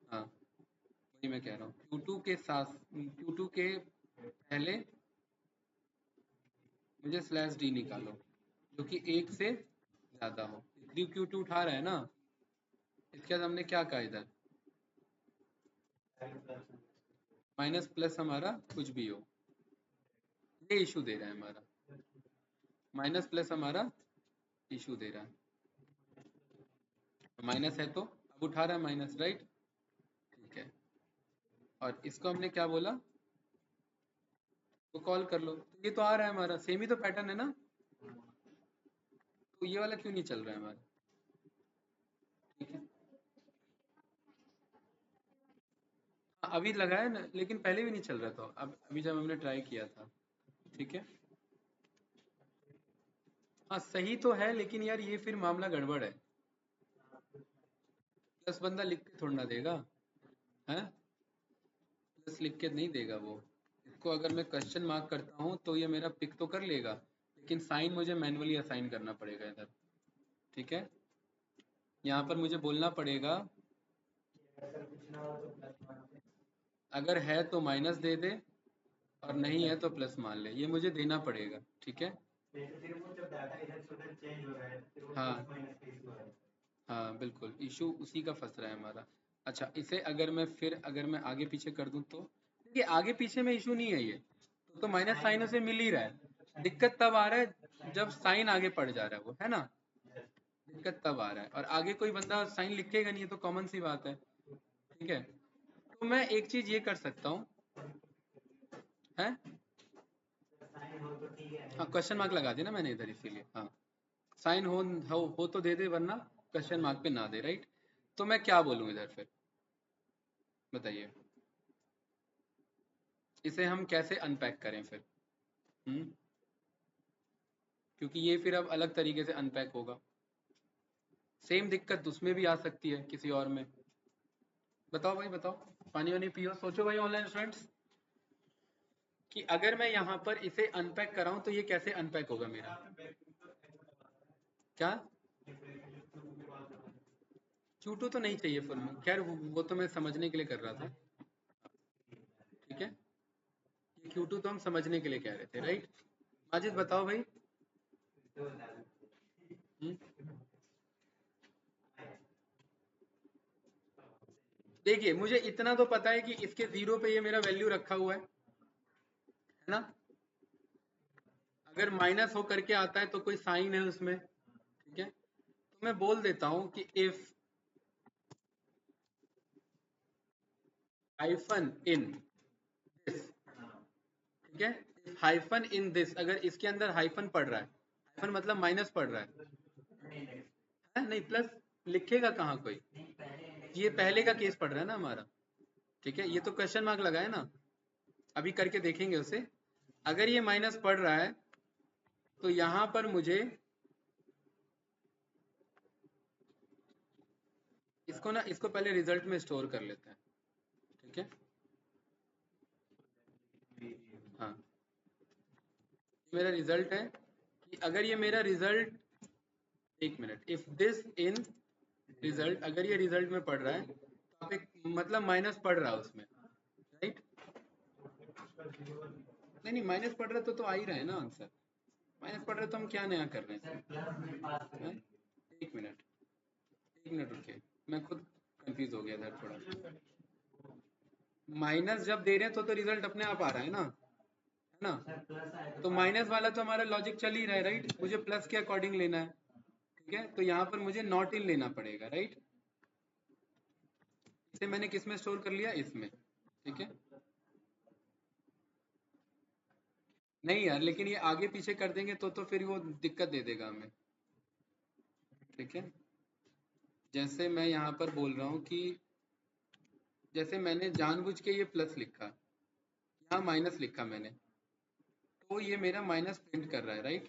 हाँ वही मैं कह रहा हूँ, Q2 के साथ Q2 के पहले मुझे स्लैश डी निकालो जो कि एक से ज्यादा हो। Q2 उठा रहा है ना, इसके बाद हमने क्या कहा इधर, माइनस प्लस हमारा कुछ भी हो, ये इशू दे रहा है हमारा। माइनस प्लस हमारा इशू दे रहा है, माइनस है तो अब उठा रहा है माइनस, राइट, ठीक है। और इसको हमने क्या बोला, तो कॉल कर लो, तो ये तो आ रहा है हमारा, सेम ही तो पैटर्न है ना। तो ये वाला क्यों नहीं चल रहा है हमारा, ठीक है। हाँ, अभी लगाया ना, लेकिन पहले भी नहीं चल रहा था, अब अभी जब हमने ट्राई किया था, ठीक है। हाँ सही तो है, लेकिन यार ये फिर मामला गड़बड़ है। प्लस बंदा लिख के थोड़ा ना देगा, है प्लस लिख के नहीं देगा वो। इसको अगर मैं क्वेश्चन मार्क करता हूँ तो ये मेरा पिक तो कर लेगा, लेकिन साइन मुझे मैनुअली असाइन करना पड़ेगा इधर, ठीक है। यहाँ पर मुझे बोलना पड़ेगा अगर है तो माइनस दे दे और नहीं है तो प्लस मान ले, ये मुझे देना पड़ेगा, ठीक है। हाँ हाँ बिल्कुल, इशू उसी का फंस रहा है हमारा। अच्छा इसे अगर मैं आगे पीछे कर दूं तो देखिए, आगे पीछे में इशू नहीं है ये, तो माइनस साइन उसे मिल ही रहा है। दिक्कत तब आ रहा है जब साइन आगे पड़ जा रहा है वो, है ना, दिक्कत तब आ रहा है। और आगे कोई बंदा साइन लिखेगा नहीं, ये तो कॉमन सी बात है, ठीक है। तो मैं एक चीज ये कर सकता हूँ, है हाँ क्वेश्चन मार्क लगा दिया ना मैंने इधर, इसीलिए हाँ। साइन हो तो दे दे, वरना क्वेश्चन मार्क पे ना दे, राइट। तो मैं क्या बोलूँ इधर फिर, बताइए इसे हम कैसे अनपैक करें फिर? क्योंकि ये फिर अब अलग तरीके से अनपैक होगा। सेम दिक्कत उसमें भी आ सकती है किसी और में। बताओ भाई बताओ, पानी वानी पियो, सोचो भाई ऑनलाइन स्टूडेंट्स, कि अगर मैं यहाँ पर इसे अनपैक कराऊं तो ये कैसे अनपैक होगा मेरा? क्या Q2 तो नहीं चाहिए फुल में, खैर वो तो मैं समझने के लिए कर रहा था, ठीक है। ये Q2 तो हम समझने के लिए कह रहे थे, राइट। माजिद बताओ भाई। देखिए मुझे इतना तो पता है कि इसके 0 पे ये मेरा वैल्यू रखा हुआ है ना। अगर माइनस हो करके आता है तो कोई साइन है उसमें, ठीक है। तो मैं बोल देता हूं कि इफ हाइफन इन दिस, ठीक है, इफ हाइफन इन दिस, अगर इसके अंदर हाइफन पड़ रहा है, हाइफन मतलब माइनस पड़ रहा है नहीं, प्लस लिखेगा कहाँ कोई, ये पहले का केस पड़ रहा है ना हमारा, ठीक है। ये तो क्वेश्चन मार्क लगा है ना, अभी करके देखेंगे उसे। अगर ये माइनस पड़ रहा है तो यहां पर मुझे इसको ना, इसको पहले रिजल्ट में स्टोर कर लेते हैं, ठीक है। हाँ, मेरा रिजल्ट है कि अगर ये मेरा रिजल्ट, एक minute, if this in result, अगर ये रिजल्ट में पढ़ रहा है तो आप एक मतलब माइनस पढ़ रहा है उसमें, राइट। नहीं माइनस पढ़ रहा तो आ ही रहा है ना आंसर। माइनस पढ़ रहे तो हम क्या नया कर रहे हैं? एक मिनट, एक मिनट रुकिए, मैं खुद कंफ्यूज हो गया था थोड़ा। माइनस जब दे रहे हैं तो रिजल्ट अपने आप आ रहा है ना। तो माइनस वाला तो हमारा लॉजिक चल ही रहा है, राइट। मुझे प्लस के अकॉर्डिंग लेना है, ठीक है। तो यहाँ पर मुझे नॉट इन लेना पड़ेगा, राइट। इसे मैंने किस में स्टोर कर लिया, इसमें, ठीक है। नहीं यार, लेकिन ये आगे पीछे कर देंगे तो फिर वो दिक्कत दे देगा हमें, ठीक है। जैसे मैं यहाँ पर बोल रहा हूँ कि जैसे मैंने जानबूझ के ये प्लस लिखा, यहाँ माइनस लिखा मैंने, तो ये मेरा माइनस प्रिंट कर रहा है, राइट,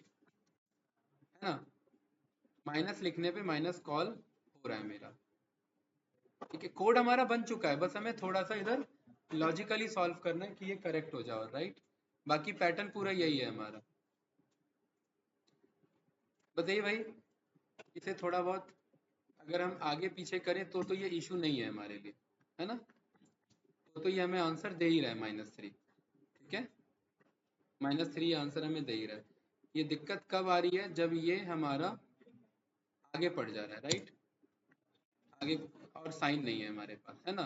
है ना। माइनस लिखने पे माइनस कॉल हो रहा है मेरा, ठीक है। कोड हमारा बन चुका है, बस हमें थोड़ा सा इधर लॉजिकली सॉल्व करना है कि ये करेक्ट हो जाओ, राइट। बाकी पैटर्न पूरा यही है हमारा। बताइए भाई, इसे थोड़ा बहुत अगर हम आगे पीछे करें तो ये इशू नहीं है हमारे लिए, है ना। तो ये हमें आंसर दे ही रहा है -3, ठीक है। -3 आंसर हमें दे ही रहा है। ये दिक्कत कब आ रही है, जब ये हमारा आगे पड़ जा रहा है, राइट, आगे, और साइन नहीं है हमारे पास, है ना।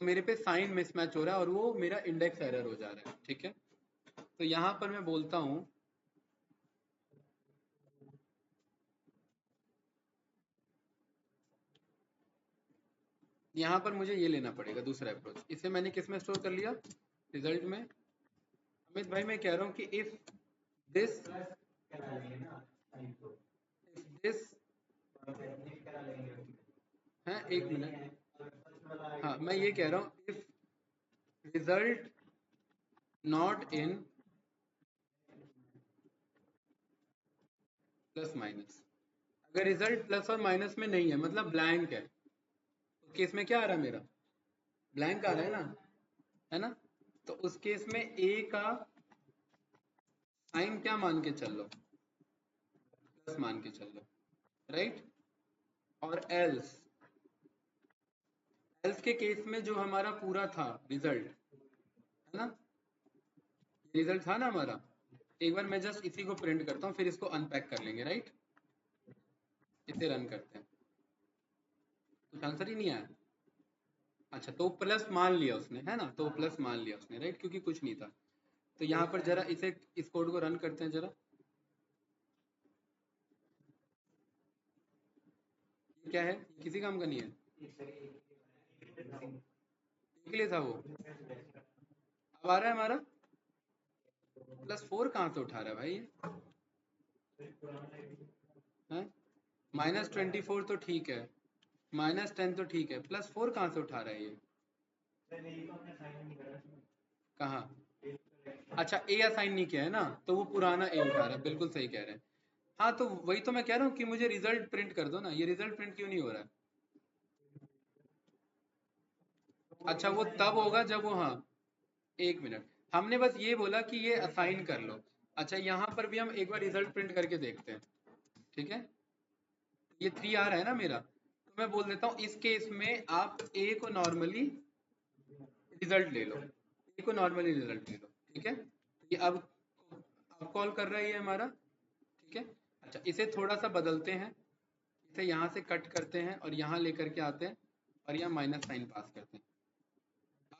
तो मेरे पे साइन मिसमैच हो रहा है और वो मेरा इंडेक्स एरर हो जा रहा है, ठीक है। तो यहाँ पर मैं बोलता हूँ यहाँ पर मुझे ये लेना पड़ेगा दूसरा अप्रोच। इसे मैंने किस में स्टोर कर लिया, रिजल्ट में। अमित भाई मैं कह रहा हूँ कि इफ दिस है, एक मिनट, हाँ मैं ये कह रहा हूँ if result not in plus minus, अगर रिजल्ट प्लस और माइनस में नहीं है, मतलब ब्लैंक है, तो केस में क्या आ रहा है मेरा, ब्लैंक आ रहा है ना, है ना। तो उस केस में ए का साइन क्या मान के चल लो, प्लस मान के चल लो, राइट। और एल्स के केस में जो हमारा पूरा था रिजल्ट, है ना, रिजल्ट था ना हमारा। एक बार मैं जस्ट इसी को प्रिंट करता हूँ, फिर इसको अनपैक कर लेंगे, राइट। इसे रन करते हैं, कुछ आंसर ही नहीं आया। अच्छा, तो प्लस मान लिया उसने, है ना, तो प्लस मान लिया उसने, राइट, क्योंकि कुछ नहीं था। तो यहाँ पर जरा इसे, इस कोड को रन करते हैं जरा। ये क्या है, किसी काम का नहीं है, के लिए था वो। अब आ रहा है हमारा +4 कहाँ से उठा रहा है भाई, है -24 तो ठीक है, -10 तो ठीक है, +4 कहाँ से उठा रहा है ये, कहाँ। अच्छा, ए असाइन नहीं किया है ना, तो वो पुराना ए उठा रहा है, बिल्कुल सही कह रहे हैं। हाँ, तो वही तो मैं कह रहा हूँ कि मुझे रिजल्ट प्रिंट कर दो ना, ये रिजल्ट प्रिंट क्यों नहीं हो रहा है। अच्छा, वो तब होगा जब वो, हाँ एक मिनट, हमने बस ये बोला कि ये असाइन कर लो। अच्छा, यहाँ पर भी हम एक बार रिजल्ट प्रिंट करके देखते हैं, ठीक है। ये 3 आ रहा है ना मेरा, तो मैं बोल देता हूँ इस केस में आप ए को नॉर्मली रिजल्ट ले लो, ए को नॉर्मली रिजल्ट ले लो, ठीक है। ये अब अब कॉल कर रहा है ये हमारा, ठीक है। अच्छा, इसे थोड़ा सा बदलते हैं, इसे यहाँ से कट करते हैं और यहाँ लेकर के आते हैं और यहाँ माइनस साइन पास करते हैं।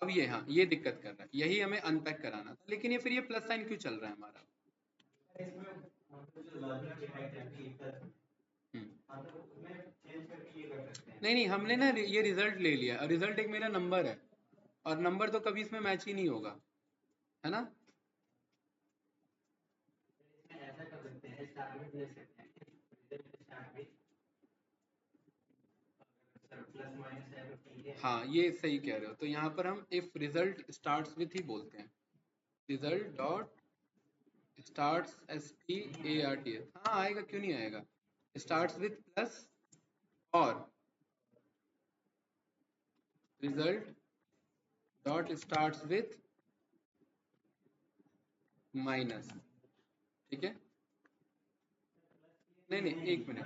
अब ये, हाँ ये दिक्कत कर रहा है, यही हमें अनपैक कराना था, लेकिन ये फिर ये प्लस साइन क्यों चल रहा है हमारा? नहीं नहीं, हमने ना ये रिजल्ट ले लिया, रिजल्ट एक मेरा नंबर है और नंबर तो कभी इसमें मैच ही नहीं होगा, है ना। हाँ ये सही कह रहे हो, तो यहाँ पर हम इफ रिजल्ट स्टार्ट्स विथ ही बोलते हैं, रिजल्ट डॉट स्टार्ट्स START, हाँ आएगा, क्यों नहीं आएगा, स्टार्ट्स विथ प्लस और result dot starts with minus, ठीक है। नहीं नहीं एक मिनट,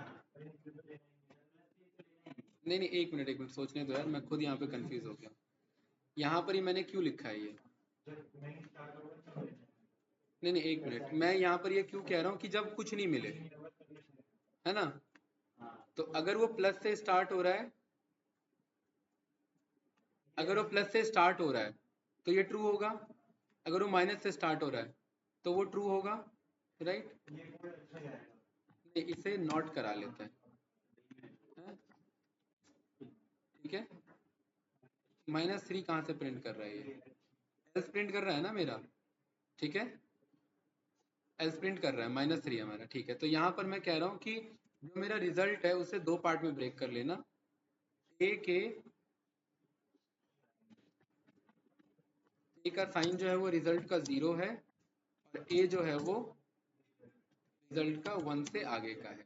नहीं नहीं एक मिनट सोचने दो यार, मैं खुद यहाँ पे कंफ्यूज हो गया। यहाँ पर ही मैंने क्यों लिखा है ये, नहीं नहीं एक मिनट, मैं यहाँ पर ये क्यों कह रहा हूँ कि जब कुछ नहीं मिले, है ना, तो अगर वो प्लस से स्टार्ट हो रहा है, अगर वो प्लस से स्टार्ट हो रहा है तो ये ट्रू होगा, अगर वो माइनस से स्टार्ट हो रहा है तो वो ट्रू होगा, राइट। नहीं, इसे नॉट करा लेते हैं, ठीक है। -3 कहाँ से प्रिंट कर रहा है ये, एल्स प्रिंट कर रहा है ना मेरा, ठीक है, एल्स प्रिंट कर रहा है -3 हमारा, ठीक है। तो यहाँ पर मैं कह रहा हूँ कि जो मेरा रिजल्ट है उसे दो पार्ट में ब्रेक कर लेना, ए का साइन जो है वो रिजल्ट का 0 है और ए जो है वो रिजल्ट का 1 से आगे का है,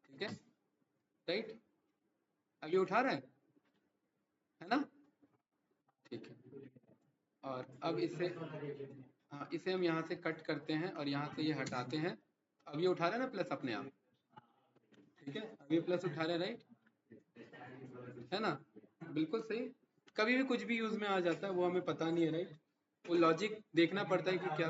ठीक है, राइट। अब ये उठा रहा है ना, ठीक है। और अब इसे, हाँ इसे हम यहाँ से कट करते हैं और यहाँ से ये हटाते हैं, अब ये उठा रहा है ना प्लस अपने आप, ठीक है, अब ये प्लस उठा रहा है, राइट, है ना, बिल्कुल सही। कभी भी कुछ भी यूज में आ जाता है, वो हमें पता नहीं है, राइट, वो लॉजिक देखना पड़ता है कि क्या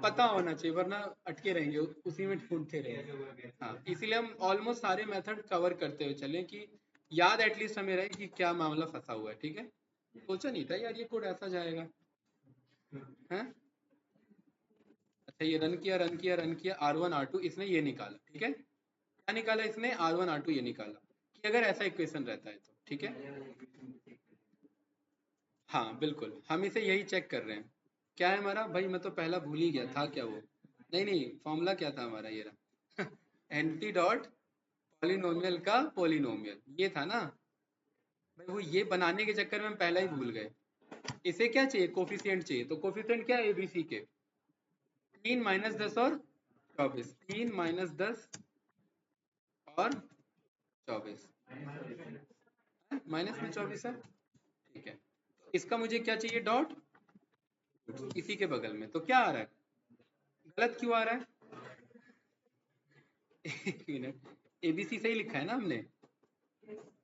पता होना चाहिए, वरना अटके रहेंगे उसी में ढूंढते रहेंगे। हाँ इसीलिए हम ऑलमोस्ट सारे मेथड कवर करते हुए चलें कि याद एटलीस्ट हमें रहे कि क्या मामला फंसा हुआ है, ठीक है। सोचा नहीं था यार ये कोड ऐसा जाएगा, है। अच्छा ये रन किया R1 R2, इसने ये निकाला, ठीक है, क्या निकाला इसने, R1 R2 ये निकाला कि अगर ऐसा इक्वेशन रहता है तो, ठीक है। हाँ बिल्कुल, हम इसे यही चेक कर रहे हैं, क्या है हमारा भाई, मैं तो पहला भूल ही गया था क्या वो, नहीं नहीं फॉर्मूला क्या था हमारा, ये रहा एंटी डॉट पॉलिनोमियल का पॉलिनोमियल, ये था ना भाई, वो ये बनाने के चक्कर में हम पहला ही भूल गए। इसे क्या चाहिए, कोफिशिएंट चाहिए, तो कोफिशिएंट क्या है ABC के, 3 - 10 और 24, 3 - 10 और 24, माइनस में 24 है, ठीक है। तो इसका मुझे क्या चाहिए, डॉट, इसी के बगल में, तो क्या आ रहा है, गलत क्यों आ रहा है एक मिनट, ABC सही लिखा है ना हमने,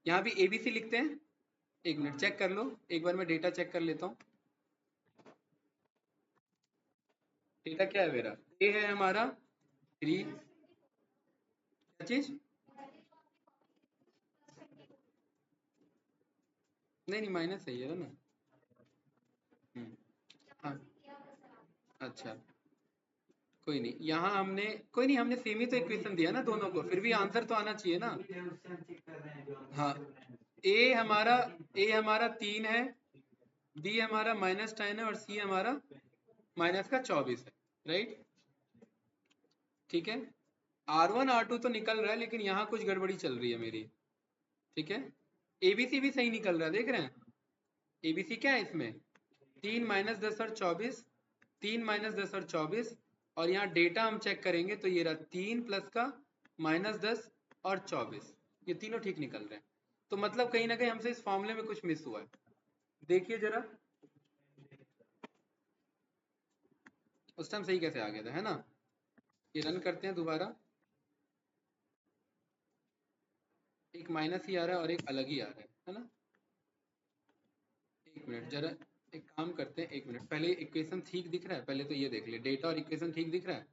यहाँ भी ABC लिखते हैं, एक मिनट चेक कर लो, एक बार मैं डेटा चेक कर लेता हूँ। डेटा क्या है मेरा, ए है हमारा 3, क्या चीज, नहीं नहीं माइनस सही है ना, हाँ अच्छा, कोई नहीं, यहाँ हमने, कोई नहीं, हमने सेम ही तो इक्वेशन दिया ना दोनों को, फिर भी आंसर तो आना चाहिए ना। हाँ ए हमारा 3 है, बी हमारा -10 है और सी हमारा माइनस का 24 है, राइट, ठीक है। R1 R2 तो निकल रहा है, लेकिन यहाँ कुछ गड़बड़ी चल रही है मेरी, ठीक है। ABC भी सही निकल रहा है, देख रहे हैं, ABC क्या है इसमें, 3 - 10 और 24, 3 - 10 और 24, और यहाँ डेटा हम चेक करेंगे तो ये रहा 3 प्लस का -10 और 24, ये तीनों ठीक निकल रहे हैं। तो मतलब कहीं ना कहीं हमसे इस फॉर्मूले में कुछ मिस हुआ है, देखिए जरा, उस टाइम सही कैसे आ गया था, है ना। ये रन करते हैं दोबारा, एक माइनस ही आ रहा है और एक अलग ही आ रहा है ना। एक मिनट जरा, एक काम करते हैं, एक मिनट, पहले इक्वेशन ठीक दिख रहा है, पहले तो ये देख ले, डेटा और इक्वेशन ठीक दिख रहा है,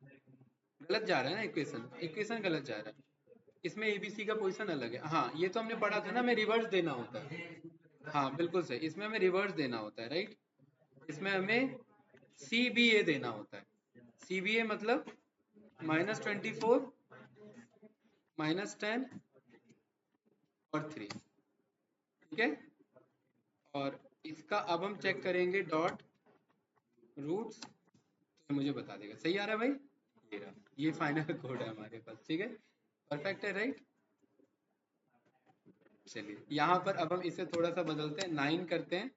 गलत जा रहा है ना इक्वेशन, इक्वेशन गलत जा रहा है। इसमें एबीसी का पोजीशन अलग है। हाँ ये तो हमने पढ़ा था ना, हमें रिवर्स देना होता है। हाँ बिल्कुल सही, इसमें हमें रिवर्स देना होता है, राइट। इसमें हमें CBA देना होता है। CBA मतलब -24 -10 और 3, ठीक है। और इसका अब हम चेक करेंगे डॉट रूट्स, तो मुझे बता देगा। सही आ रहा है भाई, ये रहा, ये फाइनल कोड है हमारे पास, ठीक है, परफेक्ट है, राइट। चलिए यहाँ पर अब हम इसे थोड़ा सा बदलते हैं, 9 करते हैं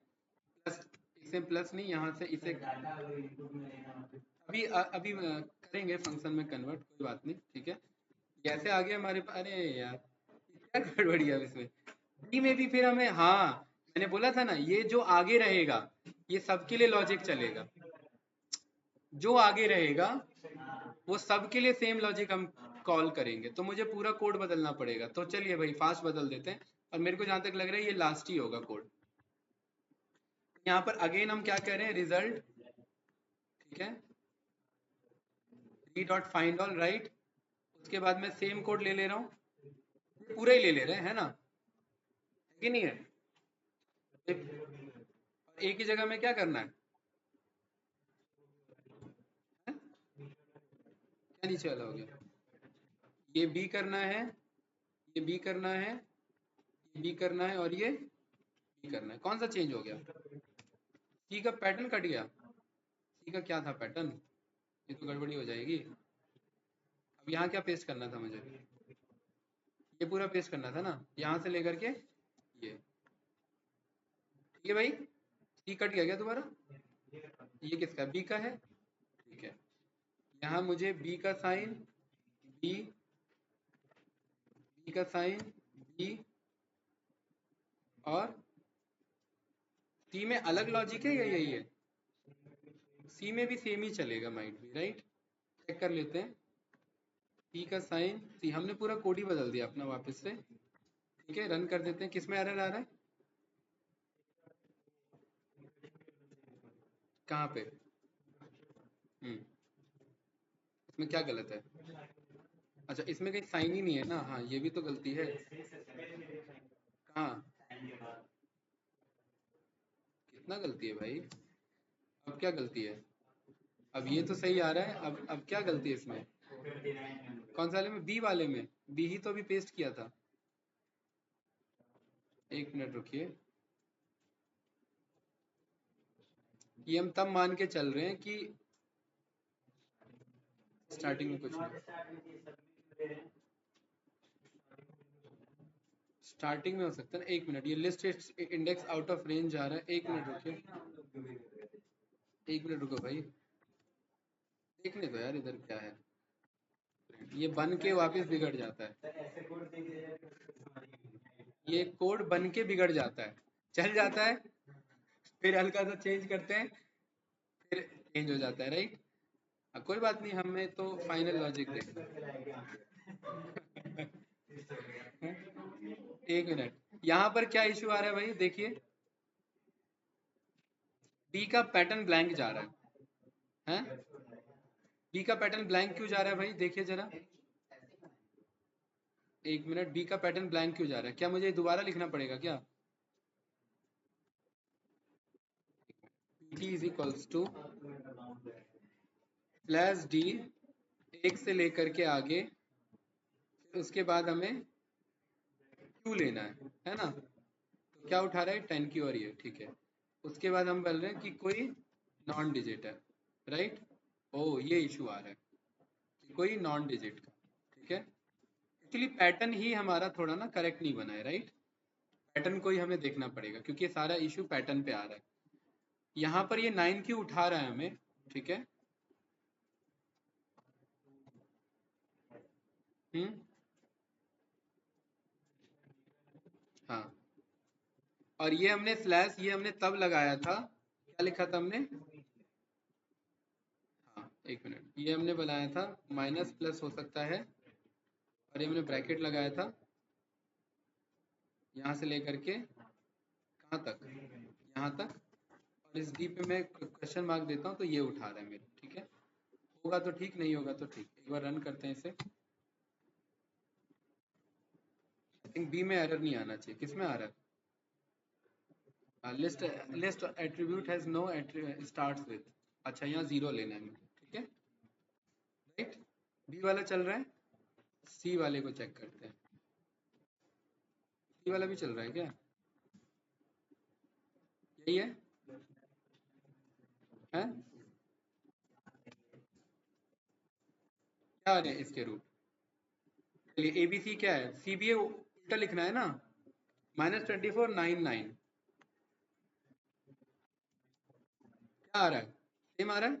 प्लस, इसे प्लस नहीं, यहाँ से इसे अभी करेंगे फंक्शन में कन्वर्ट, कोई बात नहीं, ठीक है। कैसे आ गया हमारे पास, अरे यार क्या गड़बड़ी है अब इसमें। डी में भी फिर हमें, हाँ मैंने बोला था ना, ये जो आगे रहेगा ये सबके लिए लॉजिक चलेगा, जो आगे रहेगा वो सबके लिए सेम लॉजिक हम कॉल करेंगे, तो मुझे पूरा कोड बदलना पड़ेगा। तो चलिए भाई फास्ट बदल देते हैं, और मेरे को जहां तक लग रहा है ये लास्ट ही होगा कोड। यहाँ पर अगेन हम क्या कह रहे हैं, रिजल्ट, ठीक है, D dot find all, right. उसके बाद मैं सेम कोड ले ले रहा हूँ, पूरा ही ले ले रहे हैं, है ना, है कि नहीं है। एक ही जगह में क्या करना है, हैं? क्या नीचे वाला हो गया, ये बी करना है, ये बी करना है, ये बी करना है, और ये बी करना है। कौन सा चेंज हो गया, सी का पैटर्न कट गया। सी का क्या था पैटर्न, ये तो गड़बड़ी हो जाएगी। अब यहाँ क्या पेस्ट करना था मुझे, ये पूरा पेस्ट करना था ना, यहाँ से लेकर के ये, ठीक है भाई। सी कट गया क्या दोबारा, ये किसका, बी का है, ठीक है। यहाँ मुझे बी का साइन, बी, बी का साइन, बी, और सी में अलग लॉजिक है या यही है, सी में भी सेम ही चलेगा, माइट भी, राइट। चेक कर लेते हैं, सी का साइन सी, हमने पूरा कोड ही बदल दिया अपना वापस से, ठीक है। रन कर देते हैं, किसमें एरर आ रहा है, कहाँ पे, इसमें क्या गलत है, अच्छा इसमें कहीं साइन ही नहीं है ना, हाँ ये भी तो गलती है, कहाँ, कितना गलती है भाई, अब क्या गलती है, अब ये तो सही आ रहा है, अब क्या गलती है इसमें, कौन सा वाले में, बी वाले में, बी ही तो अभी पेस्ट किया था। एक मिनट रुकिए, ये हम तब मान के चल रहे हैं कि स्टार्टिंग में कुछ नहीं, स्टार्टिंग में हो सकता है ना। एक मिनट, ये list index out of range जा रहा है, एक मिनट रुकिए, एक मिनट रुको भाई, देखने दो यार इधर क्या है, ये बन के वापस बिगड़ जाता है, ये कोड बन के बिगड़ जाता है, चल जाता है, फिर हल्का सा चेंज करते हैं, फिर चेंज हो जाता है, राइट। कोई बात नहीं, हमें तो फाइनल लॉजिक देखना है। एक मिनट, यहाँ पर क्या इशू आ रहा है भाई, देखिए बी का पैटर्न ब्लैंक जा रहा है, बी का पैटर्न ब्लैंक क्यों जा रहा है भाई, देखिए जरा, एक मिनट, बी का पैटर्न ब्लैंक क्यों जा रहा है, क्या मुझे दोबारा लिखना पड़ेगा क्या, pt is equals to slash d, एक से लेकर के आगे, फिर उसके बाद हमें क्यू लेना है ना, तो क्या उठा रहा है 10 की, और ये ठीक है। उसके बाद हम बोल रहे हैं कि कोई नॉन डिजिट है, राइट। ओ ये इशू आ रहा है कि कोई नॉन डिजिट का, ठीक है। एक्चुअली पैटर्न ही हमारा थोड़ा ना करेक्ट नहीं बना है, राइट। पैटर्न को ही हमें देखना पड़ेगा, क्योंकि ये सारा इशू पैटर्न पे आ रहा है। यहाँ पर ये 9 क्यों उठा रहा है हमें, ठीक है, हाँ। और ये हमने स्लैश, ये हमने तब लगाया था, क्या लिखा था हमने, हाँ एक मिनट, ये हमने बनाया था माइनस प्लस हो सकता है, और ये हमने ब्रैकेट लगाया था यहाँ से लेकर के कहाँ तक, यहाँ तक, और इस डी पे मैं क्वेश्चन मार्क देता हूँ, तो ये उठा रहा है मेरे, ठीक है। होगा तो ठीक, नहीं होगा तो ठीक। एक बार रन करते हैं इसे। आई थिंक बी में एरर नहीं आना चाहिए। किस में आ रहा है? List attribute has no starts with. अच्छा, यहाँ 0 लेना है मुझे, ठीक है राइट। बी वाला चल रहा है, सी वाले को चेक करते हैं। सी वाला भी चल रहा है क्या? यही है? हैं? क्या आ रहे हैं इसके रूट? चलिए ABC क्या है? CBA उल्टा लिखना है ना, -2499 क्या आ रहा है? सेम आ रहा है,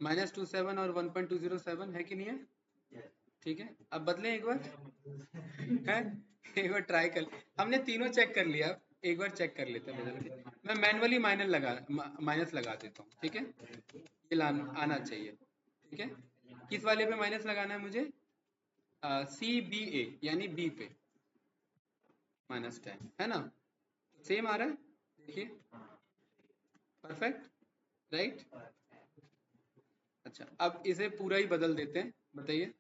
-27 और 1.207 है कि नहीं है? ठीक है, अब बदलें एक बार है, एक बार ट्राई कर। हमने तीनों चेक कर लिया, एक बार चेक कर लेते हैं बदल के। मैं मैनुअली माइनस लगा देता हूँ, ठीक है। ये आना चाहिए, ठीक है। किस वाले पे माइनस लगाना है मुझे? CBA यानी बी पे -10 है ना, सेम आ रहा है, देखिए परफेक्ट राइट। अच्छा, अब इसे पूरा ही बदल देते हैं, बताइए।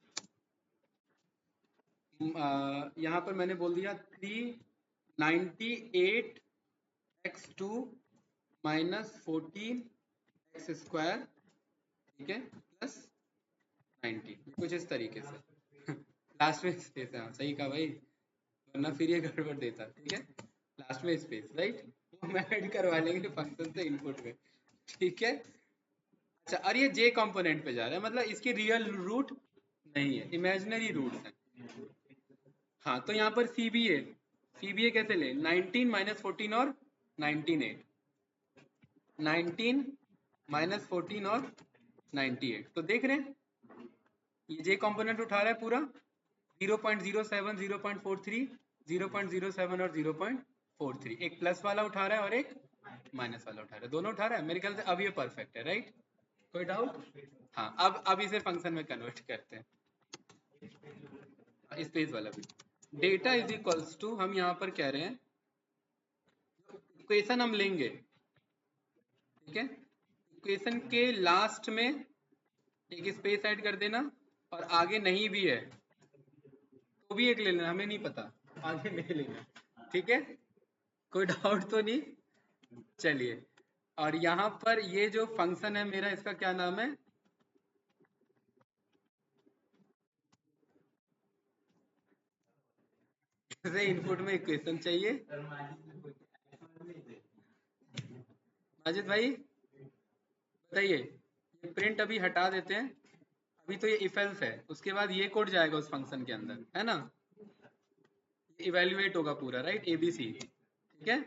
यहाँ पर मैंने बोल दिया 398x2 -14x², ठीक है, प्लस 90, कुछ इस तरीके से। लास्ट में स्पेस है, हाँ सही कहा भाई, वरना फिर ये गड़बड़ देता, ठीक है। लास्ट में स्पेस राइट, वो मैं ऐड करवा लेंगे फंक्शन से इनपुट में, ठीक है। अच्छा, और ये जे कंपोनेंट पे जा रहा है, मतलब इसके रियल रूट नहीं है, इमेजिनरी रूट्स हैं। हाँ, तो यहाँ पर CBA कैसे ले? 19 - 14 और 98, 19 - 14 और 98, तो देख रहे हैं ये जे कंपोनेंट उठा रहा है पूरा 0.07, 0.43, 0.07 और 0.43, एक प्लस वाला उठा रहा है और एक माइनस वाला उठा रहा है, दोनों उठा रहा है। मेरे ख्याल से अब ये परफेक्ट है राइट, कोई डाउट? हाँ, अब इसे फंक्शन में कन्वर्ट करते हैं, स्पेस वाला भी। डेटा इज इक्वल्स टू, हम यहाँ पर कह रहे हैं इक्वेशन हम लेंगे, ठीक है। इक्वेशन के लास्ट में एक स्पेस ऐड कर देना, और आगे नहीं भी है तो भी एक ले लेना, हमें नहीं पता, आगे ले लेना, ठीक है। कोई डाउट तो नहीं? चलिए, और यहाँ पर ये जो फंक्शन है मेरा, इसका क्या नाम है? जैसे इनपुट में इक्वेशन चाहिए, माजिद भाई बताइए। ये प्रिंट अभी हटा देते हैं, अभी तो ये इफ एल्स है, उसके बाद ये कोड जाएगा उस फंक्शन के अंदर, है ना। इवेल्युएट होगा पूरा राइट, ABC, ठीक है।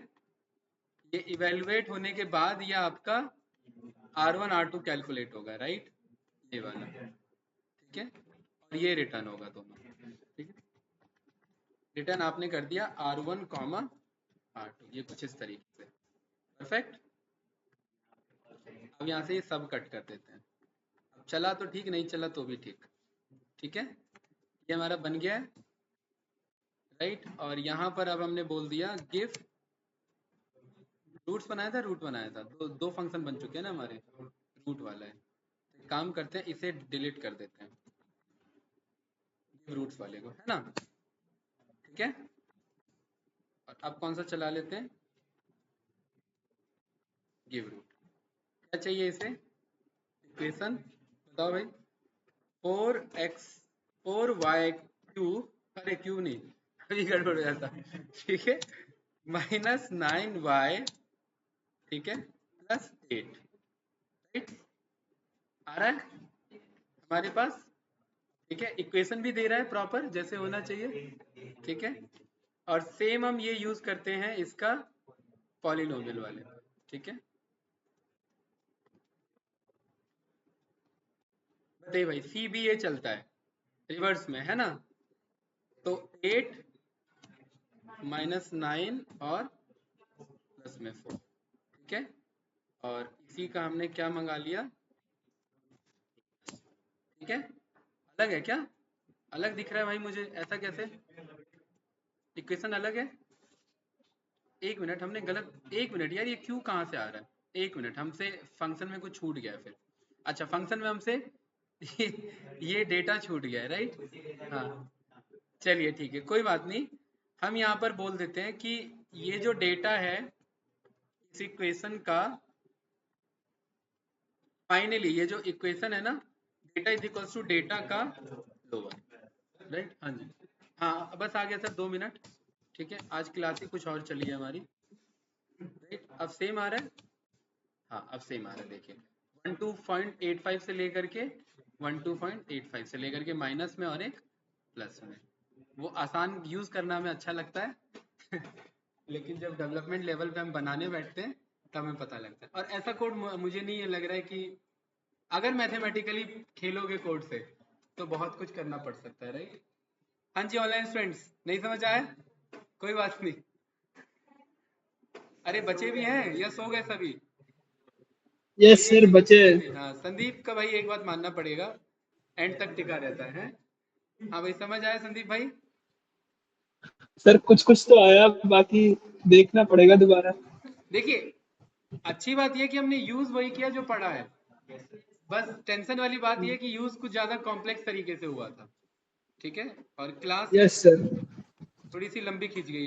ये इवेल्युएट होने के बाद ये आपका R1 R2 कैलकुलेट होगा राइट, ये वाला, ठीक है। और ये रिटर्न होगा दोनों, ठीक है। रिटर्न आपने कर दिया R1, R2, ये कुछ इस तरीके से, परफेक्ट। अब यहाँ से ये सब कट कर देते हैं। अब चला तो ठीक, नहीं चला तो भी ठीक, ठीक है। ये हमारा बन गया है राइट। और यहाँ पर अब हमने बोल दिया गिव रूट्स बनाया था, रूट बनाया था, दो फंक्शन बन चुके हैं ना हमारे, रूट वाला है। तो काम करते हैं, इसे डिलीट कर देते हैं, गिव रूट्स वाले को, है ना, ठीक है। और अब कौन सा चला लेते हैं? Give root. क्या चाहिए इसे? इक्वेशन बताओ भाई। 4y3, अरे क्यूब नहीं, अभी गड़बड़ हो जाता, ठीक है, -9y, ठीक है, +8 राइट, आ रहा है हमारे पास, ठीक है। इक्वेशन भी दे रहा है प्रॉपर जैसे होना चाहिए, ठीक है। और सेम हम ये यूज करते हैं इसका पॉलिनोमियल वाले, ठीक है। बताइए भाई, CBA चलता है रिवर्स में, है ना, तो 8 -9 और प्लस में 4, ठीक है। और इसी का हमने क्या मंगा लिया, ठीक है। अलग है क्या? अलग दिख रहा है भाई मुझे, ऐसा कैसे? इक्वेशन अलग है, एक मिनट, हमने गलत, एक मिनट यार, ये क्यू कहाँ से आ रहा है? एक मिनट, हमसे फंक्शन में कुछ छूट गया फिर। अच्छा, फंक्शन में हमसे ये डेटा छूट गया है, राइट? हाँ, चलिए ठीक है, कोई बात नहीं। हम यहाँ पर बोल देते हैं कि ये जो डेटा है इस इक्वेशन का, फाइनली ये जो इक्वेशन है ना, data is equals to data का लोअर, राइट? हाँ जी, हाँ बस आ गया सर, 2 मिनट। ठीक है, आज क्लास ही कुछ और चली है हमारी, राइट? अब सेम आ रहा है, हाँ अब सेम आ रहा है, देखिए 12.85 से लेकर के 12.85 से लेकर के माइनस में और एक प्लस में। वो आसान यूज करना हमें अच्छा लगता है लेकिन जब डेवलपमेंट लेवल पे हम बनाने बैठते हैं तब हमें पता लगता है। और ऐसा कोड मुझे नहीं ये लग रहा है कि अगर मैथमेटिकली खेलोगे कोड से तो बहुत कुछ करना पड़ सकता है, राइट? हाँ जी ऑनलाइन स्टूडेंट्स, नहीं समझ आया? कोई बात नहीं। अरे बचे भी हैं या सो गए सभी? यस सर, बचे। हाँ, संदीप का भाई एक बात मानना पड़ेगा, एंड तक टिका रहता है। हाँ भाई, समझ आया संदीप भाई? सर कुछ कुछ तो आया, बाकी देखना पड़ेगा दोबारा। देखिए, अच्छी बात यह कि हमने यूज वही किया जो पढ़ा है, बस टेंशन वाली बात यह कि यूज कुछ ज्यादा कॉम्प्लेक्स तरीके से हुआ था, ठीक है? और क्लास यस सर। थोड़ी सी लंबी खींच गई।